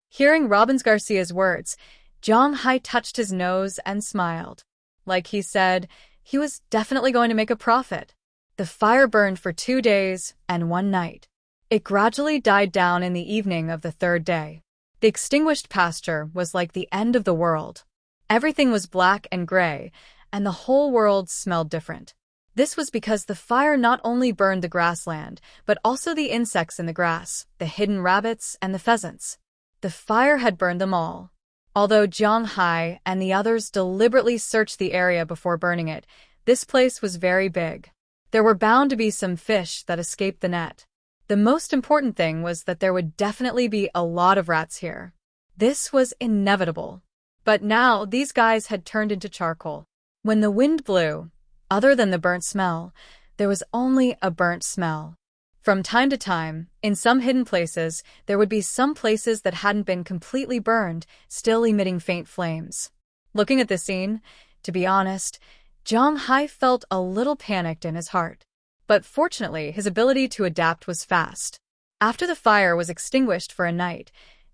Hearing Robbins Garcia's words, Zhang touched his nose and smiled. Like he said, he was definitely going to make a profit. The fire burned for 2 days and 1 night. It gradually died down in the evening of the 3rd day. The extinguished pasture was like the end of the world. Everything was black and gray, and the whole world smelled different. This was because the fire not only burned the grassland, but also the insects in the grass, the hidden rabbits, and the pheasants. The fire had burned them all. Although Zhang and the others deliberately searched the area before burning it, this place was very big. There were bound to be some fish that escaped the net. The most important thing was that there would definitely be a lot of rats here. This was inevitable. But now these guys had turned into charcoal. When the wind blew, other than the burnt smell, there was only a burnt smell. From time to time, in some hidden places, there would be some places that hadn't been completely burned, still emitting faint flames. Looking at this scene, to be honest, Zhang felt a little panicked in his heart. But fortunately, his ability to adapt was fast. After the fire was extinguished for a night,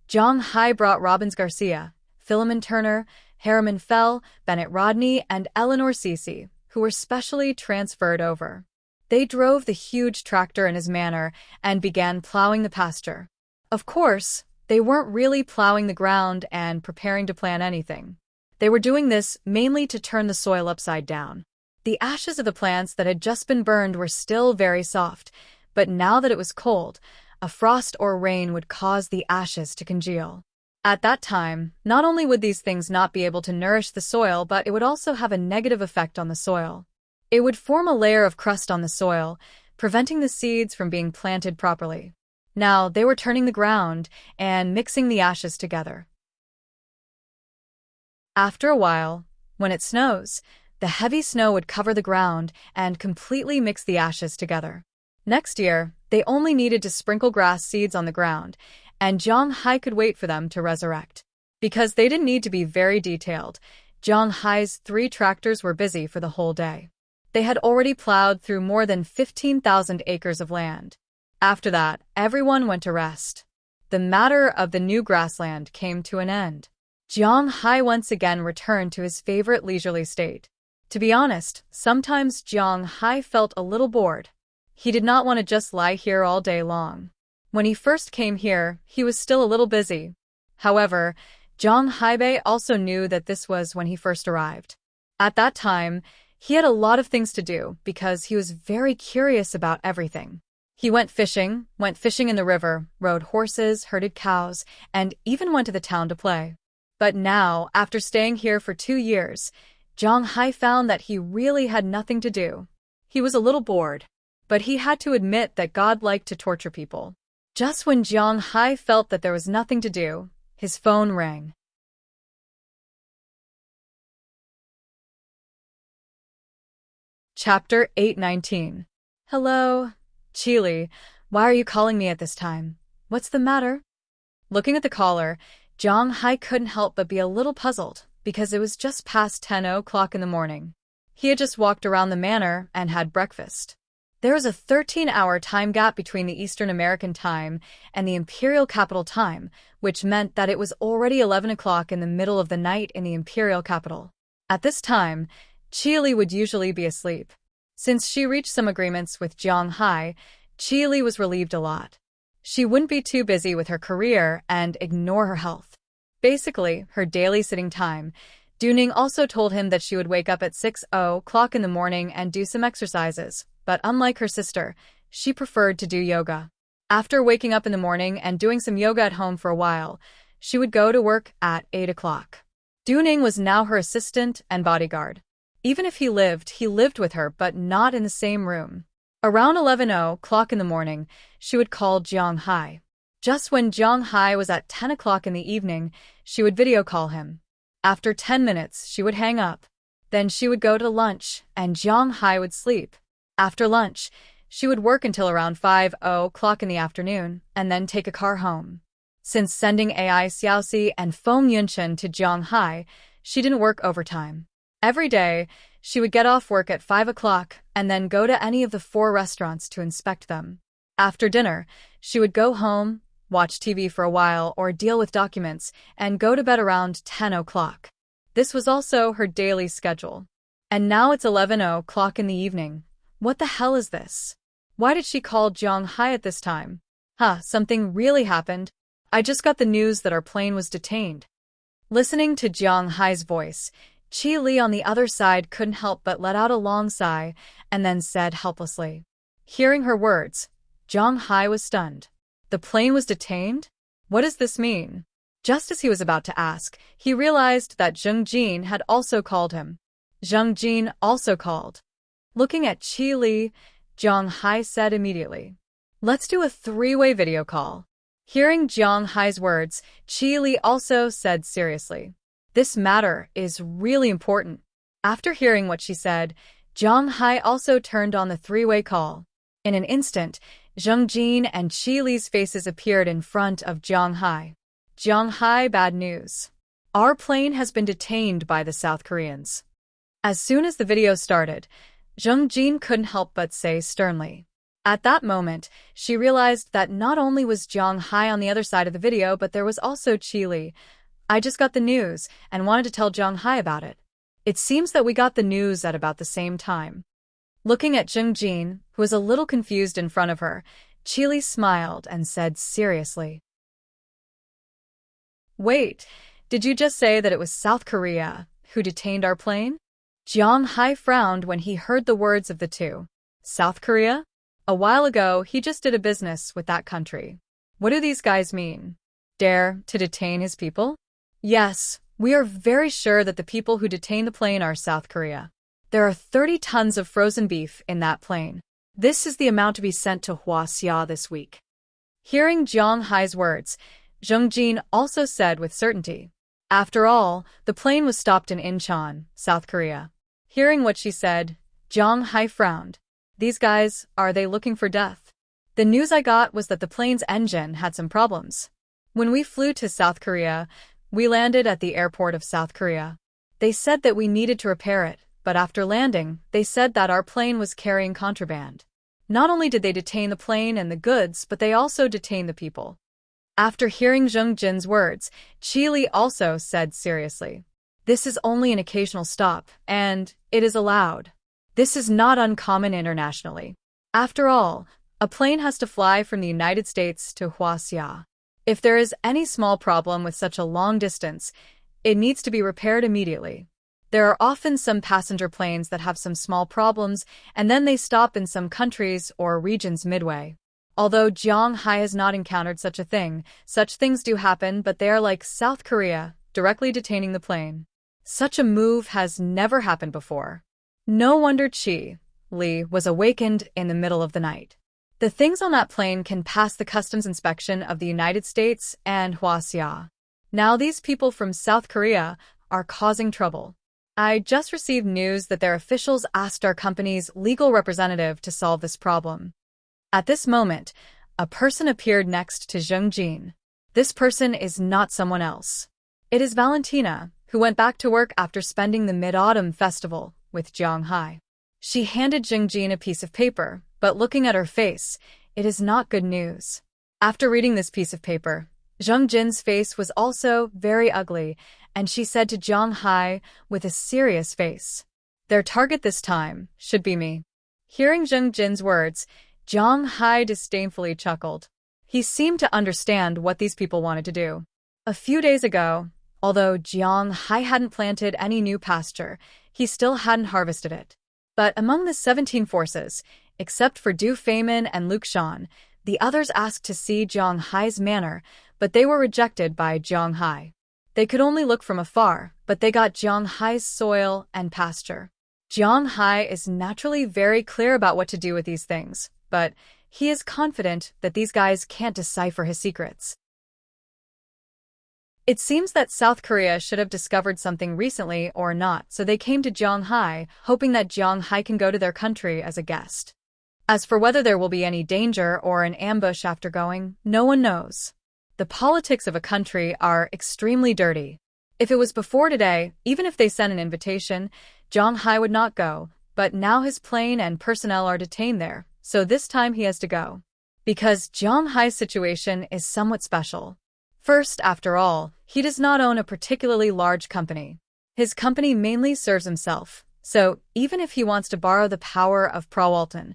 Zhang brought Robbins Garcia, Philemon Turner, Harriman Fell, Bennett Rodney, and Eleanor Cece, who were specially transferred over. They drove the huge tractor in his manor and began plowing the pasture. Of course, they weren't really plowing the ground and preparing to plant anything. They were doing this mainly to turn the soil upside down. The ashes of the plants that had just been burned were still very soft, but now that it was cold, a frost or rain would cause the ashes to congeal. At that time, not only would these things not be able to nourish the soil, but it would also have a negative effect on the soil. It would form a layer of crust on the soil, preventing the seeds from being planted properly. Now, they were turning the ground and mixing the ashes together. After a while, when it snows, the heavy snow would cover the ground and completely mix the ashes together. Next year, they only needed to sprinkle grass seeds on the ground, and Zhang Hai could wait for them to resurrect. Because they didn't need to be very detailed, Zhang Hai's 3 tractors were busy for the whole day. They had already plowed through more than 15,000 acres of land. After that, everyone went to rest. The matter of the new grassland came to an end. Zhang Hai once again returned to his favorite leisurely state. To be honest, sometimes Zhang Hai felt a little bored. He did not want to just lie here all day long. When he first came here, he was still a little busy. However, Zhang Haibei also knew that this was when he first arrived. At that time, he had a lot of things to do because he was very curious about everything. He went fishing in the river, rode horses, herded cows, and even went to the town to play. But now, after staying here for 2 years, Zhang Hai found that he really had nothing to do. He was a little bored, but he had to admit that God liked to torture people. Just when Zhang Hai felt that there was nothing to do, his phone rang. Chapter 819. Hello, Chili. Why are you calling me at this time? What's the matter? Looking at the caller, Zhang Hai couldn't help but be a little puzzled, because it was just past 10 o'clock in the morning. He had just walked around the manor and had breakfast. There was a 13-hour time gap between the Eastern American time and the Imperial Capital time, which meant that it was already 11 o'clock in the middle of the night in the Imperial Capital. At this time, Chili would usually be asleep. Since she reached some agreements with Zhang Hai, Chili was relieved a lot. She wouldn't be too busy with her career and ignore her health. Basically, her daily sitting time. Duning also told him that she would wake up at 6 o'clock in the morning and do some exercises, but unlike her sister, she preferred to do yoga. After waking up in the morning and doing some yoga at home for a while, she would go to work at 8 o'clock. Duning was now her assistant and bodyguard. Even if he lived with her, but not in the same room. Around 11 o'clock in the morning, she would call Zhang Hai. Just when Zhang Hai was at 10 o'clock in the evening, she would video call him. After 10 minutes, she would hang up. Then she would go to lunch, and Zhang Hai would sleep. After lunch, she would work until around 5 o'clock in the afternoon, and then take a car home. Since sending AI Xiaoxi and Feng Yunchen to Zhang Hai, she didn't work overtime. Every day, she would get off work at 5 o'clock and then go to any of the 4 restaurants to inspect them. After dinner, she would go home, watch TV for a while or deal with documents, and go to bed around 10 o'clock. This was also her daily schedule. And now it's 11 o'clock in the evening. What the hell is this? Why did she call Zhang Hai at this time? Something really happened. I just got the news that our plane was detained. Listening to Zhang Hai's voice, Qi Li on the other side couldn't help but let out a long sigh and then said helplessly. Hearing her words, Zhang Hai was stunned. The plane was detained? What does this mean? Just as he was about to ask, he realized that Zheng Jin had also called him. Zheng Jin also called. Looking at Qi Li, Zhang Hai said immediately, Let's do a 3-way video call. Hearing Zhang Hai's words, Qi Li also said seriously, This matter is really important. After hearing what she said, Zhang Hai also turned on the 3-way call. In an instant, Zheng Jin and Qi Li's faces appeared in front of Zhang Hai. Zhang Hai, bad news. Our plane has been detained by the South Koreans. As soon as the video started, Zheng Jin couldn't help but say sternly. At that moment, she realized that not only was Zhang Hai on the other side of the video, but there was also Qi Li. I just got the news and wanted to tell Zhang Hai about it. It seems that we got the news at about the same time. Looking at Zheng Jin, who was a little confused in front of her, Qi Li smiled and said seriously, Wait, did you just say that it was South Korea who detained our plane? Zhang Hai frowned when he heard the words of the two. South Korea? A while ago, he just did a business with that country. What do these guys mean? Dare to detain his people? Yes, we are very sure that the people who detain the plane are South Korea. There are 30 tons of frozen beef in that plane. This is the amount to be sent to Hwaseong this week. Hearing Jong Hai's words, Jung Jin also said with certainty. After all, the plane was stopped in Incheon, South Korea. Hearing what she said, Jong Hai frowned. These guys, are they looking for death? The news I got was that the plane's engine had some problems. When we flew to South Korea, we landed at the airport of South Korea. They said that we needed to repair it, but after landing, they said that our plane was carrying contraband. Not only did they detain the plane and the goods, but they also detained the people. After hearing Jung Jin's words, Chi Li also said seriously, "This is only an occasional stop, and it is allowed. This is not uncommon internationally. After all, a plane has to fly from the United States to Hwaseong. If there is any small problem with such a long distance, it needs to be repaired immediately. There are often some passenger planes that have some small problems, and then they stop in some countries or regions midway. Although Jong Hai has not encountered such a thing, such things do happen, but they are like South Korea, directly detaining the plane. Such a move has never happened before." No wonder Chi Li was awakened in the middle of the night. The things on that plane can pass the customs inspection of the United States and Hwaseong. Now these people from South Korea are causing trouble. I just received news that their officials asked our company's legal representative to solve this problem. At this moment, a person appeared next to Jung Jin. This person is not someone else. It is Valentina, who went back to work after spending the Mid-Autumn Festival with Jong Hai. She handed Jung Jin a piece of paper, but looking at her face, it is not good news. After reading this piece of paper, Jung Jin's face was also very ugly, and she said to Jong Hai with a serious face, "Their target this time should be me." Hearing Jung Jin's words, Jong Hai disdainfully chuckled. He seemed to understand what these people wanted to do. A few days ago, although Jong Hai hadn't planted any new pasture, he still hadn't harvested it. But among the 17 forces, except for Du Feimin and Luke Shan, the others asked to see Jong Hai's manor, but they were rejected by Jong Hai. They could only look from afar, but they got Jong Hai's soil and pasture. Jong Hai is naturally very clear about what to do with these things, but he is confident that these guys can't decipher his secrets. It seems that South Korea should have discovered something recently or not, so they came to Jong Hai, hoping that Jong Hai can go to their country as a guest. As for whether there will be any danger or an ambush after going, no one knows. The politics of a country are extremely dirty. If it was before today, even if they sent an invitation, Jong Hai would not go, but now his plane and personnel are detained there, so this time he has to go. Because Jong Hai's situation is somewhat special. First, after all, he does not own a particularly large company. His company mainly serves himself, so even if he wants to borrow the power of Prawalton,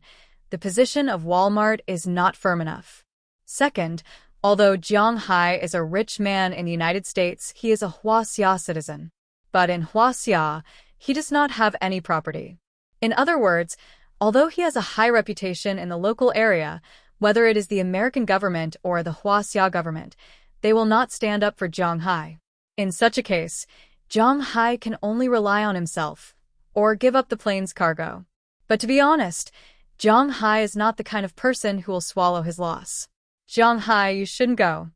the position of Walmart is not firm enough. Second, although Jong Hai is a rich man in the United States, he is a Hwaseong citizen. But in Hwaseong, he does not have any property. In other words, although he has a high reputation in the local area, whether it is the American government or the Hwaseong government, they will not stand up for Jong Hai. In such a case, Jong Hai can only rely on himself, or give up the plane's cargo. But to be honest, Jong Hai is not the kind of person who will swallow his loss. "Jong Hai, you shouldn't go."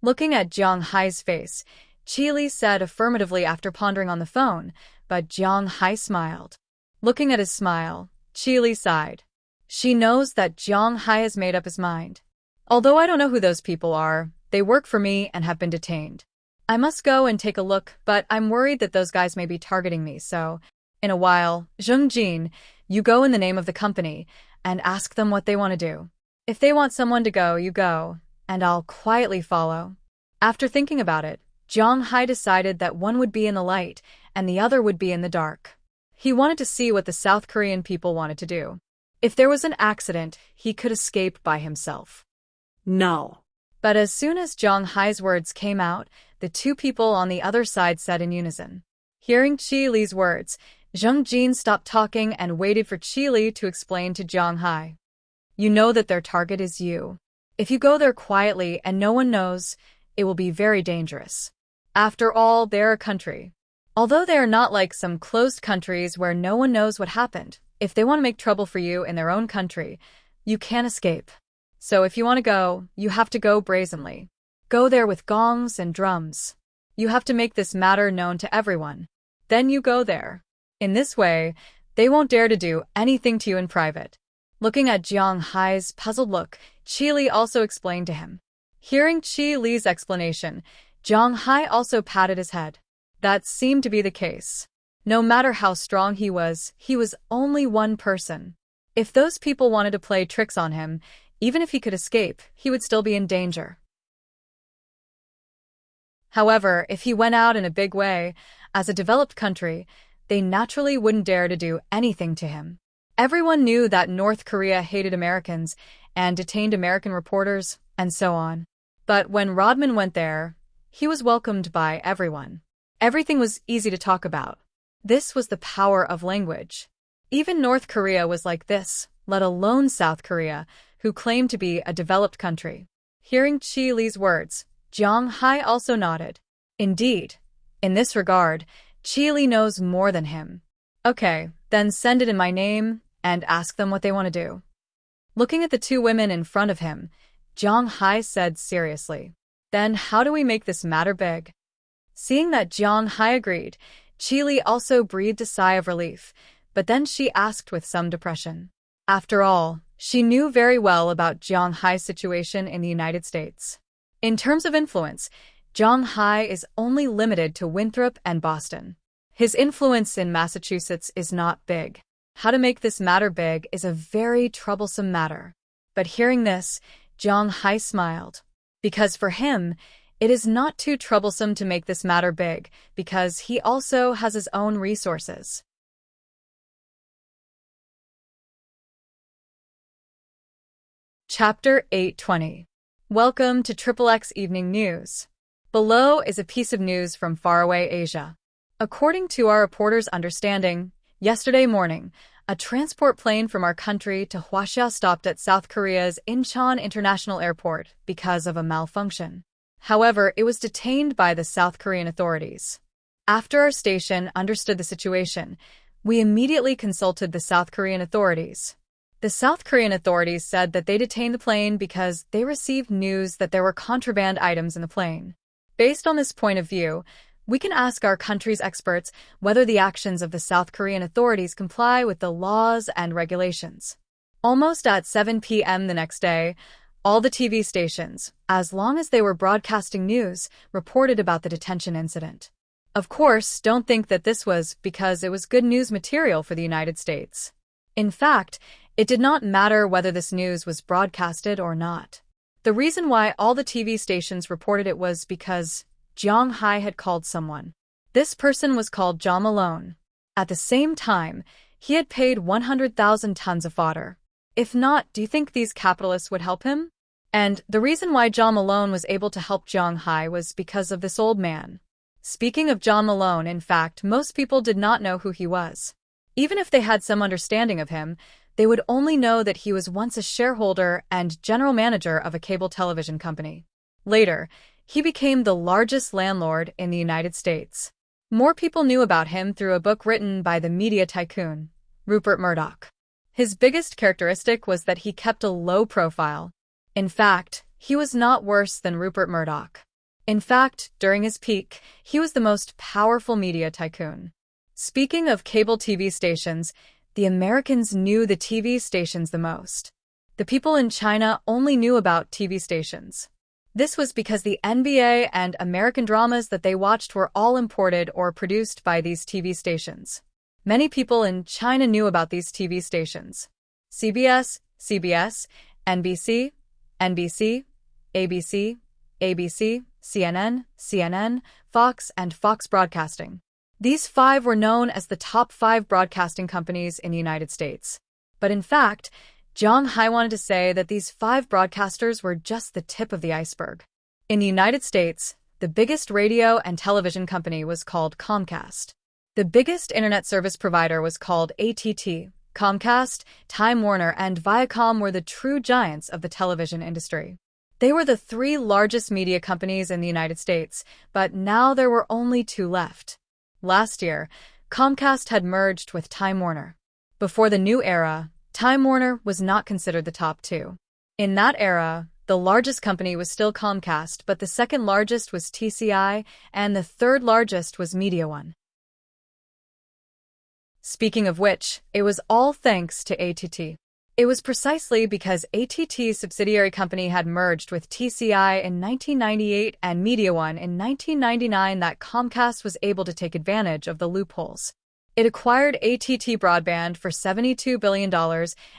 Looking at Jong Hai's face, Chi Li said affirmatively after pondering on the phone, but Jong Hai smiled. Looking at his smile, Chi Li sighed. She knows that Jong Hai has made up his mind. "Although I don't know who those people are, they work for me and have been detained. I must go and take a look, but I'm worried that those guys may be targeting me, so in a while, Jung Jin, you go in the name of the company and ask them what they want to do. If they want someone to go, you go, and I'll quietly follow." After thinking about it, Jong Hai decided that one would be in the light and the other would be in the dark. He wanted to see what the South Korean people wanted to do. If there was an accident, he could escape by himself. No. But as soon as Jong Hai's words came out, the two people on the other side said in unison. Hearing Chi Li's words, Jung Jin stopped talking and waited for Chi Li to explain to Jong Hai. "You know that their target is you. If you go there quietly and no one knows, it will be very dangerous. After all, they're a country. Although they are not like some closed countries where no one knows what happened, if they want to make trouble for you in their own country, you can't escape. So if you want to go, you have to go brazenly. Go there with gongs and drums. You have to make this matter known to everyone. Then you go there. In this way, they won't dare to do anything to you in private. Looking at Jiang Hai's puzzled look, Qi Li also explained to him. Hearing Qi Li's explanation, Jiang Hai also patted his head. That seemed to be the case. No matter how strong he was only one person. If those people wanted to play tricks on him, even if he could escape, he would still be in danger. However, if he went out in a big way, as a developed country, they naturally wouldn't dare to do anything to him. Everyone knew that North Korea hated Americans and detained American reporters, and so on. But when Rodman went there, he was welcomed by everyone. Everything was easy to talk about. This was the power of language. Even North Korea was like this, let alone South Korea, who claimed to be a developed country. Hearing Qi Li's words, Jiang Hai also nodded. Indeed, in this regard, Qi Li knows more than him. Okay, then send it in my name and ask them what they want to do. Looking at the two women in front of him, Jiang Hai said seriously, then how do we make this matter big? Seeing that Jiang Hai agreed, Qi Li also breathed a sigh of relief, but then she asked with some depression. After all, she knew very well about Jiang Hai's situation in the United States. In terms of influence, Jiang Hai is only limited to Winthrop and Boston. His influence in Massachusetts is not big. How to make this matter big is a very troublesome matter. But hearing this, Jiang Hai smiled. Because for him, it is not too troublesome to make this matter big, because he also has his own resources. Chapter 820. Welcome to XXX Evening News. Below is a piece of news from faraway Asia. According to our reporter's understanding, yesterday morning, a transport plane from our country to Hwaxia stopped at South Korea's Incheon International Airport because of a malfunction. However, it was detained by the South Korean authorities. After our station understood the situation, we immediately consulted the South Korean authorities. The South Korean authorities said that they detained the plane because they received news that there were contraband items in the plane. Based on this point of view, we can ask our country's experts whether the actions of the South Korean authorities comply with the laws and regulations. Almost at 7 p.m. the next day, all the TV stations, as long as they were broadcasting news, reported about the detention incident. Of course, don't think that this was because it was good news material for the United States. In fact, it did not matter whether this news was broadcasted or not. The reason why all the TV stations reported it was because Jiang Hai had called someone. This person was called John Malone. At the same time, he had paid 100,000 tons of fodder. If not, do you think these capitalists would help him? And the reason why John Malone was able to help Jiang Hai was because of this old man. Speaking of John Malone, in fact, most people did not know who he was. Even if they had some understanding of him, they would only know that he was once a shareholder and general manager of a cable television company. Later, he became the largest landlord in the United States. More people knew about him through a book written by the media tycoon, Rupert Murdoch. His biggest characteristic was that he kept a low profile. In fact, he was not worse than Rupert Murdoch. In fact, during his peak, he was the most powerful media tycoon. Speaking of cable TV stations, the Americans knew the TV stations the most. The people in China only knew about TV stations. This was because the NBA and American dramas that they watched were all imported or produced by these TV stations. Many people in China knew about these TV stations. CBS, NBC, ABC, CNN, Fox, and Fox Broadcasting. These 5 were known as the top 5 broadcasting companies in the United States. But in fact, Jiang Hai wanted to say that these 5 broadcasters were just the tip of the iceberg. In the United States, the biggest radio and television company was called Comcast. The biggest internet service provider was called AT&T. Comcast, Time Warner, and Viacom were the true giants of the television industry. They were the three largest media companies in the United States, but now there were only two left. Last year, Comcast had merged with Time Warner. Before the new era, Time Warner was not considered the top two. In that era, the largest company was still Comcast, but the second largest was TCI, and the third largest was Media One. Speaking of which, it was all thanks to AT&T. It was precisely because AT&T's subsidiary company had merged with TCI in 1998 and Media One in 1999 that Comcast was able to take advantage of the loopholes. It acquired AT&T Broadband for $72 billion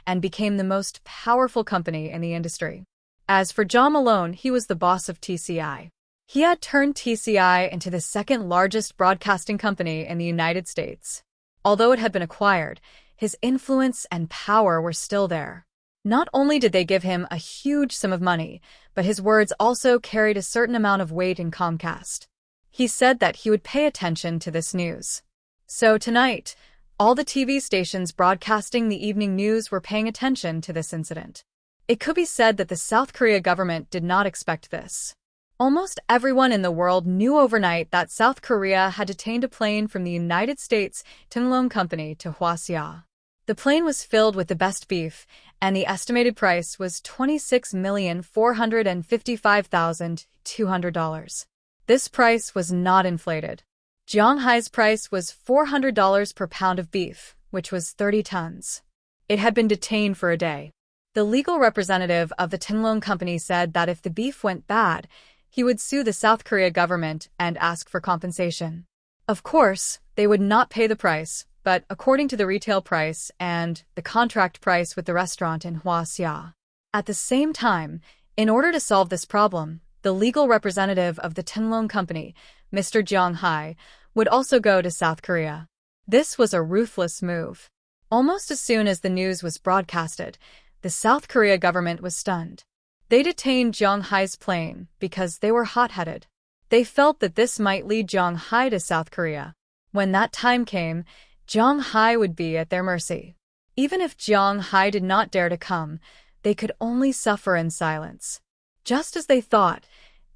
and became the most powerful company in the industry. As for John Malone, he was the boss of TCI. He had turned TCI into the second largest broadcasting company in the United States. Although it had been acquired, his influence and power were still there. Not only did they give him a huge sum of money, but his words also carried a certain amount of weight in Comcast. He said that he would pay attention to this news. So tonight, all the TV stations broadcasting the evening news were paying attention to this incident. It could be said that the South Korea government did not expect this. Almost everyone in the world knew overnight that South Korea had detained a plane from the United States Tinlong Company to Hwaseong. The plane was filled with the best beef, and the estimated price was $26,455,200. This price was not inflated. Jong Hai's price was $400 per pound of beef, which was 30 tons. It had been detained for a day. The legal representative of the Tinlong Company said that if the beef went bad, he would sue the South Korea government and ask for compensation. Of course, they would not pay the price, but according to the retail price and the contract price with the restaurant in Hwaseong. At the same time, in order to solve this problem, the legal representative of the Tinlong Company, Mr. Jong Hai, would also go to South Korea. This was a ruthless move. Almost as soon as the news was broadcasted, the South Korea government was stunned. They detained Jong Hai's plane because they were hot-headed. They felt that this might lead Jong Hai to South Korea. When that time came, Jong Hai would be at their mercy. Even if Jong Hai did not dare to come, they could only suffer in silence. Just as they thought,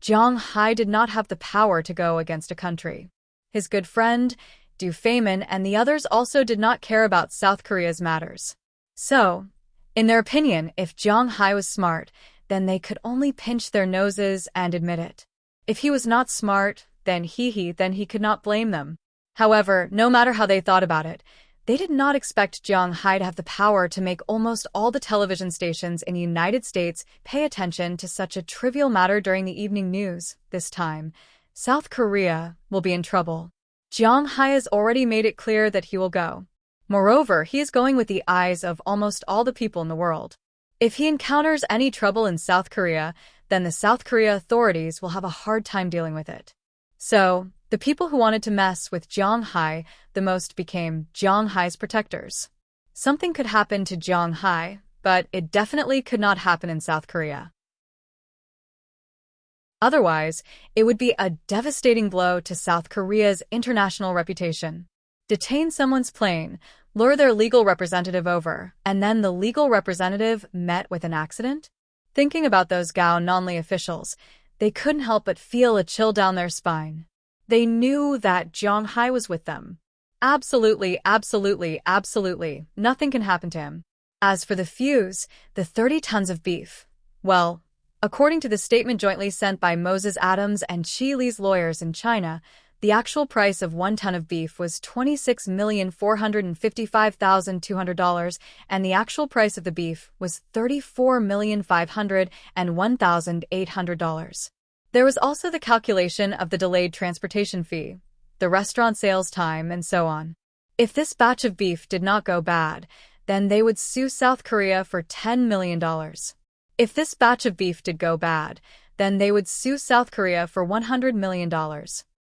Jong Hai did not have the power to go against a country. His good friend, Du Feynman, and the others also did not care about South Korea's matters. So, in their opinion, if Jong Hai was smart, then they could only pinch their noses and admit it. If he was not smart, then he could not blame them. However, no matter how they thought about it, they did not expect Jong Hai to have the power to make almost all the television stations in the United States pay attention to such a trivial matter during the evening news. This time, South Korea will be in trouble. Jong Hai has already made it clear that he will go. Moreover, he is going with the eyes of almost all the people in the world. If he encounters any trouble in South Korea, then the South Korea authorities will have a hard time dealing with it. So, the people who wanted to mess with Jong Hai the most became Jong Hai's protectors. Something could happen to Jong Hai, but it definitely could not happen in South Korea. Otherwise, it would be a devastating blow to South Korea's international reputation. Detain someone's plane, lure their legal representative over, and then the legal representative met with an accident? Thinking about those Gao-Nonli officials, they couldn't help but feel a chill down their spine. They knew that Jong Hai was with them. Absolutely, nothing can happen to him. As for the fuse, the 30 tons of beef, well, according to the statement jointly sent by Moses Adams and Chi Li's lawyers in China, the actual price of 1 ton of beef was $26,455,200, and the actual price of the beef was $34,501,800. There was also the calculation of the delayed transportation fee, the restaurant sales time, and so on. If this batch of beef did not go bad, then they would sue South Korea for $10 million. If this batch of beef did go bad, then they would sue South Korea for $100 million.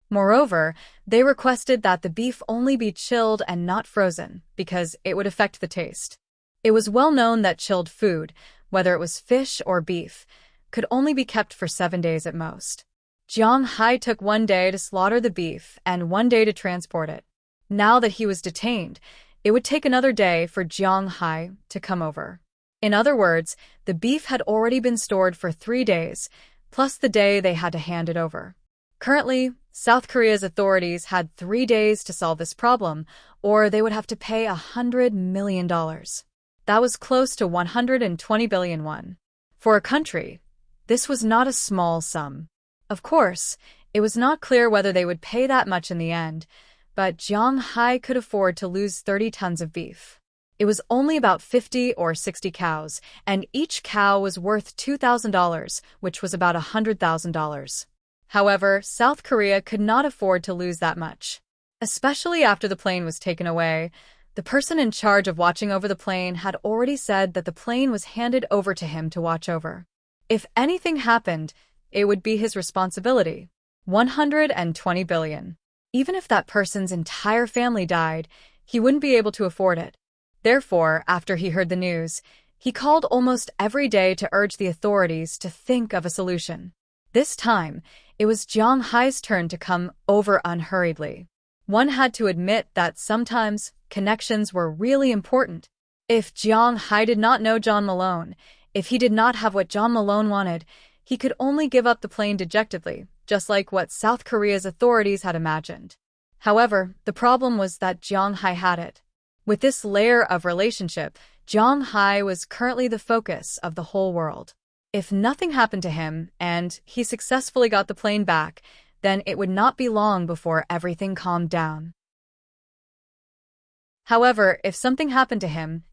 Moreover, they requested that the beef only be chilled and not frozen, because it would affect the taste. It was well known that chilled food, whether it was fish or beef, could only be kept for 7 days at most. Jong Hai took 1 day to slaughter the beef and 1 day to transport it. Now that he was detained, it would take another day for Jong Hai to come over. In other words, the beef had already been stored for 3 days, plus the day they had to hand it over. Currently, South Korea's authorities had 3 days to solve this problem, or they would have to pay $100 million. That was close to 120 billion won. For a country, this was not a small sum. Of course, it was not clear whether they would pay that much in the end, but Jong Hai could afford to lose 30 tons of beef. It was only about 50 or 60 cows, and each cow was worth $2,000, which was about $100,000. However, South Korea could not afford to lose that much. Especially after the plane was taken away, the person in charge of watching over the plane had already said that the plane was handed over to him to watch over. If anything happened, it would be his responsibility. 120 billion. Even if that person's entire family died, he wouldn't be able to afford it. Therefore, after he heard the news, he called almost every day to urge the authorities to think of a solution. This time, it was Jong Hai's turn to come over unhurriedly. One had to admit that sometimes connections were really important. If Jong Hai did not know John Malone, if he did not have what John Malone wanted, he could only give up the plane dejectedly, just like what South Korea's authorities had imagined. However, the problem was that Jong Hai had it. With this layer of relationship, Jong Hai was currently the focus of the whole world. If nothing happened to him and he successfully got the plane back, then it would not be long before everything calmed down. However, if something happened to him,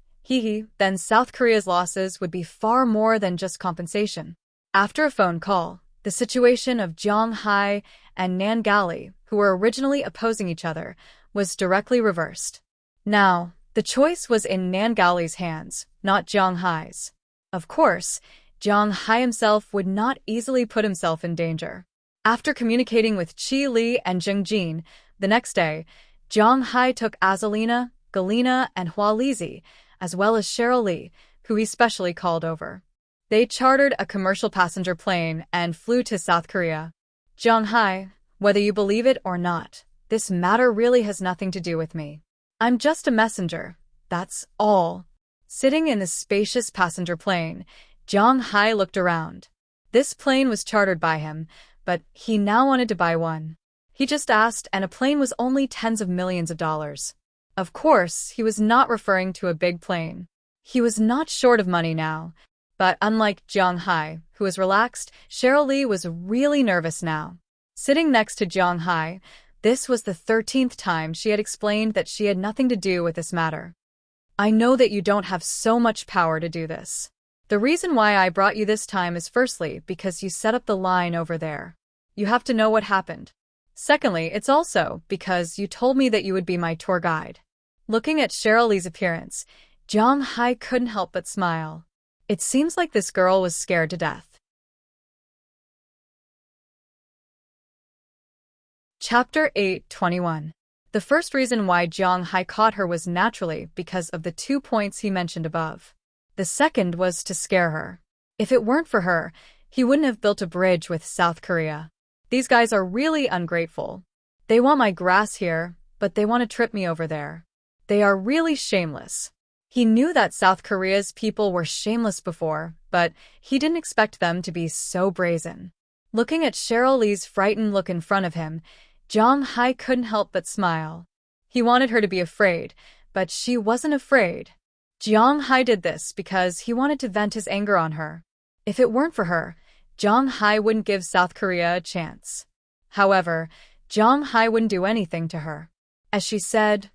then South Korea's losses would be far more than just compensation. After a phone call, the situation of Jong Hai and Nan Gali, who were originally opposing each other, was directly reversed. Now, the choice was in Nan Gali's hands, not Jong Hai's. Of course, Jong Hai himself would not easily put himself in danger. After communicating with Chi Li and Jung Jin, the next day, Jong Hai took Azalina, Galina, and Hua Lizi, as well as Cheryl Lee, who he specially called over. They chartered a commercial passenger plane and flew to South Korea. Jong Hai, whether you believe it or not, this matter really has nothing to do with me. I'm just a messenger, that's all. Sitting in the spacious passenger plane, Jong Hai looked around. This plane was chartered by him, but he now wanted to buy one. He just asked, and a plane was only tens of millions of dollars. Of course, he was not referring to a big plane. He was not short of money now, but unlike Jong Hai, who was relaxed, Cheryl Lee was really nervous now. Sitting next to Jong Hai, this was the 13th time she had explained that she had nothing to do with this matter. I know that you don't have so much power to do this. The reason why I brought you this time is firstly because you set up the line over there. You have to know what happened. Secondly, it's also because you told me that you would be my tour guide. Looking at Cheryl Lee's appearance, Jong Hai couldn't help but smile. It seems like this girl was scared to death. Chapter 8:21. The first reason why Jong Hai caught her was naturally because of the 2 points he mentioned above. The second was to scare her. If it weren't for her, he wouldn't have built a bridge with South Korea. These guys are really ungrateful. They want my grass here, but they want to trip me over there. They are really shameless. He knew that South Korea's people were shameless before, but he didn't expect them to be so brazen. Looking at Cheryl Lee's frightened look in front of him, Jong Hai couldn't help but smile. He wanted her to be afraid, but she wasn't afraid. Jong Hai did this because he wanted to vent his anger on her. If it weren't for her, Jong Hai wouldn't give South Korea a chance. However, Jong Hai wouldn't do anything to her. As she said,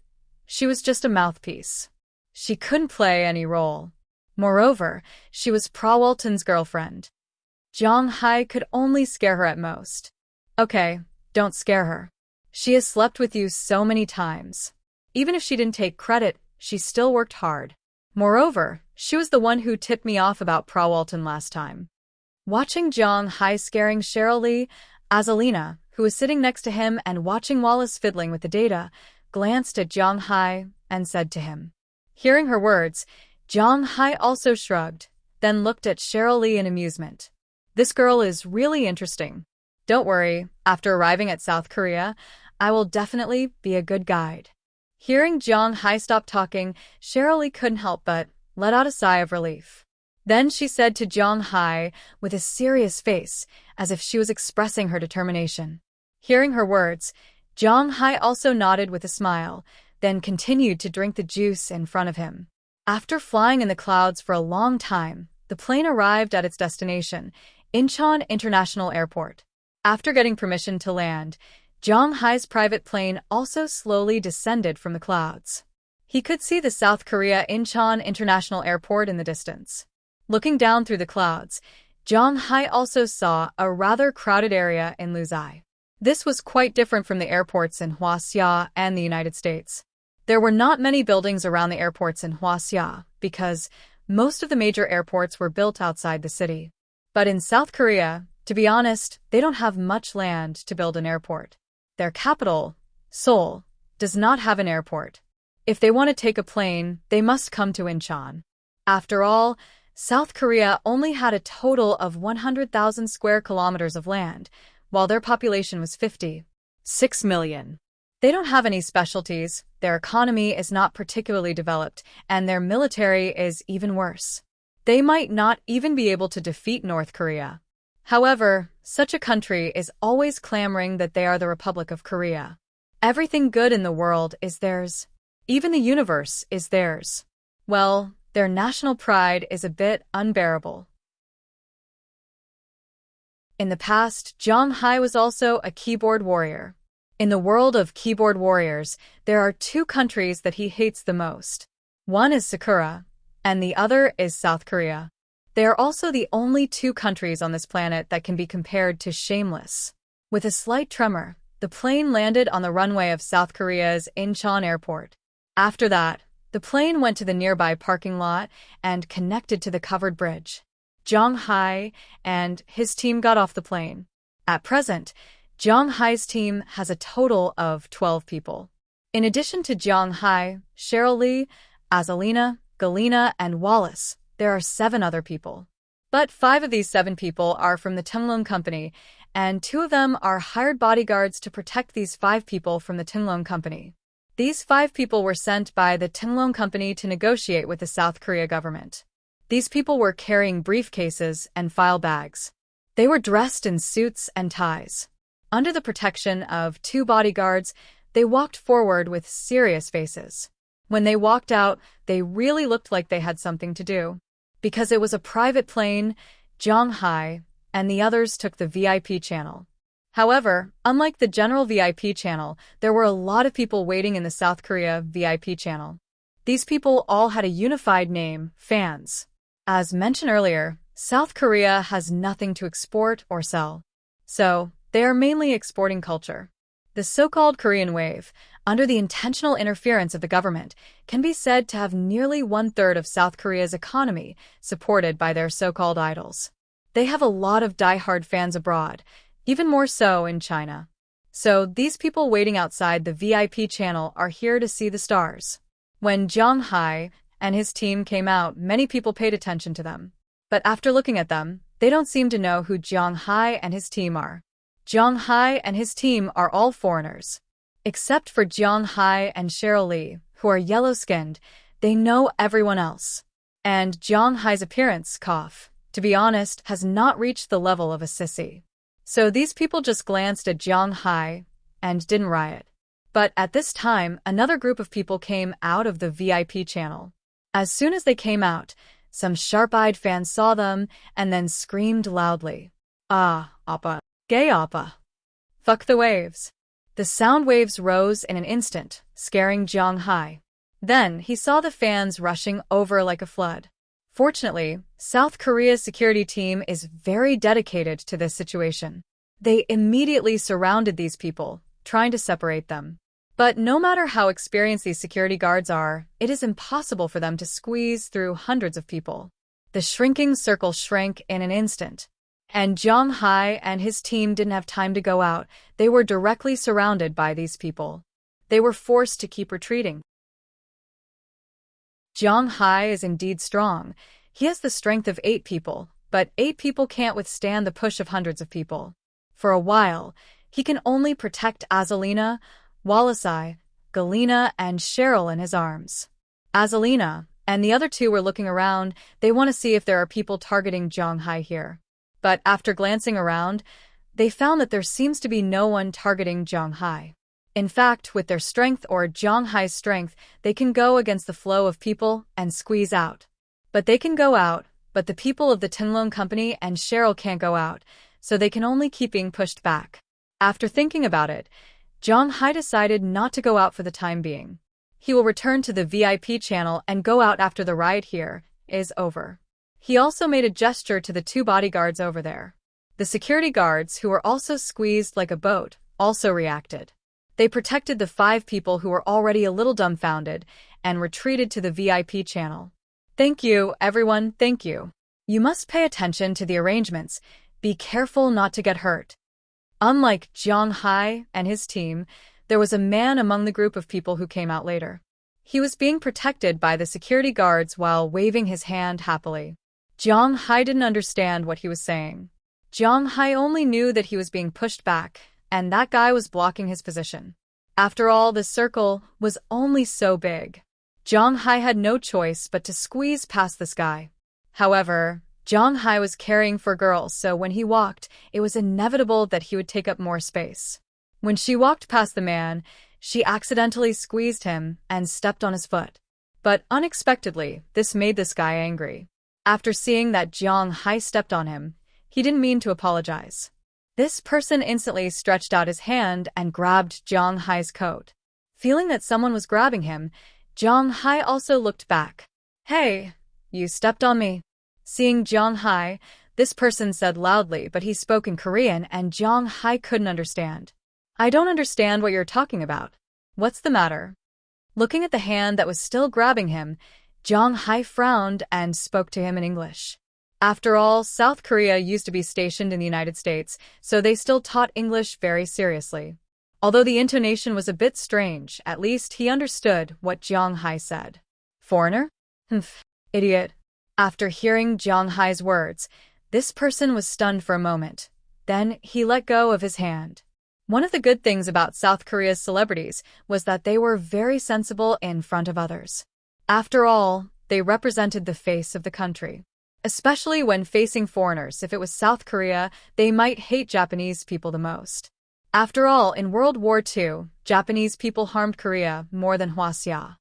she was just a mouthpiece. She couldn't play any role. Moreover, she was Prawalton's girlfriend. Jong Hai could only scare her at most. Okay, don't scare her. She has slept with you so many times. Even if she didn't take credit, she still worked hard. Moreover, she was the one who tipped me off about Prawalton last time. Watching Jong Hai scaring Cheryl Lee, Azalina, who was sitting next to him and watching Wallace fiddling with the data, glanced at Jong Hai and said to him. Hearing her words, Jong Hai also shrugged, then looked at Cheryl Lee in amusement. This girl is really interesting. Don't worry, after arriving at South Korea, I will definitely be a good guide. Hearing Jong Hai stop talking, Cheryl Lee couldn't help but let out a sigh of relief. Then she said to Zhang Hai with a serious face, as if she was expressing her determination. Hearing her words, Zhang Hai also nodded with a smile, then continued to drink the juice in front of him. After flying in the clouds for a long time, the plane arrived at its destination, Incheon International Airport. After getting permission to land, Zhang Hai's private plane also slowly descended from the clouds. He could see the South Korea Incheon International Airport in the distance. Looking down through the clouds, Zhang Hai also saw a rather crowded area in Luzai. This was quite different from the airports in Huaxia and the United States. There were not many buildings around the airports in Huaxia because most of the major airports were built outside the city. But in South Korea, to be honest, they don't have much land to build an airport. Their capital, Seoul, does not have an airport. If they want to take a plane, they must come to Incheon. After all, South Korea only had a total of 100,000 square kilometers of land, while their population was 56 million. They don't have any specialties, their economy is not particularly developed, and their military is even worse. They might not even be able to defeat North Korea. However, such a country is always clamoring that they are the Republic of Korea. Everything good in the world is theirs. Even the universe is theirs. Well, their national pride is a bit unbearable. In the past, Zhang Hai was also a keyboard warrior. In the world of keyboard warriors, there are two countries that he hates the most. One is Sakura, and the other is South Korea. They are also the only two countries on this planet that can be compared to shameless. With a slight tremor, the plane landed on the runway of South Korea's Incheon Airport. After that, the plane went to the nearby parking lot and connected to the covered bridge. Zhang Hai and his team got off the plane. At present, Zhang Hai's team has a total of 12 people. In addition to Zhang Hai, Cheryl Lee, Azalina, Galina, and Wallace, there are 7 other people. But 5 of these 7 people are from the Tinglong Company, and 2 of them are hired bodyguards to protect these 5 people from the Tinglong Company. These 5 people were sent by the Tinglong Company to negotiate with the South Korea government. These people were carrying briefcases and file bags. They were dressed in suits and ties. Under the protection of 2 bodyguards, they walked forward with serious faces. When they walked out, they really looked like they had something to do. Because it was a private plane, Zhang Hai and the others took the VIP channel. However, unlike the general VIP channel, there were a lot of people waiting in the South Korea VIP channel. These people all had a unified name, fans. As mentioned earlier, South Korea has nothing to export or sell. So, they are mainly exporting culture. The so-called Korean wave, under the intentional interference of the government, can be said to have nearly 1/3 of South Korea's economy supported by their so-called idols. They have a lot of die-hard fans abroad, even more so in China. So these people waiting outside the VIP channel are here to see the stars. When Zhang Hai and his team came out, many people paid attention to them. But after looking at them, they don't seem to know who Zhang Hai and his team are. Zhang Hai and his team are all foreigners. Except for Zhang Hai and Cheryl Lee, who are yellow-skinned, they know everyone else. And Zhang Hai's appearance, to be honest, has not reached the level of a sissy. So these people just glanced at Zhang Hai and didn't riot. But at this time, another group of people came out of the VIP channel. As soon as they came out, some sharp-eyed fans saw them and then screamed loudly, "Ah, Appa. Gay Appa. Fuck the waves." The sound waves rose in an instant, scaring Zhang Hai. Then he saw the fans rushing over like a flood. Fortunately, South Korea's security team is very dedicated to this situation. They immediately surrounded these people, trying to separate them. But no matter how experienced these security guards are, it is impossible for them to squeeze through hundreds of people. The shrinking circle shrank in an instant. And Zhang Hai and his team didn't have time to go out. They were directly surrounded by these people. They were forced to keep retreating. Zhang Hai is indeed strong. He has the strength of 8 people, but 8 people can't withstand the push of hundreds of people. For a while, he can only protect Azalina, Wallace, Galina, and Cheryl in his arms. Azalina, and the other two were looking around. They want to see if there are people targeting Zhang Hai here. But after glancing around, they found that there seems to be no one targeting Zhang Hai. In fact, with their strength or Zhang Hai's strength, they can go against the flow of people and squeeze out. But they can go out, but the people of the Tinlong Company and Cheryl can't go out, so they can only keep being pushed back. After thinking about it, Zhang Hai decided not to go out for the time being. He will return to the VIP channel and go out after the riot here is over. He also made a gesture to the two bodyguards over there. The security guards, who were also squeezed like a boat, also reacted. They protected the 5 people who were already a little dumbfounded and retreated to the VIP channel. Thank you, everyone, thank you. You must pay attention to the arrangements. Be careful not to get hurt. Unlike Zhang Hai and his team, there was a man among the group of people who came out later. He was being protected by the security guards while waving his hand happily. Zhang Hai didn't understand what he was saying. Zhang Hai only knew that he was being pushed back, and that guy was blocking his position. After all, the circle was only so big. Zhang Hai had no choice but to squeeze past this guy. However, Zhang Hai was caring for girls, so when he walked, it was inevitable that he would take up more space. When she walked past the man, she accidentally squeezed him and stepped on his foot. But unexpectedly, this made this guy angry. After seeing that Zhang Hai stepped on him, he didn't mean to apologize. This person instantly stretched out his hand and grabbed Zhang Hai's coat. Feeling that someone was grabbing him, Zhang Hai also looked back. Hey, you stepped on me. Seeing Zhang Hai, this person said loudly, but he spoke in Korean and Zhang Hai couldn't understand. I don't understand what you're talking about. What's the matter? Looking at the hand that was still grabbing him, Zhang Hai frowned and spoke to him in English. After all, South Korea used to be stationed in the United States, so they still taught English very seriously. Although the intonation was a bit strange, at least he understood what Zhang Hai said. Foreigner? Humph, idiot. After hearing Zhang Hai's words, this person was stunned for a moment. Then he let go of his hand. One of the good things about South Korea's celebrities was that they were very sensible in front of others. After all, they represented the face of the country. Especially when facing foreigners. If it was South Korea, they might hate Japanese people the most. After all, in World War II, Japanese people harmed Korea more than Hwasya.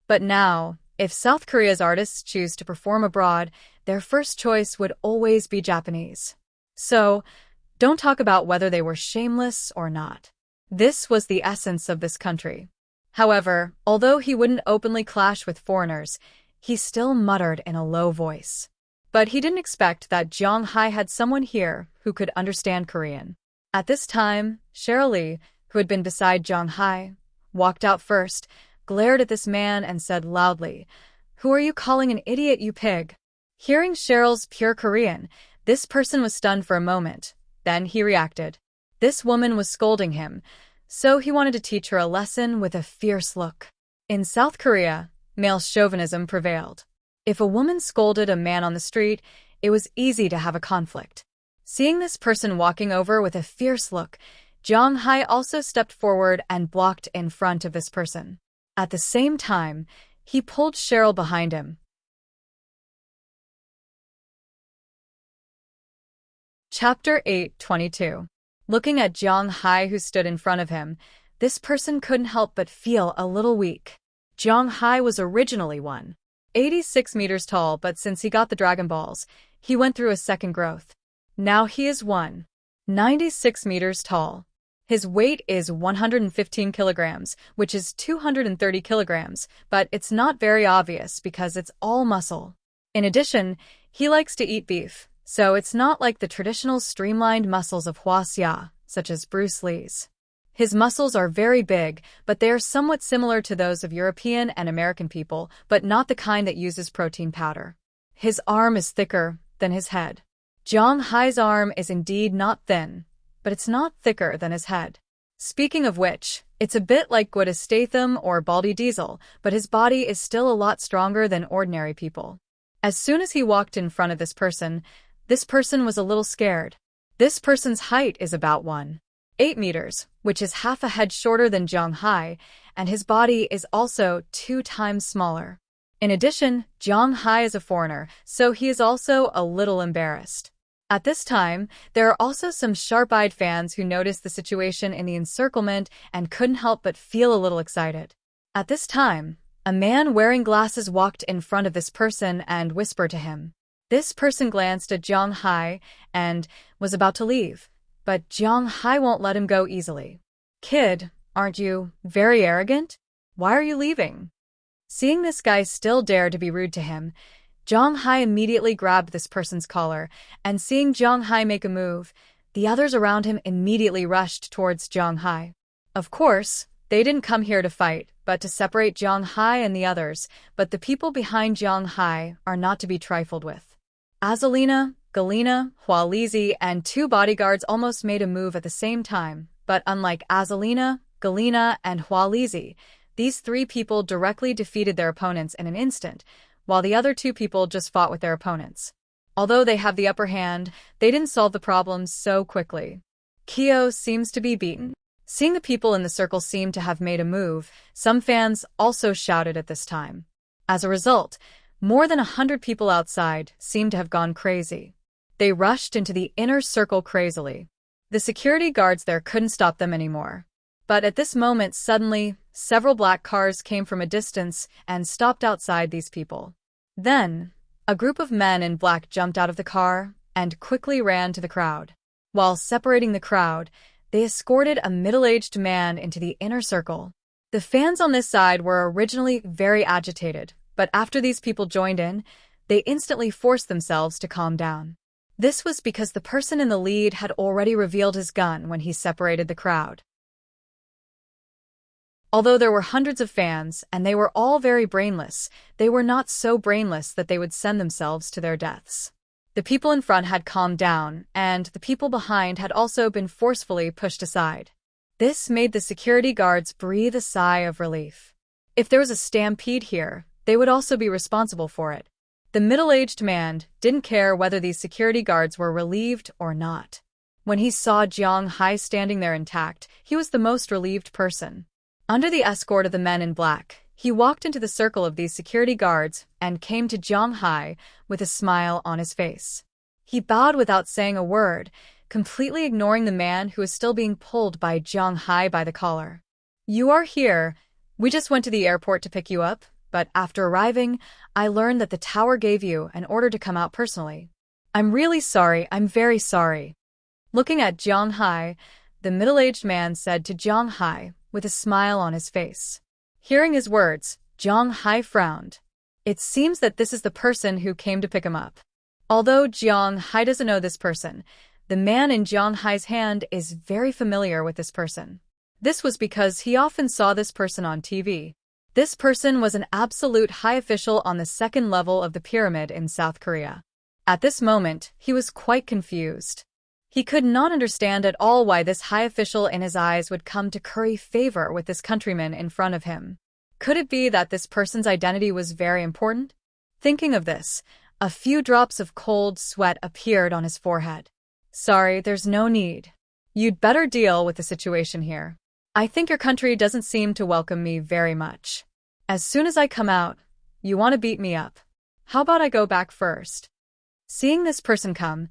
But now, if South Korea's artists choose to perform abroad, their first choice would always be Japanese. So, don't talk about whether they were shameless or not. This was the essence of this country. However, although he wouldn't openly clash with foreigners, he still muttered in a low voice. But he didn't expect that Zhang Hai had someone here who could understand Korean. At this time, Cheryl Lee, who had been beside Zhang Hai, walked out first, glared at this man and said loudly, "Who are you calling an idiot, you pig?" Hearing Cheryl's pure Korean, this person was stunned for a moment. Then he reacted. This woman was scolding him, so he wanted to teach her a lesson with a fierce look. In South Korea, male chauvinism prevailed. If a woman scolded a man on the street, it was easy to have a conflict. Seeing this person walking over with a fierce look, Zhang Hai also stepped forward and blocked in front of this person. At the same time, he pulled Cheryl behind him. Chapter 8:22. Looking at Zhang Hai who stood in front of him, this person couldn't help but feel a little weak. Zhang Hai was originally 186 meters tall, but since he got the Dragon Balls, he went through a second growth. Now he is 196 meters tall. His weight is 115 kilograms, which is 230 kilograms, but it's not very obvious because it's all muscle. In addition, he likes to eat beef, so it's not like the traditional streamlined muscles of Hwasya, such as Bruce Lee's. His muscles are very big, but they are somewhat similar to those of European and American people, but not the kind that uses protein powder. His arm is thicker than his head. Zhang Hai's arm is indeed not thin, but it's not thicker than his head. Speaking of which, it's a bit like Gwyneth Statham or Baldy Diesel, but his body is still a lot stronger than ordinary people. As soon as he walked in front of this person was a little scared. This person's height is about 1.8 meters, which is half a head shorter than Zhang Hai, and his body is also 2 times smaller. In addition, Zhang Hai is a foreigner, so he is also a little embarrassed. At this time, there are also some sharp-eyed fans who noticed the situation in the encirclement and couldn't help but feel a little excited. At this time, a man wearing glasses walked in front of this person and whispered to him. This person glanced at Zhang Hai and was about to leave, but Zhang Hai won't let him go easily. "Kid, aren't you very arrogant? Why are you leaving?" Seeing this guy still dare to be rude to him, Zhang Hai immediately grabbed this person's collar, and seeing Zhang Hai make a move, the others around him immediately rushed towards Zhang Hai. Of course, they didn't come here to fight, but to separate Zhang Hai and the others, but the people behind Zhang Hai are not to be trifled with. Azalina, Galina, Hualizi, and 2 bodyguards almost made a move at the same time, but unlike Azalina, Galina, and Hualizi, these 3 people directly defeated their opponents in an instant, while the other 2 people just fought with their opponents. Although they have the upper hand, they didn't solve the problems so quickly. Kyo seems to be beaten. Seeing the people in the circle seem to have made a move, some fans also shouted at this time. As a result, more than 100 people outside seemed to have gone crazy. They rushed into the inner circle crazily. The security guards there couldn't stop them anymore. But at this moment, suddenly, several black cars came from a distance and stopped outside these people. Then, a group of men in black jumped out of the car and quickly ran to the crowd. While separating the crowd, they escorted a middle-aged man into the inner circle. The fans on this side were originally very agitated, but after these people joined in, they instantly forced themselves to calm down. This was because the person in the lead had already revealed his gun when he separated the crowd. Although there were hundreds of fans, and they were all very brainless, they were not so brainless that they would send themselves to their deaths. The people in front had calmed down, and the people behind had also been forcefully pushed aside. This made the security guards breathe a sigh of relief. If there was a stampede here, they would also be responsible for it. The middle-aged man didn't care whether these security guards were relieved or not. When he saw Zhang Hai standing there intact, he was the most relieved person. Under the escort of the men in black, he walked into the circle of these security guards and came to Zhang Hai with a smile on his face. He bowed without saying a word, completely ignoring the man who was still being pulled by Zhang Hai by the collar. "You are here. We just went to the airport to pick you up, but after arriving, I learned that the tower gave you an order to come out personally. I'm really sorry, I'm very sorry." Looking at Zhang Hai, the middle-aged man said to Zhang Hai with a smile on his face. Hearing his words, Zhang Hai frowned. It seems that this is the person who came to pick him up. Although Zhang Hai doesn't know this person, the man in Zhang Hai's hand is very familiar with this person. This was because he often saw this person on TV. This person was an absolute high official on the 2nd level of the pyramid in South Korea. At this moment, he was quite confused. He could not understand at all why this high official in his eyes would come to curry favor with this countryman in front of him. Could it be that this person's identity was very important? Thinking of this, a few drops of cold sweat appeared on his forehead. "Sorry, there's no need. You'd better deal with the situation here. I think your country doesn't seem to welcome me very much. As soon as I come out, you want to beat me up. How about I go back first?" Seeing this person come,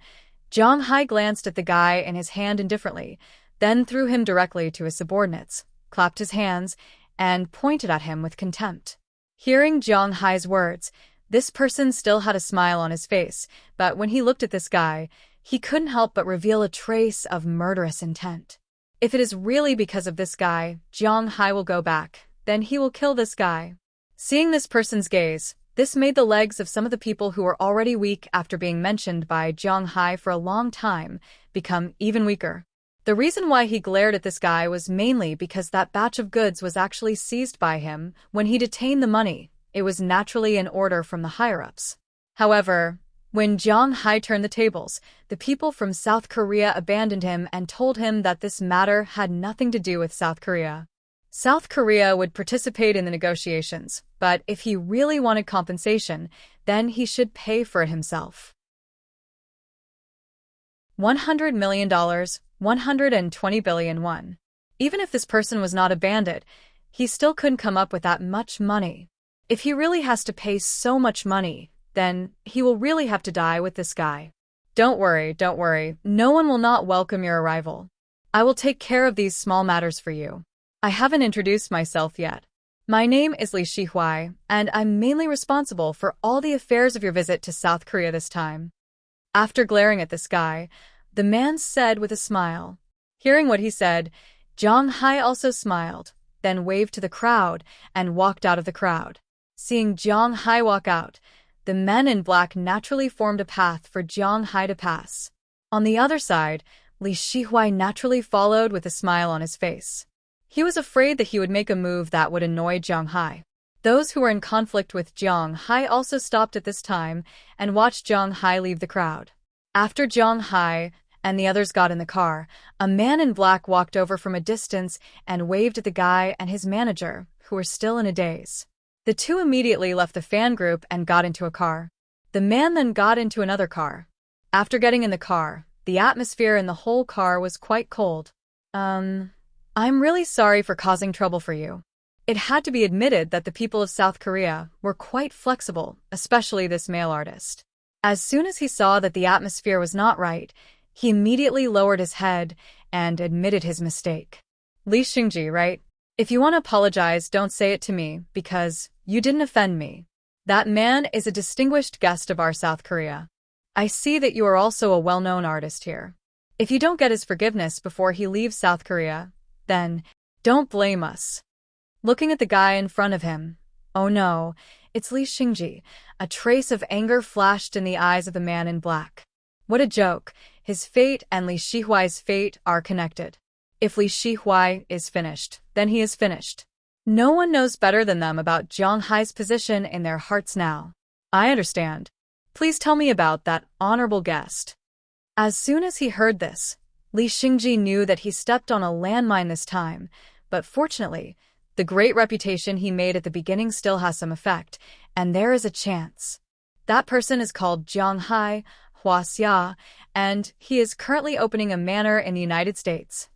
Zhang Hai glanced at the guy in his hand indifferently, then threw him directly to his subordinates, clapped his hands, and pointed at him with contempt. Hearing Zhang Hai's words, this person still had a smile on his face, but when he looked at this guy, he couldn't help but reveal a trace of murderous intent. If it is really because of this guy, Zhang Hai will go back, then he will kill this guy. Seeing this person's gaze, this made the legs of some of the people who were already weak after being mentioned by Zhang Hai for a long time become even weaker. The reason why he glared at this guy was mainly because that batch of goods was actually seized by him when he detained the money. It was naturally an order from the higher-ups. However, when Zhang Hai turned the tables, the people from South Korea abandoned him and told him that this matter had nothing to do with South Korea. South Korea would participate in the negotiations, but if he really wanted compensation, then he should pay for it himself. $100 million, 120 billion won. Even if this person was not a bandit, he still couldn't come up with that much money. If he really has to pay so much money, then he will really have to die with this guy. Don't worry, no one will not welcome your arrival. I will take care of these small matters for you. I haven't introduced myself yet. My name is Li Shihuai, and I'm mainly responsible for all the affairs of your visit to South Korea this time. After glaring at the sky, the man said with a smile. Hearing what he said, Jong Hai also smiled, then waved to the crowd and walked out of the crowd. Seeing Jong Hai walk out, the men in black naturally formed a path for Jong Hai to pass. On the other side, Li Shihuai naturally followed with a smile on his face. He was afraid that he would make a move that would annoy Jong Hai. Those who were in conflict with Jong Hai also stopped at this time and watched Jong Hai leave the crowd. After Jong Hai and the others got in the car, a man in black walked over from a distance and waved at the guy and his manager, who were still in a daze. The two immediately left the fan group and got into a car. The man then got into another car. After getting in the car, the atmosphere in the whole car was quite cold. I'm really sorry for causing trouble for you. It had to be admitted that the people of South Korea were quite flexible, especially this male artist. As soon as he saw that the atmosphere was not right, he immediately lowered his head and admitted his mistake. Li Xingji, right? If you want to apologize, don't say it to me, because you didn't offend me. That man is a distinguished guest of our South Korea. I see that you are also a well-known artist here. If you don't get his forgiveness before he leaves South Korea, then don't blame us. Looking at the guy in front of him, oh no, it's Li Xingji. A trace of anger flashed in the eyes of the man in black. What a joke. His fate and Li Shihuai's fate are connected. If Li Shihuai is finished, then he is finished. No one knows better than them about Jong Hai's position in their hearts now. I understand. Please tell me about that honorable guest. As soon as he heard this, Li Xingji knew that he stepped on a landmine this time, but fortunately, the great reputation he made at the beginning still has some effect, and there is a chance. That person is called Jong Hai Hua, and he is currently opening a manor in the United States.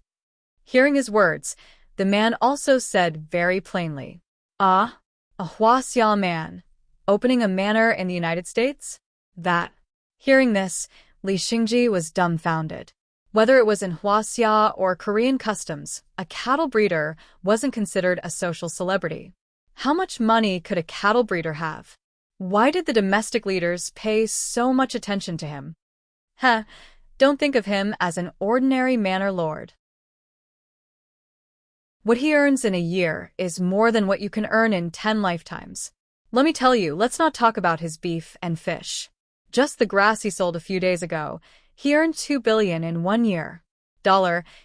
Hearing his words, the man also said very plainly, "Ah, a Hua man, opening a manor in the United States? That." Hearing this, Li Xingji was dumbfounded. Whether it was in Hua or Korean customs, a cattle breeder wasn't considered a social celebrity. How much money could a cattle breeder have? Why did the domestic leaders pay so much attention to him? Don't think of him as an ordinary manor lord. What he earns in a year is more than what you can earn in 10 lifetimes. Let me tell you, let's not talk about his beef and fish. Just the grass he sold a few days ago, he earned $2 billion in 1 year.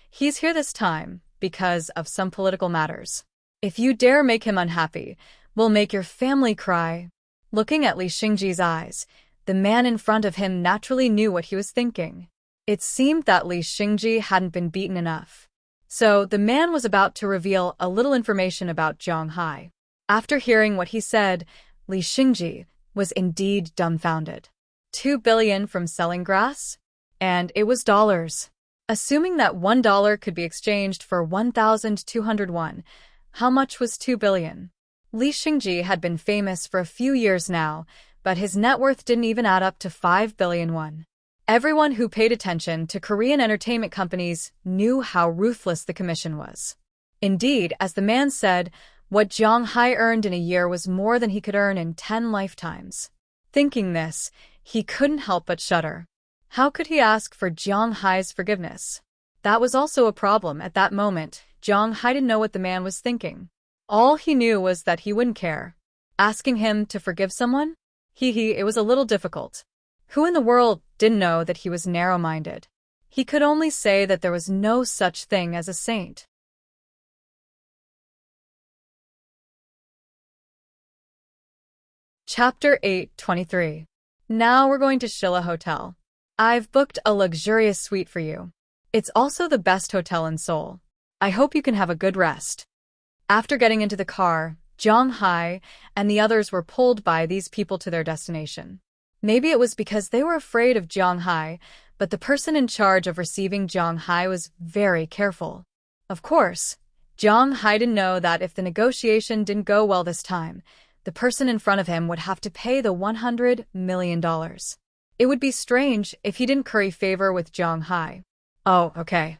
He's here this time because of some political matters. If you dare make him unhappy, we'll make your family cry. Looking at Li Xingji's eyes, the man in front of him naturally knew what he was thinking. It seemed that Li Xingji hadn't been beaten enough. So the man was about to reveal a little information about Jong Hai. After hearing what he said, Li Xingji was indeed dumbfounded. $2 billion from selling grass? And it was dollars. Assuming that $1 could be exchanged for 1,201, how much was $2 billion? Li Xingji had been famous for a few years now, but his net worth didn't even add up to 5 billion won. Everyone who paid attention to Korean entertainment companies knew how ruthless the commission was. Indeed, as the man said, what Jong Hai earned in a year was more than he could earn in 10 lifetimes. Thinking this, he couldn't help but shudder. How could he ask for Jong Hai's forgiveness? That was also a problem at that moment. Jong Hai didn't know what the man was thinking. All he knew was that he wouldn't care. Asking him to forgive someone? It was a little difficult. Who in the world didn't know that he was narrow-minded? He could only say that there was no such thing as a saint. Chapter 8:23. Now we're going to Shilla Hotel. I've booked a luxurious suite for you. It's also the best hotel in Seoul. I hope you can have a good rest. After getting into the car, Jong Hai and the others were pulled by these people to their destination. Maybe it was because they were afraid of Jong Hai, but the person in charge of receiving Jong Hai was very careful. Of course, Zhang Hai didn't know that if the negotiation didn't go well this time, the person in front of him would have to pay the $100 million. It would be strange if he didn't curry favor with Zhang Hai. Oh, okay.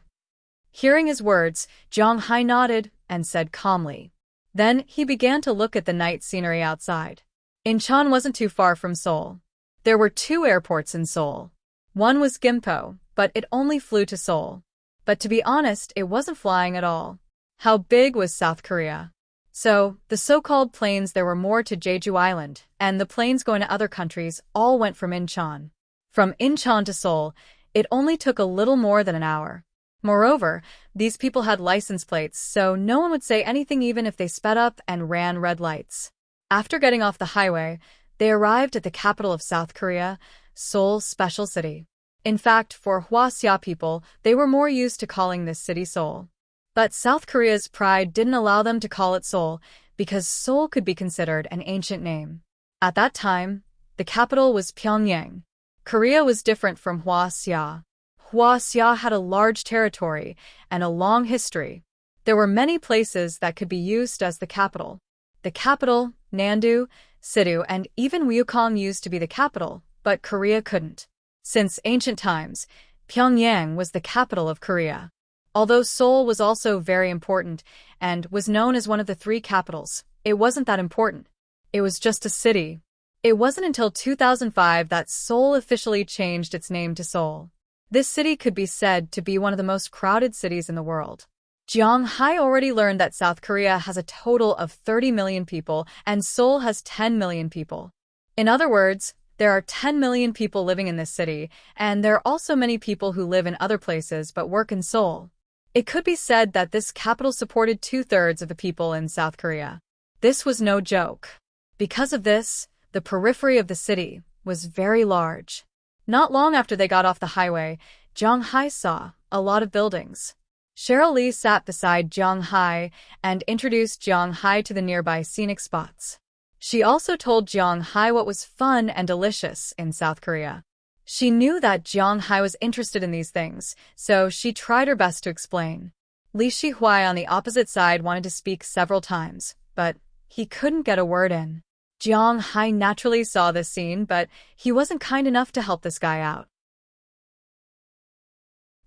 Hearing his words, Zhang Hai nodded and said calmly. Then he began to look at the night scenery outside. Incheon wasn't too far from Seoul. There were 2 airports in Seoul. One was Gimpo, but it only flew to Seoul. But to be honest, it wasn't flying at all. How big was South Korea? So, the so-called planes there were more to Jeju Island, and the planes going to other countries all went from Incheon. From Incheon to Seoul, it only took a little more than an hour. Moreover, these people had license plates, so no one would say anything even if they sped up and ran red lights. After getting off the highway, they arrived at the capital of South Korea, Seoul's special city. In fact, for Hwaseong people, they were more used to calling this city Seoul. But South Korea's pride didn't allow them to call it Seoul because Seoul could be considered an ancient name. At that time, the capital was Pyongyang. Korea was different from Hwaseong. Hwaseong had a large territory and a long history. There were many places that could be used as the capital. The capital, Nandu, Sidu, and even Ryukong used to be the capital, but Korea couldn't. Since ancient times, Pyongyang was the capital of Korea. Although Seoul was also very important and was known as one of the 3 capitals, it wasn't that important. It was just a city. It wasn't until 2005 that Seoul officially changed its name to Seoul. This city could be said to be one of the most crowded cities in the world. Zhang Hai already learned that South Korea has a total of 30 million people and Seoul has 10 million people. In other words, there are 10 million people living in this city, and there are also many people who live in other places but work in Seoul. It could be said that this capital supported 2/3 of the people in South Korea. This was no joke. Because of this, the periphery of the city was very large. Not long after they got off the highway, Zhang Hai saw a lot of buildings. Cheryl Lee sat beside Zhang Hai and introduced Zhang Hai to the nearby scenic spots. She also told Zhang Hai what was fun and delicious in South Korea. She knew that Zhang Hai was interested in these things, so she tried her best to explain. Li Shihui on the opposite side wanted to speak several times, but he couldn't get a word in. Zhang Hai naturally saw this scene, but he wasn't kind enough to help this guy out.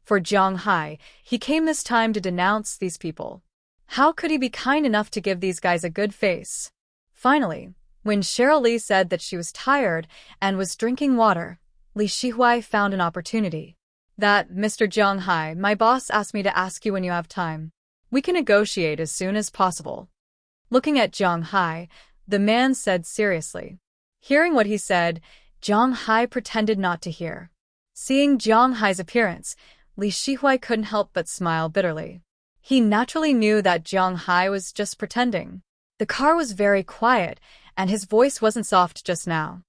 For Zhang Hai, he came this time to denounce these people. How could he be kind enough to give these guys a good face? Finally, when Cheryl Lee said that she was tired and was drinking water, Li Shihui found an opportunity. That, Mr. Zhang Hai, my boss asked me to ask you when you have time. We can negotiate as soon as possible. Looking at Zhang Hai, the man said seriously. Hearing what he said, Zhang Hai pretended not to hear. Seeing Zhang Hai's appearance, Li Shihui couldn't help but smile bitterly. He naturally knew that Zhang Hai was just pretending. The car was very quiet, and his voice wasn't soft just now.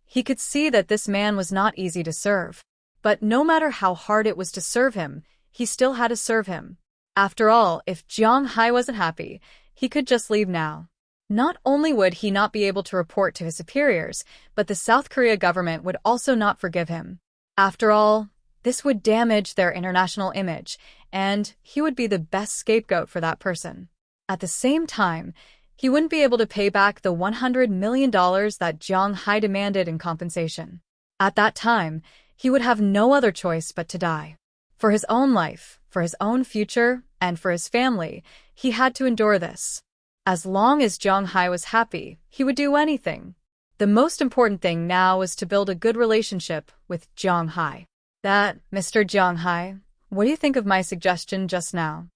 He could see that this man was not easy to serve. But no matter how hard it was to serve him, he still had to serve him. After all, if Zhang Hai wasn't happy, he could just leave now. Not only would he not be able to report to his superiors, but the South Korea government would also not forgive him. After all, this would damage their international image, and he would be the best scapegoat for that person. At the same time, he wouldn't be able to pay back the $100 million that Zhang Hai demanded in compensation. At that time, he would have no other choice but to die. For his own life, for his own future, and for his family, he had to endure this. As long as Zhang Hai was happy, he would do anything. The most important thing now was to build a good relationship with Zhang Hai. That, Mr. Zhang Hai, what do you think of my suggestion just now?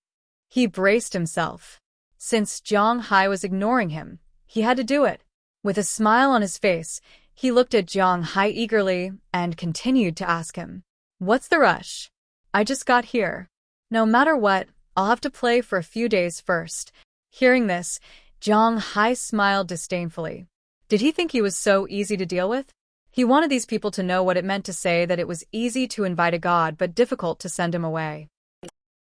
He braced himself. Since Zhang Hai was ignoring him, he had to do it. With a smile on his face, he looked at Zhang Hai eagerly and continued to ask him, "What's the rush? I just got here. No matter what, I'll have to play for a few days first." Hearing this, Zhang Hai smiled disdainfully. Did he think he was so easy to deal with? He wanted these people to know what it meant to say that it was easy to invite a god but difficult to send him away.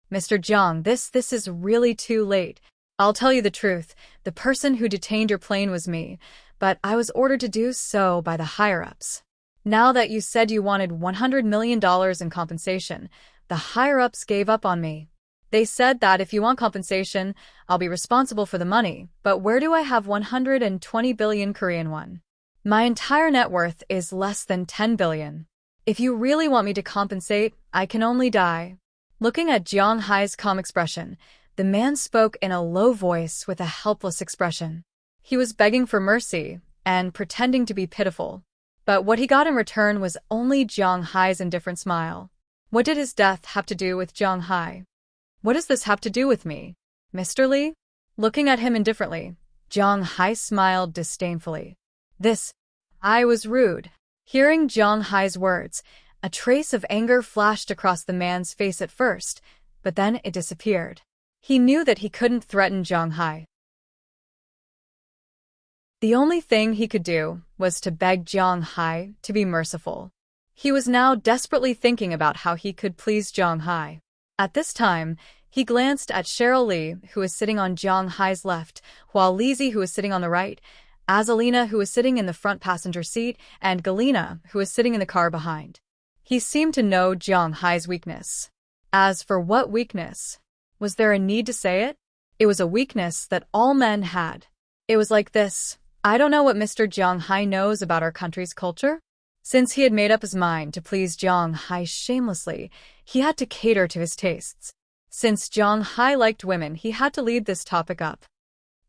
"Mr. Zhang, this is really too late. I'll tell you the truth, the person who detained your plane was me, but I was ordered to do so by the higher-ups. Now that you said you wanted $100 million in compensation, the higher-ups gave up on me. They said that if you want compensation, I'll be responsible for the money, but where do I have 120 billion Korean won? My entire net worth is less than 10 billion. If you really want me to compensate, I can only die. Looking at Jong Hai's calm expression, the man spoke in a low voice with a helpless expression. He was begging for mercy and pretending to be pitiful. But what he got in return was only Jong Hai's indifferent smile. What did his death have to do with Jong Hai? What does this have to do with me, Mr. Lee? Looking at him indifferently, Jong Hai smiled disdainfully. I was rude. Hearing Jong Hai's words, a trace of anger flashed across the man's face at first, but then it disappeared. He knew that he couldn't threaten Jong Hai. The only thing he could do was to beg Jong Hai to be merciful. He was now desperately thinking about how he could please Jong Hai. At this time, he glanced at Cheryl Lee, who was sitting on Jong Hai's left, while Lizzie, who was sitting on the right, Azalina, who was sitting in the front passenger seat, and Galina, who was sitting in the car behind. He seemed to know Jong Hai's weakness. As for what weakness? Was there a need to say it? It was a weakness that all men had. It was like this: I don't know what Mr. Jong Hai knows about our country's culture. Since he had made up his mind to please Jong Hai shamelessly, he had to cater to his tastes. Since Jong Hai liked women, he had to lead this topic up.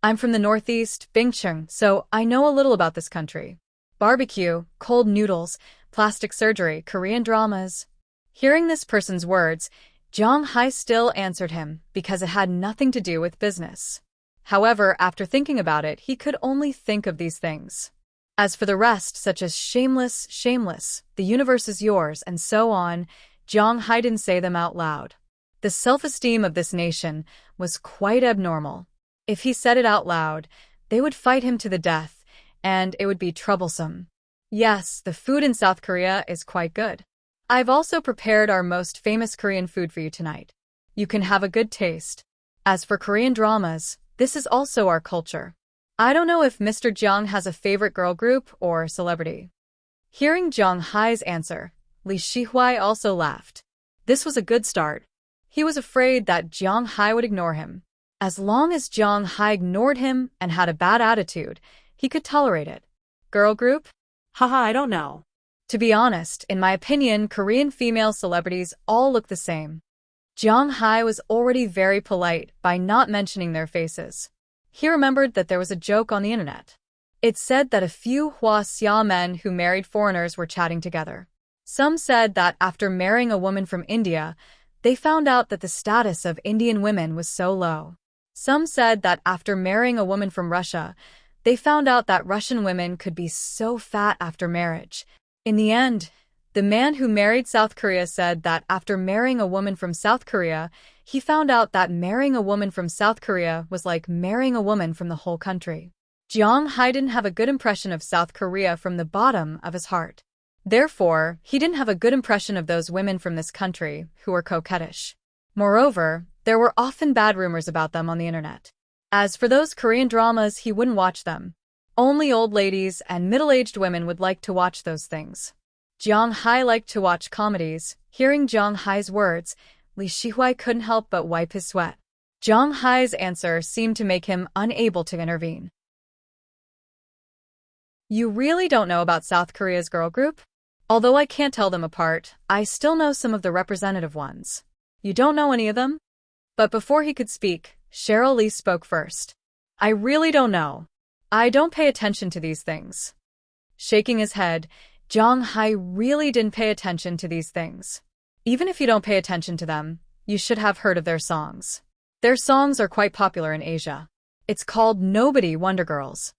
I'm from the Northeast, Bingcheng, so I know a little about this country. Barbecue, cold noodles, plastic surgery, Korean dramas. Hearing this person's words, Jong Hai still answered him because it had nothing to do with business. However, after thinking about it, he could only think of these things. As for the rest, such as shameless, shameless, the universe is yours, and so on, Jong Hai didn't say them out loud. The self-esteem of this nation was quite abnormal. If he said it out loud, they would fight him to the death, and it would be troublesome. Yes, the food in South Korea is quite good. I've also prepared our most famous Korean food for you tonight. You can have a good taste. As for Korean dramas, this is also our culture. I don't know if Mr. Jong has a favorite girl group or celebrity. Hearing Jong Hai's answer, Lee Shihuai also laughed. This was a good start. He was afraid that Jong Hai would ignore him. As long as Jong Hai ignored him and had a bad attitude, he could tolerate it. Girl group? Haha, I don't know. To be honest, in my opinion, Korean female celebrities all look the same. Jong Hai was already very polite by not mentioning their faces. He remembered that there was a joke on the internet. It said that a few Hwa-sia men who married foreigners were chatting together. Some said that after marrying a woman from India, they found out that the status of Indian women was so low. Some said that after marrying a woman from Russia, they found out that Russian women could be so fat after marriage. In the end, the man who married South Korea said that after marrying a woman from South Korea, he found out that marrying a woman from South Korea was like marrying a woman from the whole country. Jong Hai didn't have a good impression of South Korea from the bottom of his heart. Therefore, he didn't have a good impression of those women from this country who were coquettish. Moreover, there were often bad rumors about them on the internet. As for those Korean dramas, he wouldn't watch them. Only old ladies and middle-aged women would like to watch those things. Jong Hai liked to watch comedies. Hearing Jong Hai's words, Lee Shihuai couldn't help but wipe his sweat. Jong Hai's answer seemed to make him unable to intervene. You really don't know about South Korea's girl group? Although I can't tell them apart, I still know some of the representative ones. You don't know any of them? But before he could speak, Cheryl Lee spoke first. I really don't know. I don't pay attention to these things. Shaking his head, Jong Hai really didn't pay attention to these things. Even if you don't pay attention to them, you should have heard of their songs. Their songs are quite popular in Asia. It's called Nobody Wonder Girls.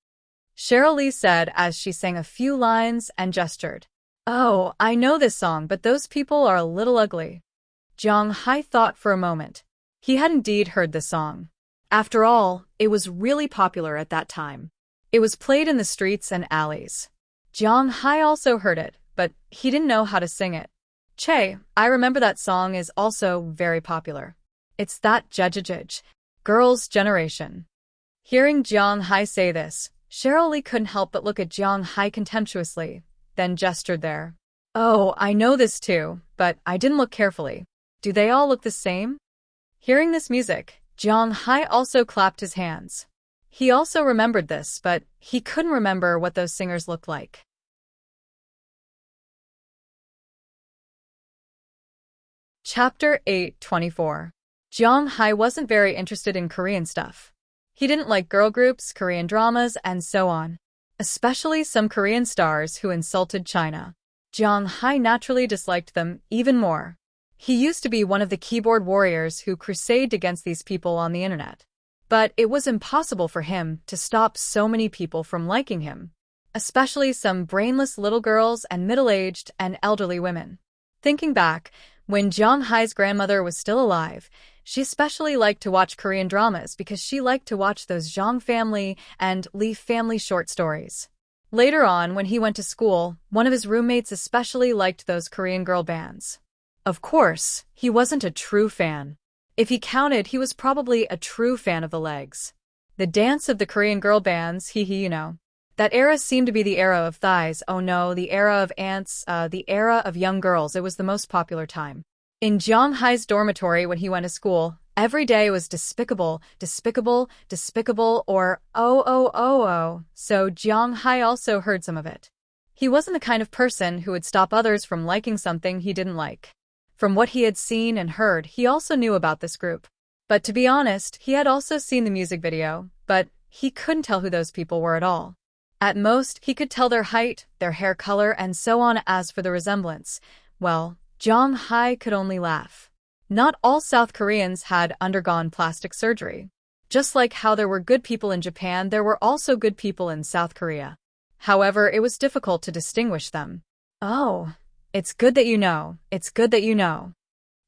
Cheryl Lee said as she sang a few lines and gestured. Oh, I know this song, but those people are a little ugly. Jong Hai thought for a moment. He had indeed heard the song. After all, it was really popular at that time. It was played in the streets and alleys. Jong Hai also heard it, but he didn't know how to sing it. Che, I remember that song is also very popular. It's that Judge, Girls' Generation. Hearing Jong Hai say this, Cheryl Lee couldn't help but look at Jong Hai contemptuously, then gestured there. Oh, I know this too, but I didn't look carefully. Do they all look the same? Hearing this music, Zhang Hai also clapped his hands. He also remembered this, but he couldn't remember what those singers looked like. Chapter 8:24. Zhang Hai wasn't very interested in Korean stuff. He didn't like girl groups, Korean dramas, and so on. Especially some Korean stars who insulted China. Zhang Hai naturally disliked them even more. He used to be one of the keyboard warriors who crusaded against these people on the internet. But it was impossible for him to stop so many people from liking him. Especially some brainless little girls and middle-aged and elderly women. Thinking back, when Zhang Hai's grandmother was still alive, she especially liked to watch Korean dramas because she liked to watch those Zhang family and Lee family short stories. Later on, when he went to school, one of his roommates especially liked those Korean girl bands. Of course, he wasn't a true fan. If he counted, he was probably a true fan of the legs. The dance of the Korean girl bands, you know. That era seemed to be the era of thighs, oh no, the era of ants, the era of young girls. It was the most popular time. In Zhang Hai's dormitory when he went to school, every day was despicable, despicable, despicable, or oh. So Zhang Hai also heard some of it. He wasn't the kind of person who would stop others from liking something he didn't like. From what he had seen and heard, he also knew about this group. But to be honest, he had also seen the music video, but he couldn't tell who those people were at all. At most, he could tell their height, their hair color, and so on. As for the resemblance, well, Zhang Hai could only laugh. Not all South Koreans had undergone plastic surgery. Just like how there were good people in Japan, there were also good people in South Korea. However, it was difficult to distinguish them. Oh, it's good that you know. It's good that you know.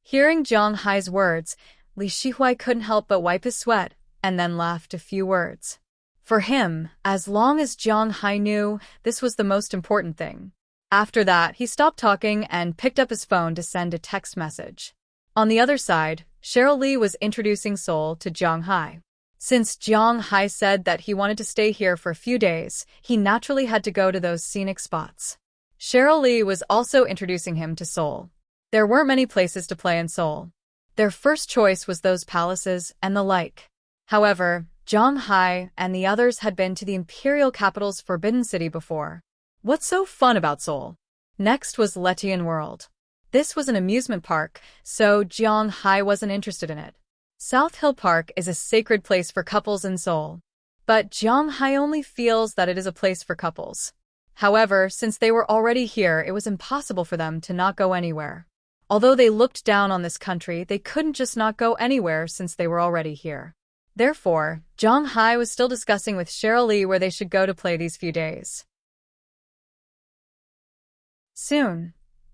Hearing Zhang Hai's words, Li Shihui couldn't help but wipe his sweat, and then laughed a few words. For him, as long as Zhang Hai knew, this was the most important thing. After that, he stopped talking and picked up his phone to send a text message. On the other side, Cheryl Lee was introducing Seoul to Zhang Hai. Since Zhang Hai said that he wanted to stay here for a few days, he naturally had to go to those scenic spots. Cheryl Lee was also introducing him to Seoul. There weren't many places to play in Seoul. Their first choice was those palaces and the like. However, Zhang Hai and the others had been to the imperial capital's Forbidden City before. What's so fun about Seoul? Next was Letian World. This was an amusement park, so Zhang Hai wasn't interested in it. South Hill Park is a sacred place for couples in Seoul. But Zhang Hai only feels that it is a place for couples. However, since they were already here, it was impossible for them to not go anywhere. Although they looked down on this country, they couldn't just not go anywhere since they were already here. Therefore, Zhang Hai was still discussing with Cheryl Lee where they should go to play these few days. Soon,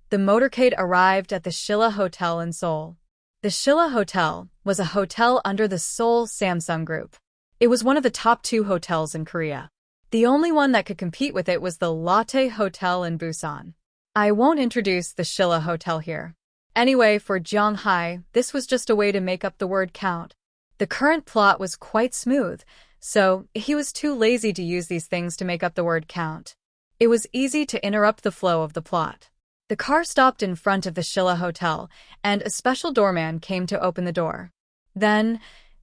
the motorcade arrived at the Shilla Hotel in Seoul. The Shilla Hotel was a hotel under the Seoul Samsung Group. It was one of the top 2 hotels in Korea. The only one that could compete with it was the Lotte Hotel in Busan. I won't introduce the Shilla Hotel here. Anyway, for Zhang Hai, this was just a way to make up the word count. The current plot was quite smooth, so he was too lazy to use these things to make up the word count. It was easy to interrupt the flow of the plot. The car stopped in front of the Shilla Hotel, and a special doorman came to open the door. Then,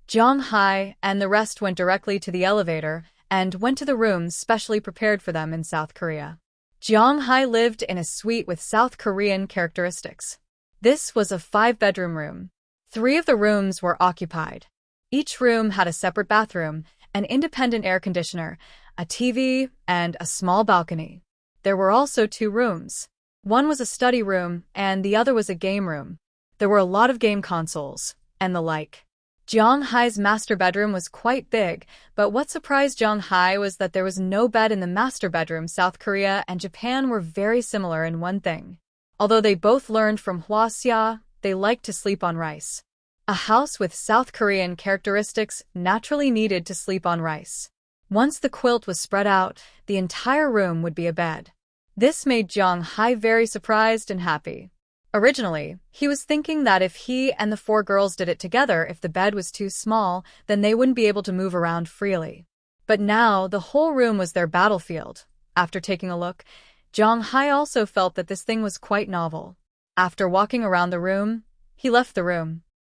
Zhang Hai and the rest went directly to the elevator and went to the rooms specially prepared for them in South Korea. Zhang Hai lived in a suite with South Korean characteristics. This was a 5-bedroom room. 3 of the rooms were occupied. Each room had a separate bathroom, an independent air conditioner, a TV, and a small balcony. There were also 2 rooms. One was a study room, and the other was a game room. There were a lot of game consoles, and the like. Zhang Hai's master bedroom was quite big, but what surprised Zhang Hai was that there was no bed in the master bedroom. South Korea and Japan were very similar in one thing. Although they both learned from Hwaseong, they liked to sleep on rice. A house with South Korean characteristics naturally needed to sleep on rice. Once the quilt was spread out, the entire room would be a bed. This made Zhang Hai very surprised and happy. Originally, he was thinking that if he and the 4 girls did it together, if the bed was too small, then they wouldn't be able to move around freely. But now, the whole room was their battlefield. After taking a look, Zhang Hai also felt that this thing was quite novel. After walking around the room, he left the room.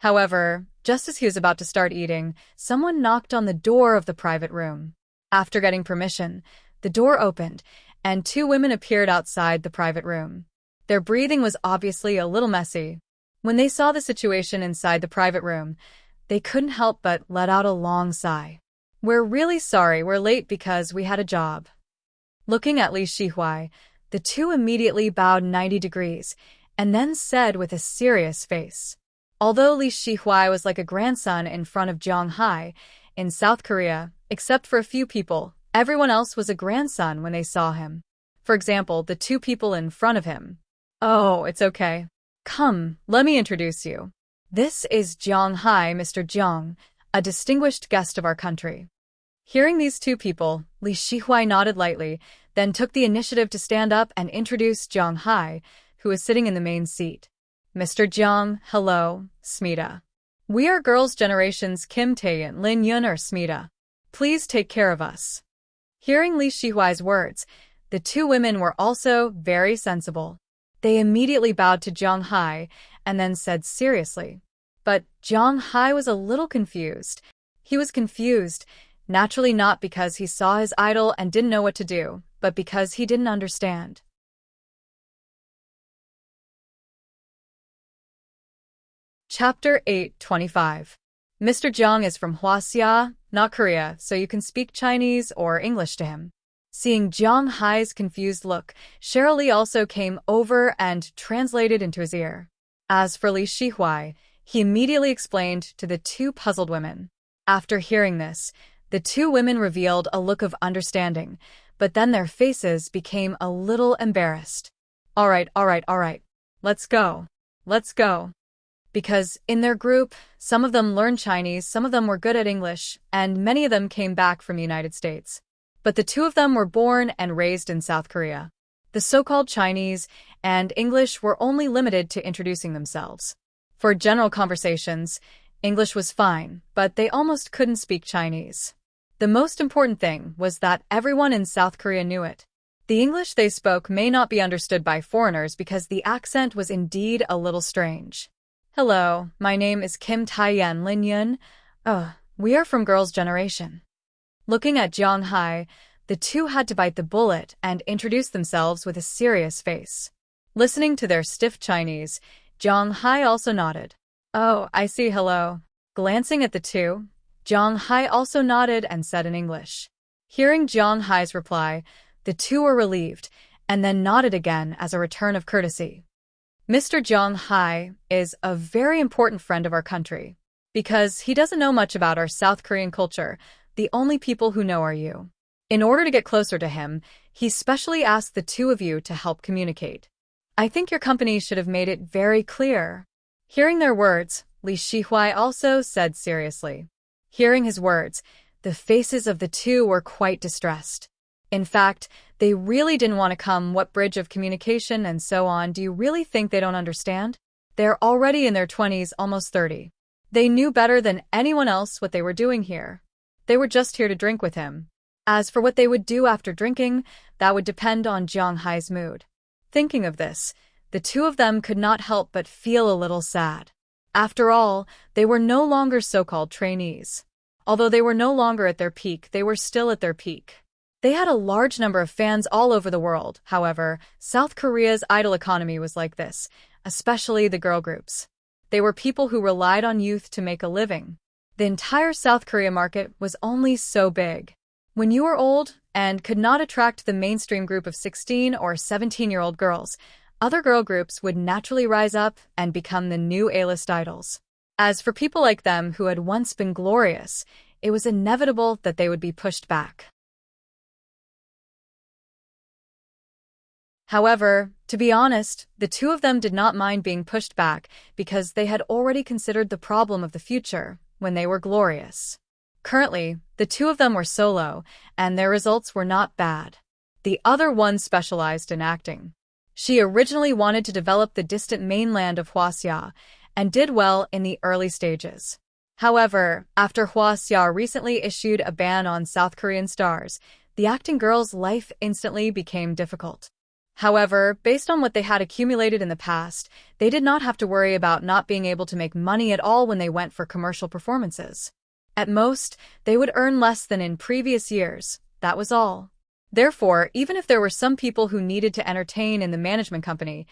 However, just as he was about to start eating, someone knocked on the door of the private room. After getting permission, the door opened, and two women appeared outside the private room. Their breathing was obviously a little messy. When they saw the situation inside the private room, they couldn't help but let out a long sigh. "We're really sorry we're late because we had a job." Looking at Li Shihuai, the two immediately bowed 90 degrees, and then said with a serious face. Although Li Shihuai was like a grandson in front of Jiang Hai, in South Korea, except for a few people, everyone else was a grandson when they saw him. For example, the two people in front of him. "Oh, it's okay. Come, let me introduce you. This is Jiang Hai, Mr. Jiang, a distinguished guest of our country." Hearing these two people, Li Shihuai nodded lightly, then took the initiative to stand up and introduce Jiang Hai, who was sitting in the main seat. "Mr. Jiang, hello, Smita. We are girls' generations Kim Taeyeon, Lin Yun or Smita. Please take care of us." Hearing Li Shihuai's words, the two women were also very sensible. They immediately bowed to Jiang Hai and then said seriously. But Jiang Hai was a little confused. He was confused, naturally not because he saw his idol and didn't know what to do, but because he didn't understand. Chapter 8:25. Mr. Jiang is from Hwaseong, not Korea, so you can speak Chinese or English to him. Seeing Jiang Hai's confused look, Cheryl Li also came over and translated into his ear. As for Li Shihuai, he immediately explained to the two puzzled women. After hearing this, the two women revealed a look of understanding, but then their faces became a little embarrassed. All right. Let's go. Because in their group, some of them learned Chinese, some of them were good at English, and many of them came back from the United States. But the two of them were born and raised in South Korea. The so-called Chinese and English were only limited to introducing themselves. For general conversations, English was fine, but they almost couldn't speak Chinese. The most important thing was that everyone in South Korea knew it. The English they spoke may not be understood by foreigners because the accent was indeed a little strange. "Hello, my name is Kim Taeyeon Lin Yun. We are from Girls' Generation." Looking at Jiang Hai, the two had to bite the bullet and introduce themselves with a serious face. Listening to their stiff Chinese, Jiang Hai also nodded. "Oh, I see, hello." Glancing at the two, Jiang Hai also nodded and said in English. Hearing Jiang Hai's reply, the two were relieved, and then nodded again as a return of courtesy. Mr. Jiang Hai is a very important friend of our country. Because he doesn't know much about our South Korean culture, the only people who know are you. In order to get closer to him, he specially asked the two of you to help communicate. I think your company should have made it very clear. Hearing their words, Li Shihuai also said seriously. Hearing his words, the faces of the two were quite distressed. In fact, they really didn't want to come. What bridge of communication and so on? Do you really think they don't understand? They're already in their 20s, almost 30. They knew better than anyone else what they were doing here. They were just here to drink with him. As for what they would do after drinking, that would depend on Jiang Hai's mood. Thinking of this, the two of them could not help but feel a little sad. After all, they were no longer so-called trainees. Although they were no longer at their peak, they were still at their peak. They had a large number of fans all over the world. However, South Korea's idol economy was like this, especially the girl groups. They were people who relied on youth to make a living. The entire South Korea market was only so big. When you were old and could not attract the mainstream group of 16 or 17-year-old girls, other girl groups would naturally rise up and become the new A-list idols. As for people like them who had once been glorious, it was inevitable that they would be pushed back. However, to be honest, the two of them did not mind being pushed back because they had already considered the problem of the future when they were glorious. Currently, the two of them were solo, and their results were not bad. The other one specialized in acting. She originally wanted to develop the distant mainland of Hwaseong and did well in the early stages. However, after Hwaseong recently issued a ban on South Korean stars, the acting girl's life instantly became difficult. However, based on what they had accumulated in the past, they did not have to worry about not being able to make money at all when they went for commercial performances. At most, they would earn less than in previous years, that was all. Therefore, even if there were some people who needed to entertain in the management company,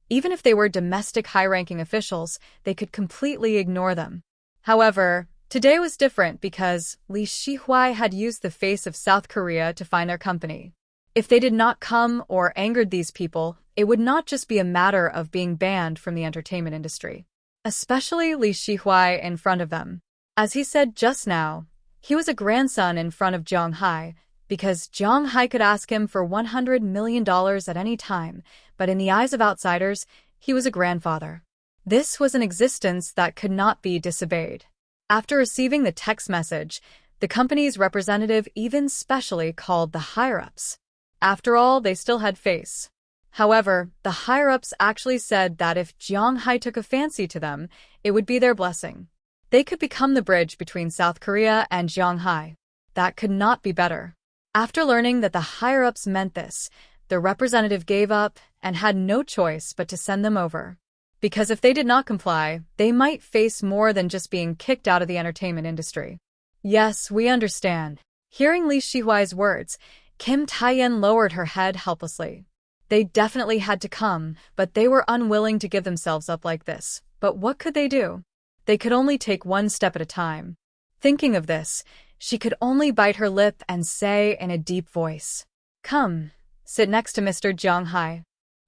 even if they were domestic high-ranking officials, they could completely ignore them. However, today was different because Li Shihuai had used the face of South Korea to find their company. If they did not come or angered these people, it would not just be a matter of being banned from the entertainment industry. Especially Li Shihuai in front of them. As he said just now, he was a grandson in front of Zhang Hai, because Zhang Hai could ask him for $100 million at any time, but in the eyes of outsiders, he was a grandfather. This was an existence that could not be disobeyed. After receiving the text message, the company's representative even specially called the higher-ups. After all, they still had face. However, the higher-ups actually said that if Zhang Hai took a fancy to them, it would be their blessing. They could become the bridge between South Korea and Zhang Hai. That could not be better. After learning that the higher-ups meant this, the representative gave up and had no choice but to send them over. Because if they did not comply, they might face more than just being kicked out of the entertainment industry. Yes, we understand. Hearing Li Shihuai's words, Kim Taiyan lowered her head helplessly. They definitely had to come, but they were unwilling to give themselves up like this. But what could they do? They could only take one step at a time. Thinking of this, she could only bite her lip and say in a deep voice, "Come, sit next to Mr. Zhang Hai."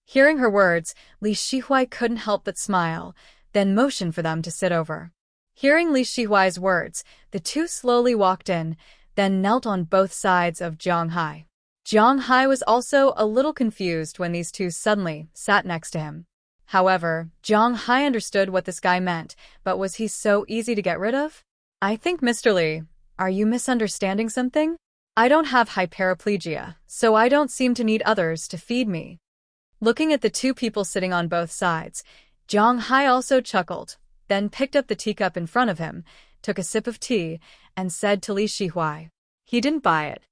Hearing her words, Li Shihuai couldn't help but smile, then motioned for them to sit over. Hearing Li Shihuai's words, the two slowly walked in, then knelt on both sides of Zhang Hai. Zhang Hai was also a little confused when these two suddenly sat next to him. However, Zhang Hai understood what this guy meant, but was he so easy to get rid of? "I think, Mr. Li, are you misunderstanding something? I don't have hyperplegia, so I don't seem to need others to feed me." Looking at the two people sitting on both sides, Zhang Hai also chuckled, then picked up the teacup in front of him, took a sip of tea, and said to Li Shihuai, "He didn't buy it."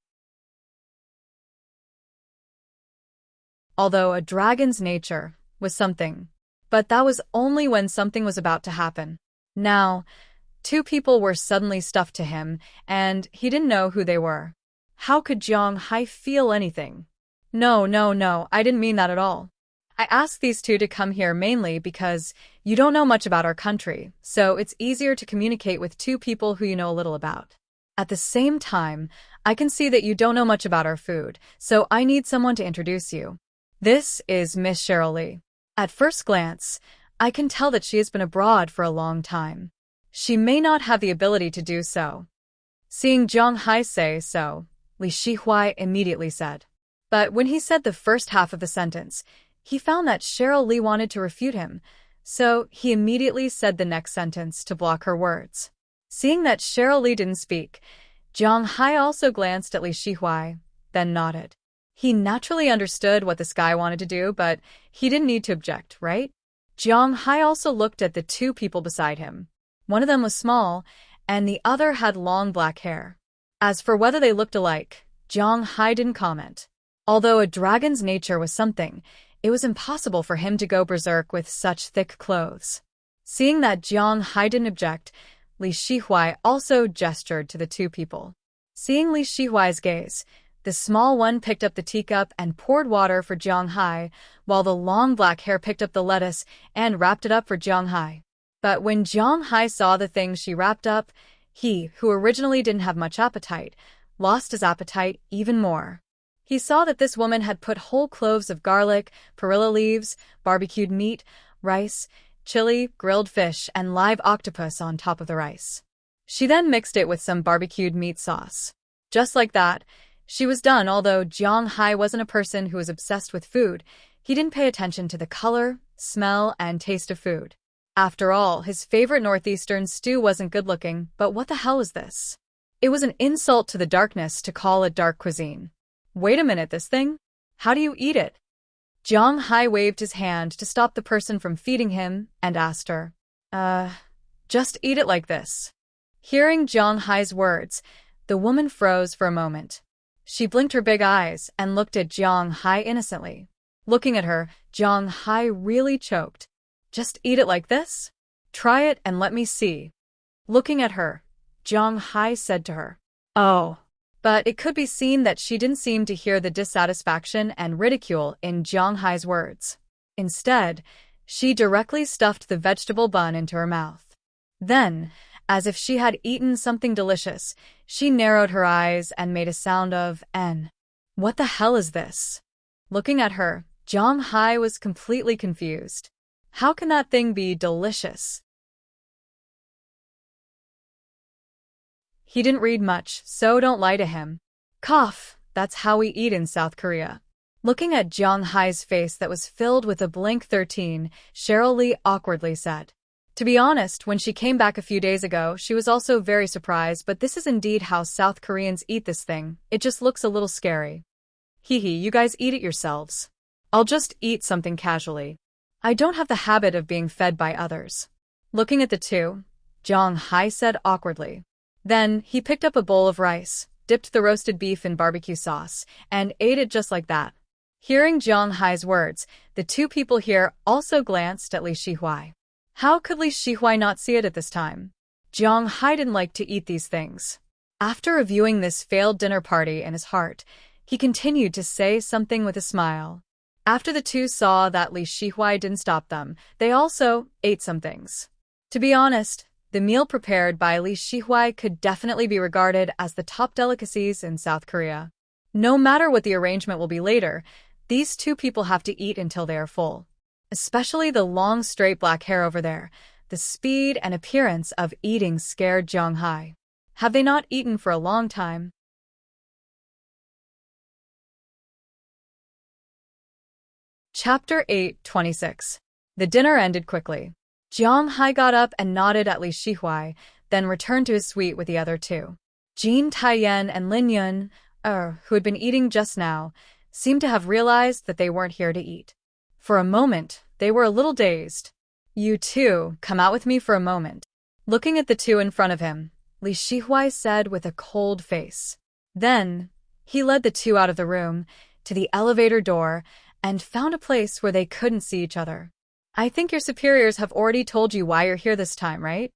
Although a dragon's nature was something, but that was only when something was about to happen. Now, two people were suddenly stuffed to him, and he didn't know who they were. How could Zhang Hai feel anything? No, I didn't mean that at all. I asked these two to come here mainly because you don't know much about our country, so it's easier to communicate with two people who you know a little about. At the same time, I can see that you don't know much about our food, so I need someone to introduce you. This is Miss Cheryl Lee. At first glance, I can tell that she has been abroad for a long time. She may not have the ability to do so. Seeing Zhang Hai say so, Li Shihuai immediately said. But when he said the first half of the sentence, he found that Cheryl Lee wanted to refute him, so he immediately said the next sentence to block her words. Seeing that Cheryl Lee didn't speak, Zhang Hai also glanced at Li Shihuai, then nodded. He naturally understood what this guy wanted to do, but he didn't need to object, right? Zhang Hai also looked at the two people beside him. One of them was small, and the other had long black hair. As for whether they looked alike, Zhang Hai didn't comment. Although a dragon's nature was something, it was impossible for him to go berserk with such thick clothes. Seeing that Zhang Hai didn't object, Li Shihuai also gestured to the two people. Seeing Li Shihuai's gaze, the small one picked up the teacup and poured water for Zhang Hai, while the long black hair picked up the lettuce and wrapped it up for Zhang Hai. But when Zhang Hai saw the things she wrapped up, he, who originally didn't have much appetite, lost his appetite even more. He saw that this woman had put whole cloves of garlic, perilla leaves, barbecued meat, rice, chili, grilled fish, and live octopus on top of the rice. She then mixed it with some barbecued meat sauce. Just like that, she was done. Although Zhang Hai wasn't a person who was obsessed with food, he didn't pay attention to the color, smell, and taste of food. After all, his favorite northeastern stew wasn't good-looking, but what the hell is this? It was an insult to the darkness to call it dark cuisine. Wait a minute, this thing? How do you eat it? Zhang Hai waved his hand to stop the person from feeding him and asked her, just eat it like this. Hearing Zhang Hai's words, the woman froze for a moment. She blinked her big eyes and looked at Zhang Hai innocently. Looking at her, Zhang Hai really choked. Just eat it like this? Try it and let me see. Looking at her, Zhang Hai said to her, "Oh." But it could be seen that she didn't seem to hear the dissatisfaction and ridicule in Zhang Hai's words. Instead, she directly stuffed the vegetable bun into her mouth. Then, as if she had eaten something delicious, she narrowed her eyes and made a sound of N. What the hell is this? Looking at her, Zhang Hai was completely confused. How can that thing be delicious? He didn't read much, so don't lie to him. Cough, that's how we eat in South Korea. Looking at Zhang Hai's face that was filled with a blank 13, Cheryl Lee awkwardly said. To be honest, when she came back a few days ago, she was also very surprised, but this is indeed how South Koreans eat this thing. It just looks a little scary. Hee hee, you guys eat it yourselves. I'll just eat something casually. I don't have the habit of being fed by others. Looking at the two, Zhang Hai said awkwardly. Then, he picked up a bowl of rice, dipped the roasted beef in barbecue sauce, and ate it just like that. Hearing Zhang Hai's words, the two people here also glanced at Li Shihuai. How could Li Shihuai not see it at this time? Zhang Hai didn't like to eat these things. After reviewing this failed dinner party in his heart, he continued to say something with a smile. After the two saw that Li Shihuai didn't stop them, they also ate some things. To be honest, the meal prepared by Li Shihuai could definitely be regarded as the top delicacies in South Korea. No matter what the arrangement will be later, these two people have to eat until they are full. Especially the long straight black hair over there. The speed and appearance of eating scared Zhang Hai. Have they not eaten for a long time? Chapter 8:26. The dinner ended quickly. Zhang Hai got up and nodded at Li Shihuai, then returned to his suite with the other two. Jin Taiyan and Lin Yun, who had been eating just now, seemed to have realized that they weren't here to eat. For a moment, they were a little dazed. You two, come out with me for a moment. Looking at the two in front of him, Li Shihuai said with a cold face. Then, he led the two out of the room, to the elevator door, and found a place where they couldn't see each other. I think your superiors have already told you why you're here this time, right?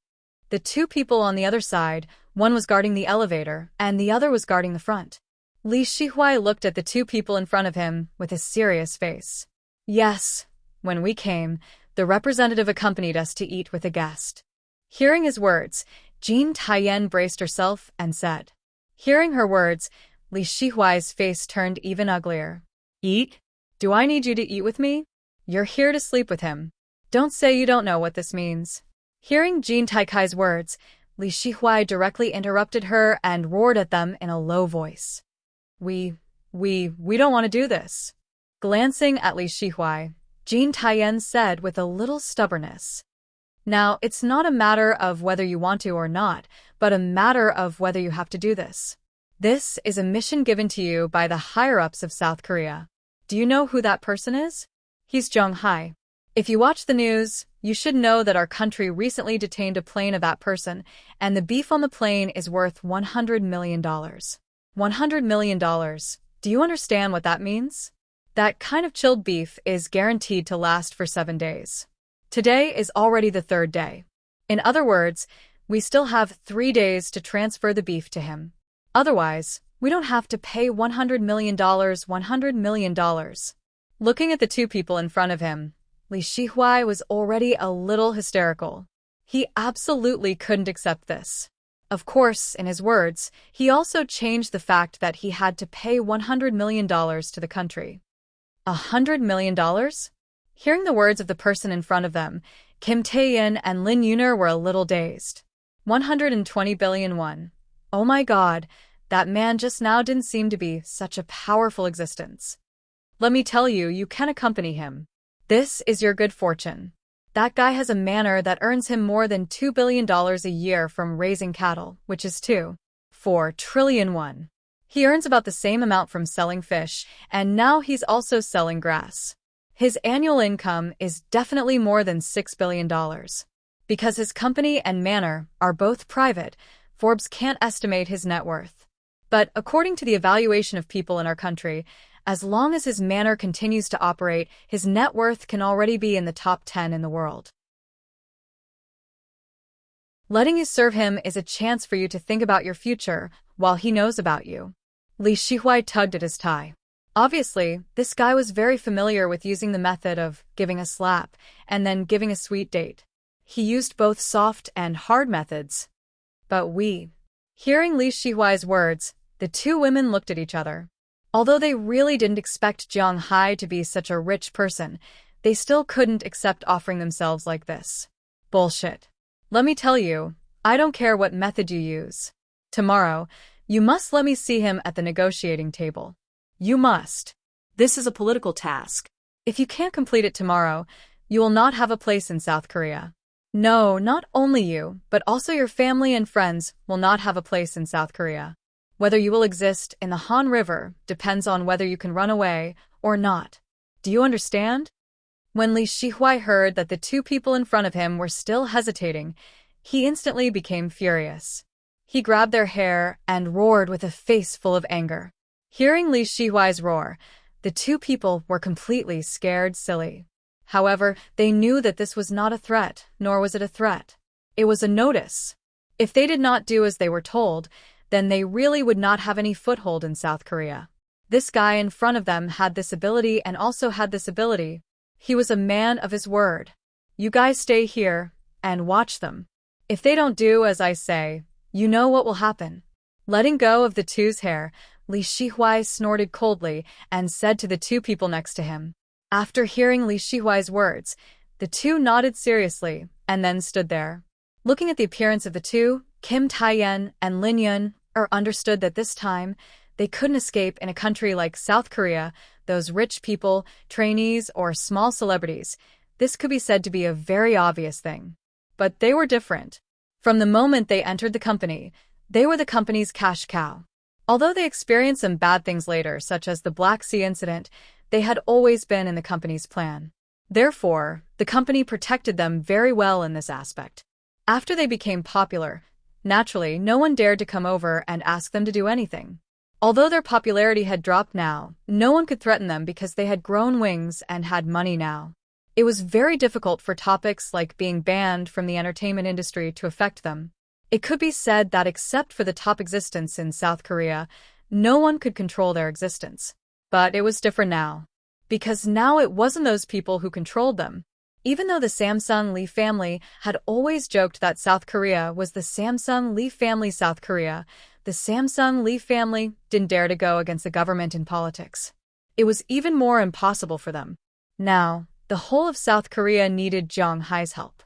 The two people on the other side, one was guarding the elevator, and the other was guarding the front. Li Shihuai looked at the two people in front of him with a serious face. Yes, when we came, the representative accompanied us to eat with a guest. Hearing his words, Jin Taiyan braced herself and said. Hearing her words, Li Shihuai's face turned even uglier. Eat? Do I need you to eat with me? You're here to sleep with him. Don't say you don't know what this means. Hearing Jin Taikai's words, Li Shihuai directly interrupted her and roared at them in a low voice. We don't want to do this. Glancing at Li Shihuai, Jin Taiyan said with a little stubbornness. Now, it's not a matter of whether you want to or not, but a matter of whether you have to do this. This is a mission given to you by the higher-ups of South Korea. Do you know who that person is? He's Zhang Hai. If you watch the news, you should know that our country recently detained a plane of that person, and the beef on the plane is worth $100 million. $100 million. Do you understand what that means? That kind of chilled beef is guaranteed to last for 7 days. Today is already the 3rd day. In other words, we still have 3 days to transfer the beef to him. Otherwise, we don't have to pay $100 million. $100 million. Looking at the two people in front of him, Li Shihuai was already a little hysterical. He absolutely couldn't accept this. Of course, in his words, he also changed the fact that he had to pay $100 million to the country. $100 million? Hearing the words of the person in front of them, Kim Tae-in and Lin Yuner were a little dazed. 120 billion won. Oh my god, that man just now didn't seem to be such a powerful existence. Let me tell you, you can accompany him. This is your good fortune. That guy has a manor that earns him more than $2 billion a year from raising cattle, which is 2.4 trillion won. He earns about the same amount from selling fish, and now he's also selling grass. His annual income is definitely more than $6 billion. Because his company and manor are both private, Forbes can't estimate his net worth. But according to the evaluation of people in our country, As long as his manor continues to operate, his net worth can already be in the top 10 in the world. Letting you serve him is a chance for you to think about your future while he knows about you. Li Shihuai tugged at his tie. Obviously, this guy was very familiar with using the method of giving a slap and then giving a sweet date. He used both soft and hard methods. But hearing Li Shihuai's words, the two women looked at each other. Although they really didn't expect Jiang Hai to be such a rich person, they still couldn't accept offering themselves like this. Bullshit. Let me tell you, I don't care what method you use. Tomorrow, you must let me see him at the negotiating table. You must. This is a political task. If you can't complete it tomorrow, you will not have a place in South Korea. No, not only you, but also your family and friends will not have a place in South Korea. Whether you will exist in the Han River depends on whether you can run away or not. Do you understand? When Li Shihuai heard that the two people in front of him were still hesitating, he instantly became furious. He grabbed their hair and roared with a face full of anger. Hearing Li Shihuai's roar, the two people were completely scared silly. However, they knew that this was not a threat, nor was it a threat. It was a notice. If they did not do as they were told, then they really would not have any foothold in South Korea. This guy in front of them had this ability and also had this ability. He was a man of his word. You guys stay here and watch them. If they don't do as I say, you know what will happen. Letting go of the two's hair, Li Shihuai snorted coldly and said to the two people next to him. After hearing Li Shihuai's words, the two nodded seriously and then stood there. Looking at the appearance of the two, Kim Taeyen and Lin Yun understood that this time, they couldn't escape in a country like South Korea, those rich people, trainees, or small celebrities. This could be said to be a very obvious thing. But they were different. From the moment they entered the company, they were the company's cash cow. Although they experienced some bad things later, such as the Black Sea incident, they had always been in the company's plan. Therefore, the company protected them very well in this aspect. After they became popular, naturally, no one dared to come over and ask them to do anything. Although their popularity had dropped now, no one could threaten them because they had grown wings and had money now. It was very difficult for topics like being banned from the entertainment industry to affect them. It could be said that except for the top existence in South Korea, no one could control their existence. But it was different now. Because now it wasn't those people who controlled them. Even though the Samsung Lee family had always joked that South Korea was the Samsung Lee family South Korea, the Samsung Lee family didn't dare to go against the government in politics. It was even more impossible for them. Now, the whole of South Korea needed Jiang Hai's help.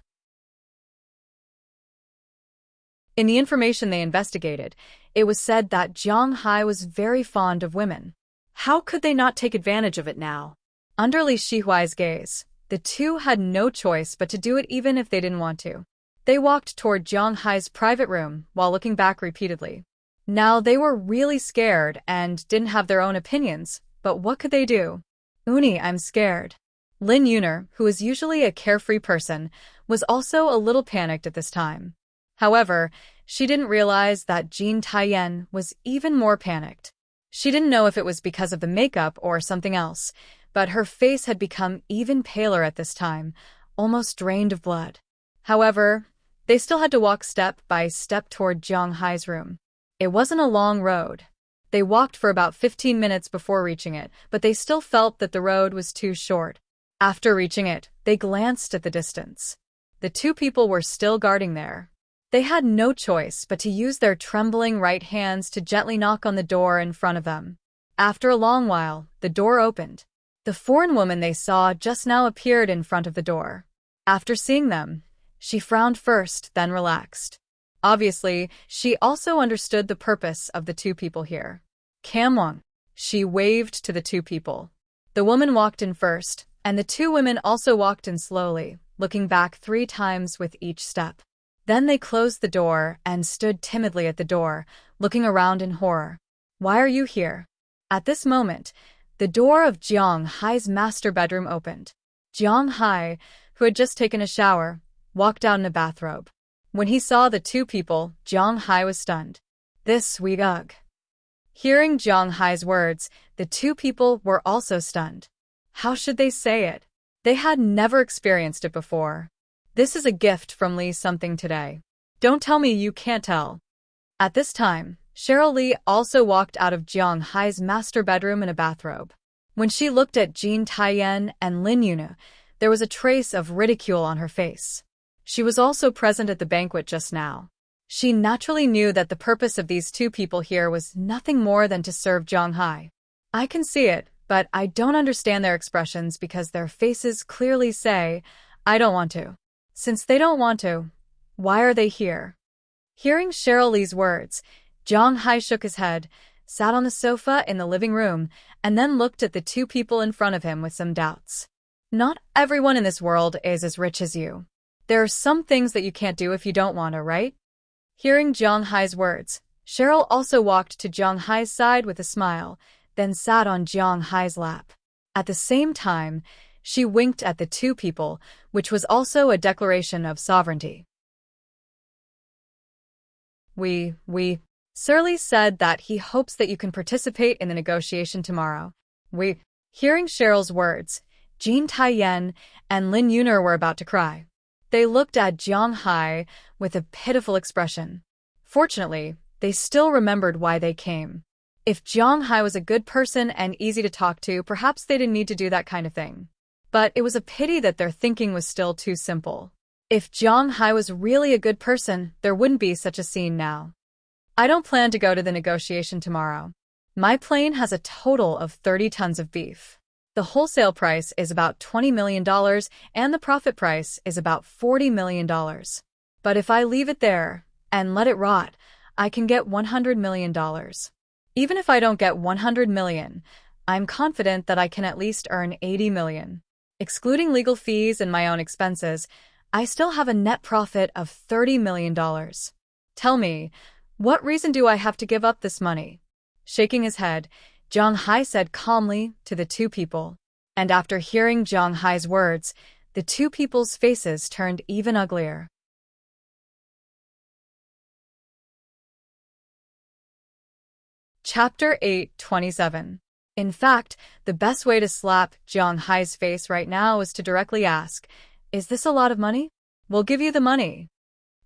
In the information they investigated, it was said that Jiang Hai was very fond of women. How could they not take advantage of it now? Under Li Shihuai's gaze, the two had no choice but to do it even if they didn't want to. They walked toward Jiang Hai's private room while looking back repeatedly. Now they were really scared and didn't have their own opinions, but what could they do? Uni, I'm scared. Lin Yuner, who is usually a carefree person, was also a little panicked at this time. However, she didn't realize that Jean Taeyen was even more panicked. She didn't know if it was because of the makeup or something else, but her face had become even paler at this time, almost drained of blood. However, they still had to walk step by step toward Jiang Hai's room. It wasn't a long road. They walked for about 15 minutes before reaching it, but they still felt that the road was too short. After reaching it, they glanced at the distance. The two people were still guarding there. They had no choice but to use their trembling right hands to gently knock on the door in front of them. After a long while, the door opened. The foreign woman they saw just now appeared in front of the door. After seeing them, she frowned first, then relaxed. Obviously, she also understood the purpose of the two people here. Kamwang. She waved to the two people. The woman walked in first, and the two women also walked in slowly, looking back 3 times with each step. Then they closed the door and stood timidly at the door, looking around in horror. Why are you here? At this moment, the door of Jiang Hai's master bedroom opened. Jiang Hai, who had just taken a shower, walked out in a bathrobe. When he saw the two people, Jiang Hai was stunned. This sweet ugh. Hearing Jiang Hai's words, the two people were also stunned. How should they say it? They had never experienced it before. This is a gift from Lee something today. Don't tell me you can't tell. At this time, Cheryl Lee also walked out of Jiang Hai's master bedroom in a bathrobe. When she looked at Jin Taiyan and Lin Yuna, there was a trace of ridicule on her face. She was also present at the banquet just now. She naturally knew that the purpose of these two people here was nothing more than to serve Jiang Hai. I can see it, but I don't understand their expressions because their faces clearly say, I don't want to. Since they don't want to, why are they here? Hearing Cheryl Lee's words, Jiang Hai shook his head, sat on the sofa in the living room, and then looked at the two people in front of him with some doubts. Not everyone in this world is as rich as you. There are some things that you can't do if you don't want to, right? Hearing Jiang Hai's words, Cheryl also walked to Jiang Hai's side with a smile, then sat on Jiang Hai's lap. At the same time, she winked at the two people, which was also a declaration of sovereignty. Sir Lee said that he hopes that you can participate in the negotiation tomorrow. Hearing Cheryl's words, Jin Taiyan and Lin Yuna were about to cry. They looked at Jiang Hai with a pitiful expression. Fortunately, they still remembered why they came. If Jiang Hai was a good person and easy to talk to, perhaps they didn't need to do that kind of thing. But it was a pity that their thinking was still too simple. If Jiang Hai was really a good person, there wouldn't be such a scene now. I don't plan to go to the negotiation tomorrow. My plane has a total of 30 tons of beef. The wholesale price is about $20 million and the profit price is about $40 million. But if I leave it there and let it rot, I can get $100 million. Even if I don't get $100 million, I'm confident that I can at least earn $80 million. Excluding legal fees and my own expenses, I still have a net profit of $30 million. Tell me, what reason do I have to give up this money? Shaking his head, Jiang Hai said calmly to the two people. And after hearing Jiang Hai's words, the two people's faces turned even uglier. Chapter 8:27. In fact, the best way to slap Jiang Hai's face right now is to directly ask, is this a lot of money? We'll give you the money.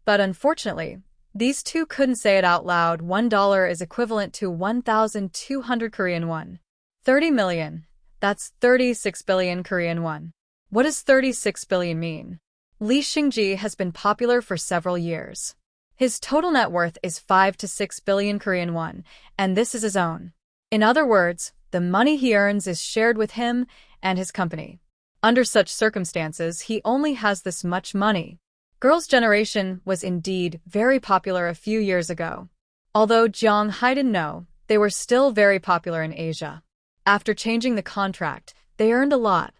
But unfortunately, these two couldn't say it out loud. $1 is equivalent to 1,200 Korean won. 30 million. That's 36 billion Korean won. What does 36 billion mean? Lee Xingji has been popular for several years. His total net worth is 5 to 6 billion Korean won, and this is his own. In other words, the money he earns is shared with him and his company. Under such circumstances, he only has this much money. Girls' Generation was indeed very popular a few years ago. Although Jiang Hai didn't know, they were still very popular in Asia. After changing the contract, they earned a lot.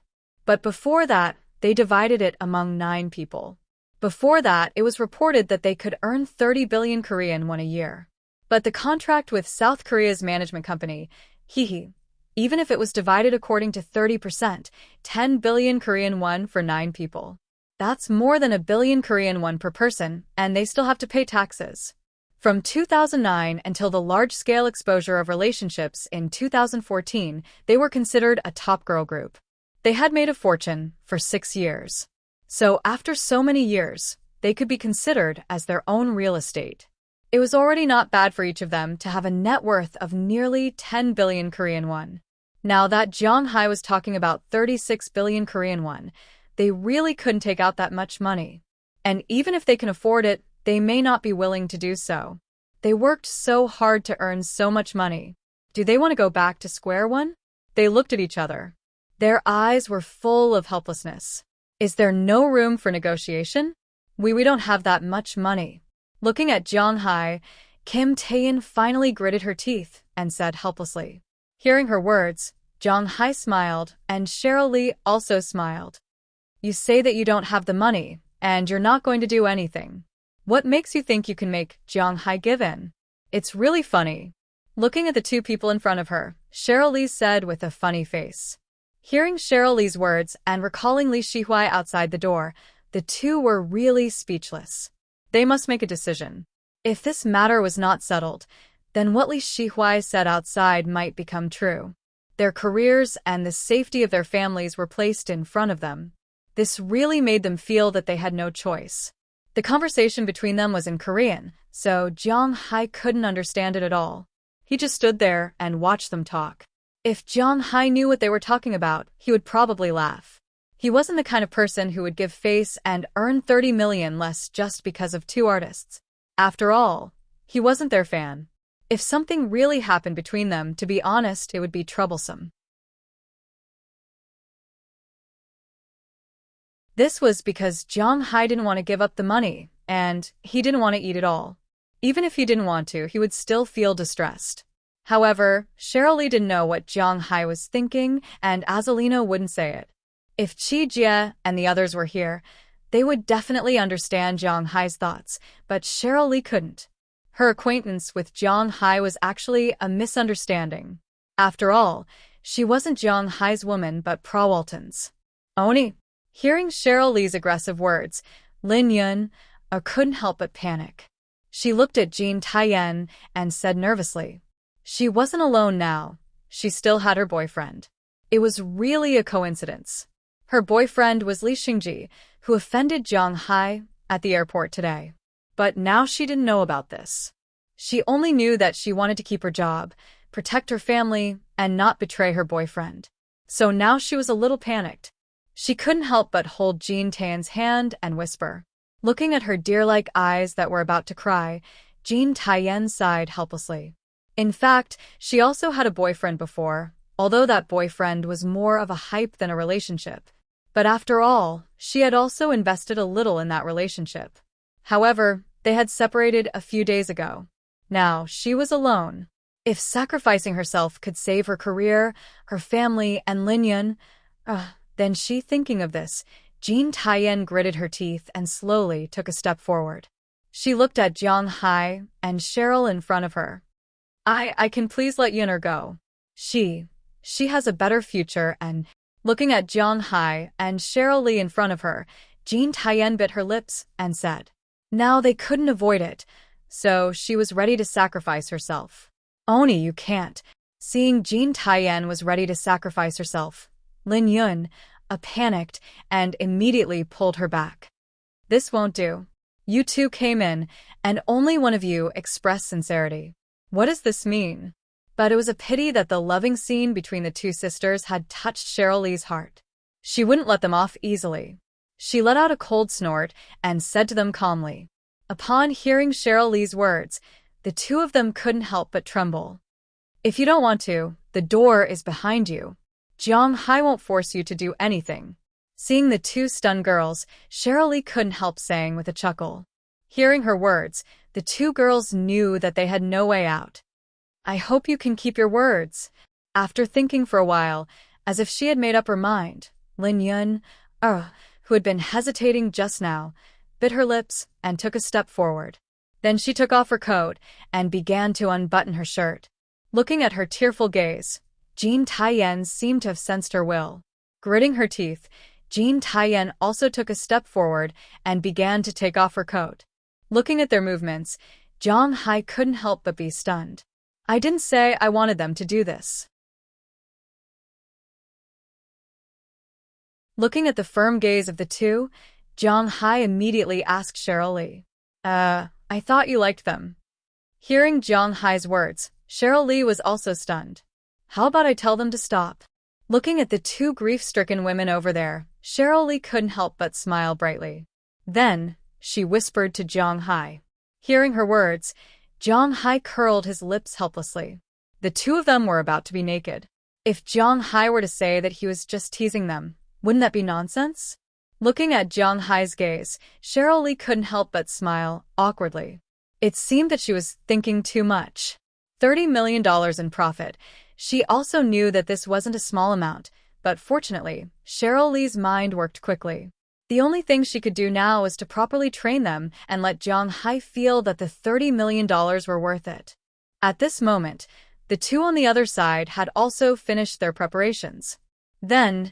But before that, they divided it among 9 people. Before that, it was reported that they could earn 30 billion Korean won a year. But the contract with South Korea's management company, even if it was divided according to 30%, 10 billion Korean won for 9 people. That's more than 1 billion Korean won per person, and they still have to pay taxes. From 2009 until the large-scale exposure of relationships in 2014, they were considered a top girl group. They had made a fortune for 6 years. So after so many years, they could be considered as their own real estate. It was already not bad for each of them to have a net worth of nearly 10 billion Korean won. Now that Jiang Hai was talking about 36 billion Korean won, they really couldn't take out that much money. And even if they can afford it, they may not be willing to do so. They worked so hard to earn so much money. Do they want to go back to square one? They looked at each other. Their eyes were full of helplessness. Is there no room for negotiation? We don't have that much money. Looking at Jiang Hai, Kim Taein finally gritted her teeth and said helplessly. Hearing her words, Jiang Hai smiled, and Cheryl Lee also smiled. You say that you don't have the money, and you're not going to do anything. What makes you think you can make Jiang Hai give in? It's really funny. Looking at the two people in front of her, Cheryl Lee said with a funny face. Hearing Cheryl Lee's words and recalling Li Shihui outside the door, the two were really speechless. They must make a decision. If this matter was not settled, then what Li Shihui said outside might become true. Their careers and the safety of their families were placed in front of them. This really made them feel that they had no choice. The conversation between them was in Korean, so Jong Hai couldn't understand it at all. He just stood there and watched them talk. If Jong Hai knew what they were talking about, he would probably laugh. He wasn't the kind of person who would give face and earn 30 million less just because of two artists. After all, he wasn't their fan. If something really happened between them, to be honest, it would be troublesome. This was because Jong Hai didn't want to give up the money, and he didn't want to eat it all. Even if he didn't want to, he would still feel distressed. However, Cheryl Lee didn't know what Jong Hai was thinking, and Azalina wouldn't say it. If Chi Jie and the others were here, they would definitely understand Jong Hai's thoughts, but Cheryl Lee couldn't. Her acquaintance with Jong Hai was actually a misunderstanding. After all, she wasn't Jong Hai's woman but Pra Walton's. Oni. Hearing Cheryl Lee's aggressive words, Lin Yun couldn't help but panic. She looked at Jean Taiyen and said nervously. She wasn't alone now. She still had her boyfriend. It was really a coincidence. Her boyfriend was Li Xingji, who offended Jong Hai at the airport today. But now she didn't know about this. She only knew that she wanted to keep her job, protect her family, and not betray her boyfriend. So now she was a little panicked. She couldn't help but hold Jean Taiyen's hand and whisper. Looking at her deer-like eyes that were about to cry, Jean Taiyen sighed helplessly. In fact, she also had a boyfriend before, although that boyfriend was more of a hype than a relationship. But after all, she had also invested a little in that relationship. However, they had separated a few days ago. Now, she was alone. If sacrificing herself could save her career, her family, and Lin Yun, then she thinking of this, Jean Taiyen gritted her teeth and slowly took a step forward. She looked at Jong Hai and Cheryl in front of her. I can please let Yunner go. She has a better future and, looking at Jong Hai and Cheryl Lee in front of her, Jean Taiyen bit her lips and said. Now they couldn't avoid it, so she was ready to sacrifice herself. Oni, you can't. Seeing Jean Taiyen was ready to sacrifice herself, Lin Yun, panicked and immediately pulled her back. This won't do. You two came in, and only one of you expressed sincerity. What does this mean? But it was a pity that the loving scene between the two sisters had touched Cheryl Lee's heart. She wouldn't let them off easily. She let out a cold snort and said to them calmly. Upon hearing Cheryl Lee's words, the two of them couldn't help but tremble. If you don't want to, the door is behind you. Jong Hai won't force you to do anything. Seeing the two stunned girls, Cheryl Lee couldn't help saying with a chuckle. Hearing her words, the two girls knew that they had no way out. I hope you can keep your words. After thinking for a while, as if she had made up her mind, Lin Yun, who had been hesitating just now, bit her lips and took a step forward. Then she took off her coat and began to unbutton her shirt. Looking at her tearful gaze, Jean Taiyen seemed to have sensed her will. Gritting her teeth, Jean Taiyen also took a step forward and began to take off her coat. Looking at their movements, Jong Hai couldn't help but be stunned. I didn't say I wanted them to do this. Looking at the firm gaze of the two, Jong Hai immediately asked Cheryl Lee. I thought you liked them. Hearing Jong Hai's words, Cheryl Lee was also stunned. How about I tell them to stop? Looking at the two grief-stricken women over there, Cheryl Lee couldn't help but smile brightly. Then, she whispered to Jong Hai. Hearing her words, Jong Hai curled his lips helplessly. The two of them were about to be naked. If Jong Hai were to say that he was just teasing them, wouldn't that be nonsense? Looking at Jong Hai's gaze, Cheryl Lee couldn't help but smile, awkwardly. It seemed that she was thinking too much. $30 million in profit. She also knew that this wasn't a small amount, but fortunately, Cheryl Lee's mind worked quickly. The only thing she could do now was to properly train them and let Jong Hai feel that the $30 million were worth it. At this moment, the two on the other side had also finished their preparations. Then,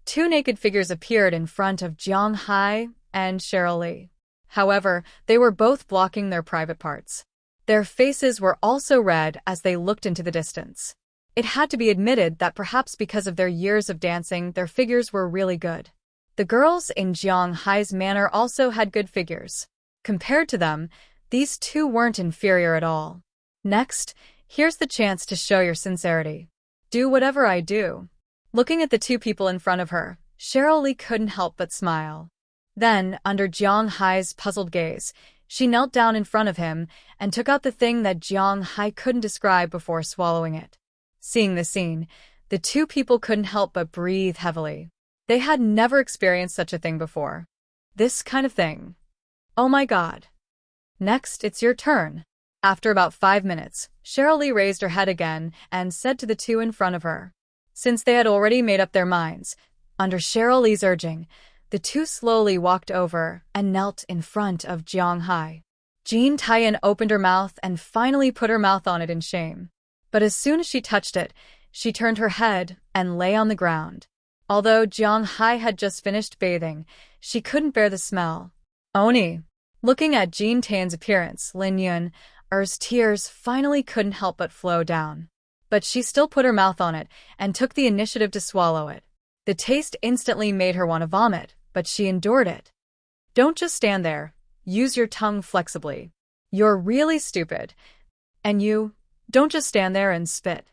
two naked figures appeared in front of Jong Hai and Cheryl Lee. However, they were both blocking their private parts. Their faces were also red as they looked into the distance. It had to be admitted that perhaps because of their years of dancing, their figures were really good. The girls in Jiang Hai's manor also had good figures. Compared to them, these two weren't inferior at all. Next, here's the chance to show your sincerity. Do whatever I do. Looking at the two people in front of her, Cheryl Lee couldn't help but smile. Then, under Jiang Hai's puzzled gaze, she knelt down in front of him and took out the thing that Jiang Hai couldn't describe before swallowing it. Seeing the scene, the two people couldn't help but breathe heavily. They had never experienced such a thing before. This kind of thing. Oh my God. Next, it's your turn. After about 5 minutes, Cheryl Lee raised her head again and said to the two in front of her. Since they had already made up their minds, under Cheryl Lee's urging, the two slowly walked over and knelt in front of Jiang Hai. Jean Taiyan opened her mouth and finally put her mouth on it in shame. But as soon as she touched it, she turned her head and lay on the ground. Although Jiang Hai had just finished bathing, she couldn't bear the smell. Oni. Looking at Jean Taiyan's appearance, Lin Yun's tears finally couldn't help but flow down. But she still put her mouth on it and took the initiative to swallow it. The taste instantly made her want to vomit, but she endured it. Don't just stand there. Use your tongue flexibly. You're really stupid. And you, don't just stand there and spit.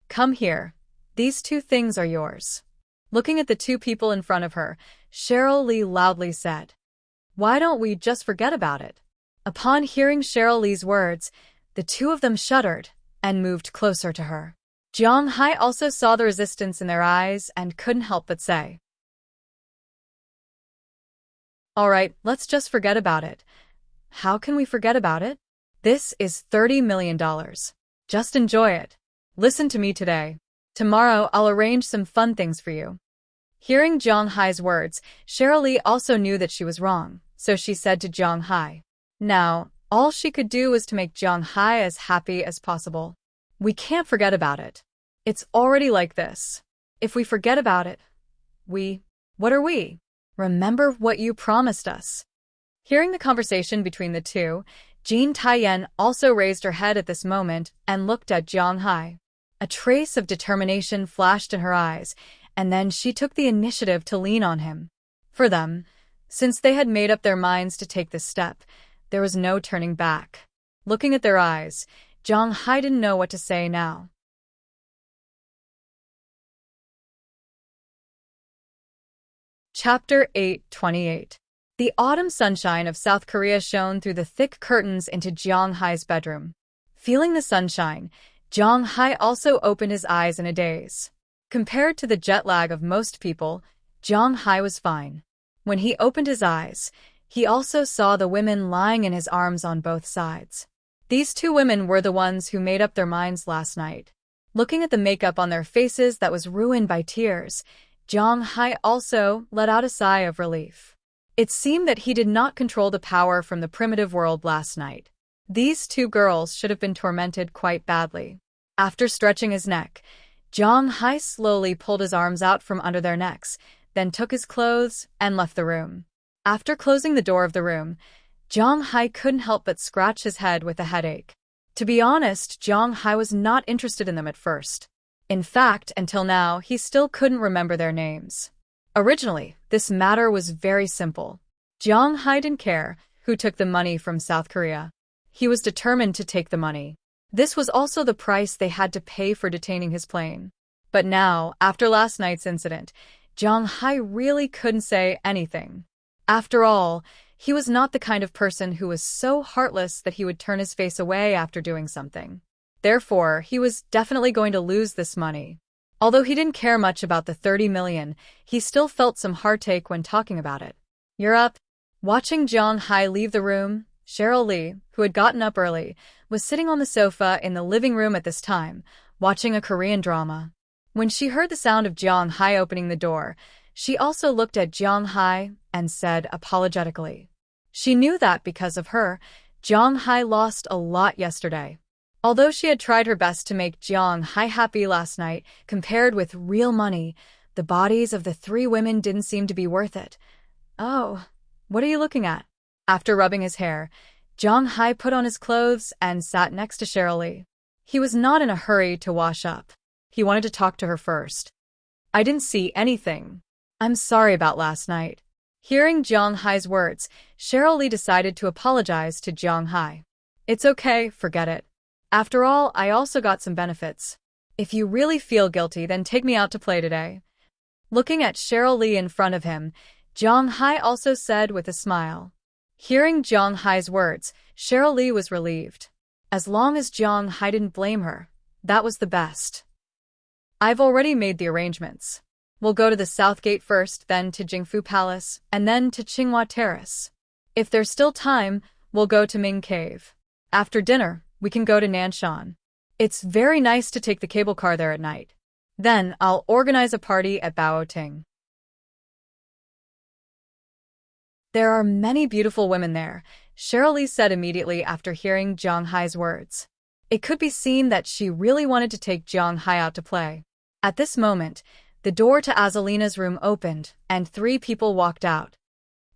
Come here. These two things are yours. Looking at the two people in front of her, Cheryl Lee loudly said, "Why don't we just forget about it?" Upon hearing Cheryl Lee's words, the two of them shuddered and moved closer to her. Jiang Hai also saw the resistance in their eyes and couldn't help but say, "All right, let's just forget about it." How can we forget about it? This is $30 million. Just enjoy it. Listen to me today. Tomorrow I'll arrange some fun things for you. Hearing Jiang Hai's words, Cheryl Lee also knew that she was wrong, so she said to Jiang Hai. Now, all she could do was to make Jiang Hai as happy as possible. We can't forget about it. It's already like this. If we forget about it, what are we? Remember what you promised us. Hearing the conversation between the two, Jean Taiyan also raised her head at this moment and looked at Jiang Hai. A trace of determination flashed in her eyes, and then she took the initiative to lean on him. For them, since they had made up their minds to take this step, there was no turning back. Looking at their eyes, Jiang Hai didn't know what to say now. Chapter 8:28. The autumn sunshine of South Korea shone through the thick curtains into Jiang Hai's bedroom. Feeling the sunshine, Jiang Hai also opened his eyes in a daze. Compared to the jet lag of most people, Jiang Hai was fine. When he opened his eyes, he also saw the women lying in his arms on both sides. These two women were the ones who made up their minds last night. Looking at the makeup on their faces that was ruined by tears, Jiang Hai also let out a sigh of relief. It seemed that he did not control the power from the primitive world last night. These two girls should have been tormented quite badly. After stretching his neck, Jiang Hai slowly pulled his arms out from under their necks, then took his clothes and left the room. After closing the door of the room, Jiang Hai couldn't help but scratch his head with a headache. To be honest, Jiang Hai was not interested in them at first. In fact, until now, he still couldn't remember their names. Originally, this matter was very simple. Jiang Hai didn't care who took the money from South Korea. He was determined to take the money. This was also the price they had to pay for detaining his plane. But now, after last night's incident, Jiang Hai really couldn't say anything. After all, he was not the kind of person who was so heartless that he would turn his face away after doing something. Therefore, he was definitely going to lose this money. Although he didn't care much about the 30 million, he still felt some heartache when talking about it. "You're up." Watching Jiang Hai leave the room, Cheryl Lee, who had gotten up early, was sitting on the sofa in the living room at this time, watching a Korean drama. When she heard the sound of Jiang Hai opening the door, she also looked at Jiang Hai and said apologetically. She knew that because of her, Jiang Hai lost a lot yesterday. Although she had tried her best to make Jiang Hai happy last night, compared with real money, the bodies of the three women didn't seem to be worth it. "Oh, what are you looking at?" After rubbing his hair, Jiang Hai put on his clothes and sat next to Cheryl Lee. He was not in a hurry to wash up. He wanted to talk to her first. I didn't see anything. I'm sorry about last night. Hearing Jiang Hai's words, Cheryl Lee decided to apologize to Jiang Hai. It's okay, forget it. After all, I also got some benefits. If you really feel guilty, then take me out to play today. Looking at Cheryl Lee in front of him, Jiang Hai also said with a smile. Hearing Jiang Hai's words, Cheryl Lee was relieved. As long as Jiang Hai didn't blame her, that was the best. I've already made the arrangements. We'll go to the South Gate first, then to Jingfu Palace, and then to Qinghua Terrace. If there's still time, we'll go to Ming Cave. After dinner, we can go to Nanshan. It's very nice to take the cable car there at night. Then I'll organize a party at Baoting. There are many beautiful women there, Cheryl Lee said immediately after hearing Jiang Hai's words. It could be seen that she really wanted to take Jiang Hai out to play. At this moment, the door to Azalina's room opened, and 3 people walked out.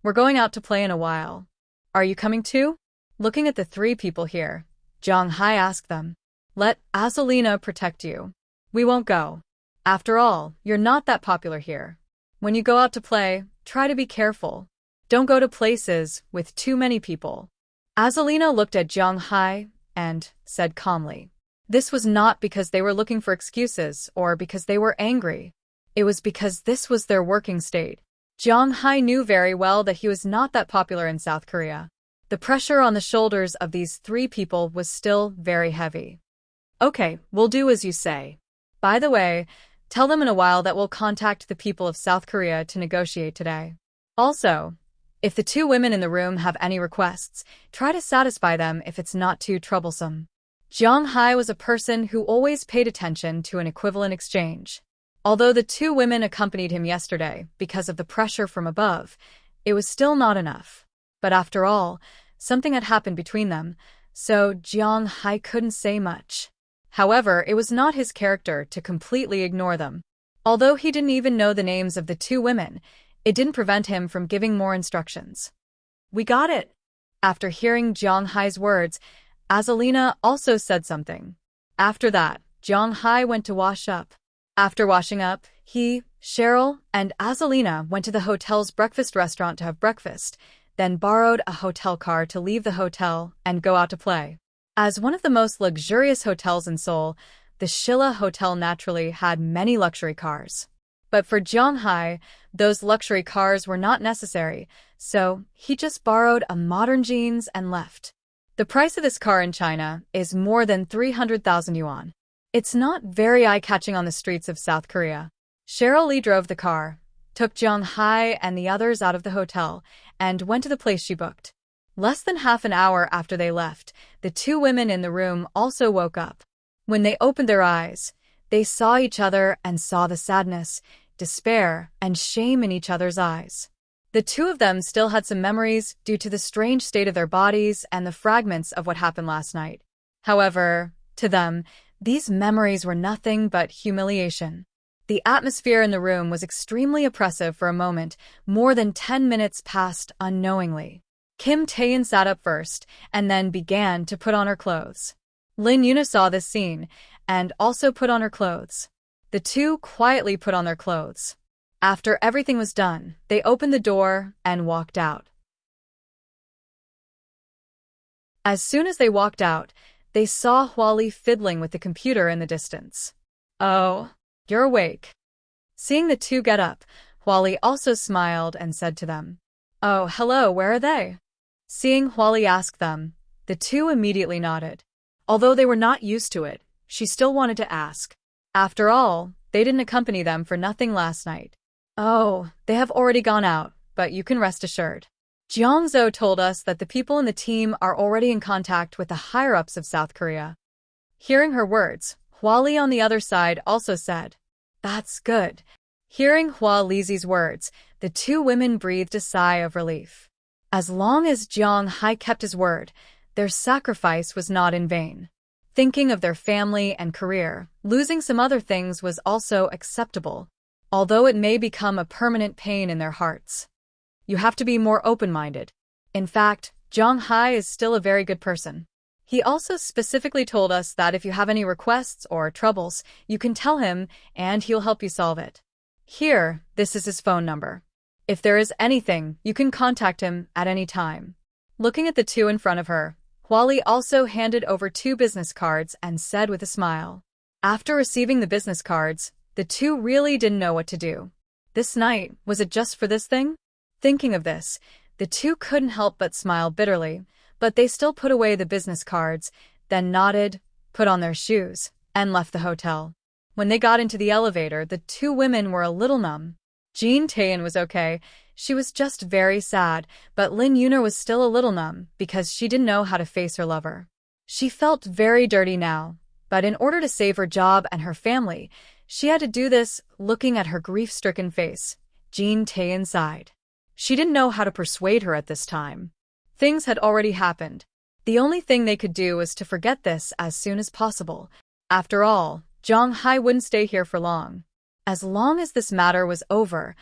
We're going out to play in a while. Are you coming too? Looking at the 3 people here, Jiang Hai asked them. Let Azalina protect you. We won't go. After all, you're not that popular here. When you go out to play, try to be careful. Don't go to places with too many people. Azalina looked at Jiang Hai and said calmly. This was not because they were looking for excuses or because they were angry. It was because this was their working state. Jiang Hai knew very well that he was not that popular in South Korea. The pressure on the shoulders of these 3 people was still very heavy. Okay, we'll do as you say. By the way, tell them in a while that we'll contact the people of South Korea to negotiate today. Also, if the 2 women in the room have any requests, try to satisfy them if it's not too troublesome. Jiang Hai was a person who always paid attention to an equivalent exchange. Although the 2 women accompanied him yesterday because of the pressure from above, it was still not enough. But after all, something had happened between them, so Jiang Hai couldn't say much. However, it was not his character to completely ignore them. Although he didn't even know the names of the 2 women, it didn't prevent him from giving more instructions. We got it. After hearing Jiang Hai's words, Azalina also said something. After that, Jiang Hai went to wash up. After washing up, he, Cheryl, and Azalina went to the hotel's breakfast restaurant to have breakfast, then borrowed a hotel car to leave the hotel and go out to play. As one of the most luxurious hotels in Seoul, the Shilla Hotel naturally had many luxury cars. But for Jiang Hai, those luxury cars were not necessary, so he just borrowed a modern jeans and left. The price of this car in China is more than 300,000 yuan. It's not very eye-catching on the streets of South Korea. Cheryl Lee drove the car, took Jiang Hai and the others out of the hotel, and went to the place she booked. Less than half an hour after they left, the 2 women in the room also woke up. When they opened their eyes, they saw each other and saw the sadness, despair, and shame in each other's eyes. The 2 of them still had some memories due to the strange state of their bodies and the fragments of what happened last night. However, to them, these memories were nothing but humiliation. The atmosphere in the room was extremely oppressive for a moment. More than 10 minutes passed unknowingly. Kim Taein sat up first and then began to put on her clothes. Lin Yuna saw this scene and also put on her clothes. The 2 quietly put on their clothes. After everything was done, they opened the door and walked out. As soon as they walked out, they saw Huali fiddling with the computer in the distance. Oh, you're awake. Seeing the 2 get up, Huali also smiled and said to them, Oh, hello, where are they? Seeing Huali ask them, the 2 immediately nodded. Although they were not used to it, she still wanted to ask. After all, they didn't accompany them for nothing last night. Oh, they have already gone out, but you can rest assured. Jiang Zhou told us that the people in the team are already in contact with the higher-ups of South Korea. Hearing her words, Huali on the other side also said, That's good. Hearing Hua Lizi's words, the 2 women breathed a sigh of relief. As long as Jiang Hai kept his word, their sacrifice was not in vain. Thinking of their family and career, losing some other things was also acceptable, although it may become a permanent pain in their hearts. You have to be more open-minded. In fact, Jiang Hai is still a very good person. He also specifically told us that if you have any requests or troubles, you can tell him and he'll help you solve it. Here, this is his phone number. If there is anything, you can contact him at any time. Looking at the two in front of her, Huali also handed over 2 business cards and said with a smile. After receiving the business cards, the two really didn't know what to do. This night, was it just for this thing? Thinking of this, the two couldn't help but smile bitterly, but they still put away the business cards, then nodded, put on their shoes, and left the hotel. When they got into the elevator, the 2 women were a little numb. Jean Taein was okay. She was just very sad, but Lin Yuner was still a little numb because she didn't know how to face her lover. She felt very dirty now, but in order to save her job and her family, she had to do this looking at her grief-stricken face. Jean Taein sighed. She didn't know how to persuade her at this time. Things had already happened. The only thing they could do was to forget this as soon as possible. After all, Jong Hai wouldn't stay here for long. As long as this matter was over,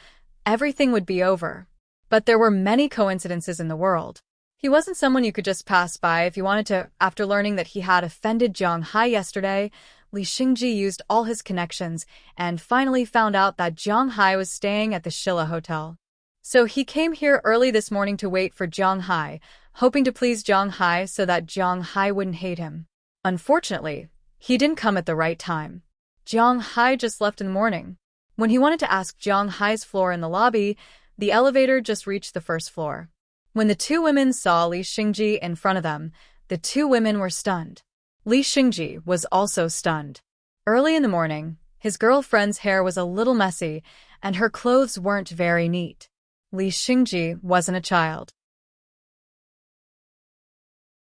everything would be over. But there were many coincidences in the world. He wasn't someone you could just pass by if you wanted to. After learning that he had offended Jong Hai yesterday, Li Xingji used all his connections and finally found out that Jong Hai was staying at the Shilla Hotel. So he came here early this morning to wait for Jong Hai, hoping to please Jong Hai so that Jong Hai wouldn't hate him. Unfortunately, he didn't come at the right time. Jong Hai just left in the morning. When he wanted to ask Jong Hai's floor in the lobby, the elevator just reached the first floor. When the 2 women saw Li Xingji in front of them, the 2 women were stunned. Li Xingji was also stunned. Early in the morning, his girlfriend's hair was a little messy, and her clothes weren't very neat. Li Xingji wasn't a child.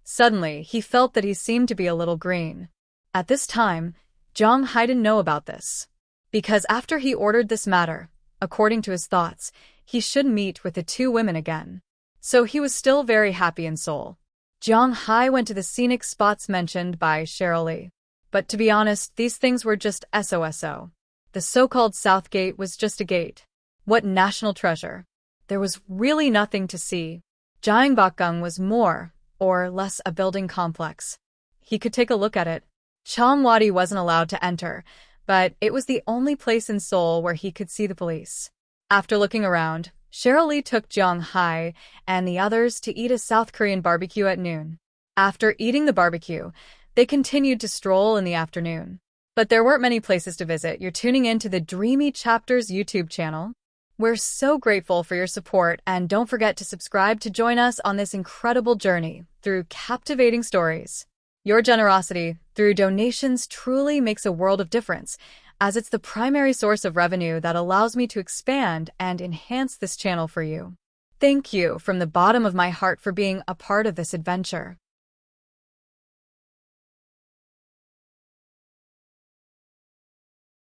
Suddenly, he felt that he seemed to be a little green. At this time, Jong Hai didn't know about this. Because after he ordered this matter, according to his thoughts, he should meet with the 2 women again. So he was still very happy in Seoul. Jong Hai went to the scenic spots mentioned by Cheryl Lee. But to be honest, these things were just SOSO. The so-called South Gate was just a gate. What national treasure! There was really nothing to see. Gyeongbokgung was more or less a building complex. He could take a look at it. Cheongwadi wasn't allowed to enter, but it was the only place in Seoul where he could see the police. After looking around, Cheryl Lee took Jong Hai and the others to eat a South Korean barbecue at noon. After eating the barbecue, they continued to stroll in the afternoon. But there weren't many places to visit. You're tuning in to the Dreamy Chapters YouTube channel. We're so grateful for your support, and don't forget to subscribe to join us on this incredible journey through captivating stories. Your generosity through donations truly makes a world of difference, as it's the primary source of revenue that allows me to expand and enhance this channel for you. Thank you from the bottom of my heart for being a part of this adventure.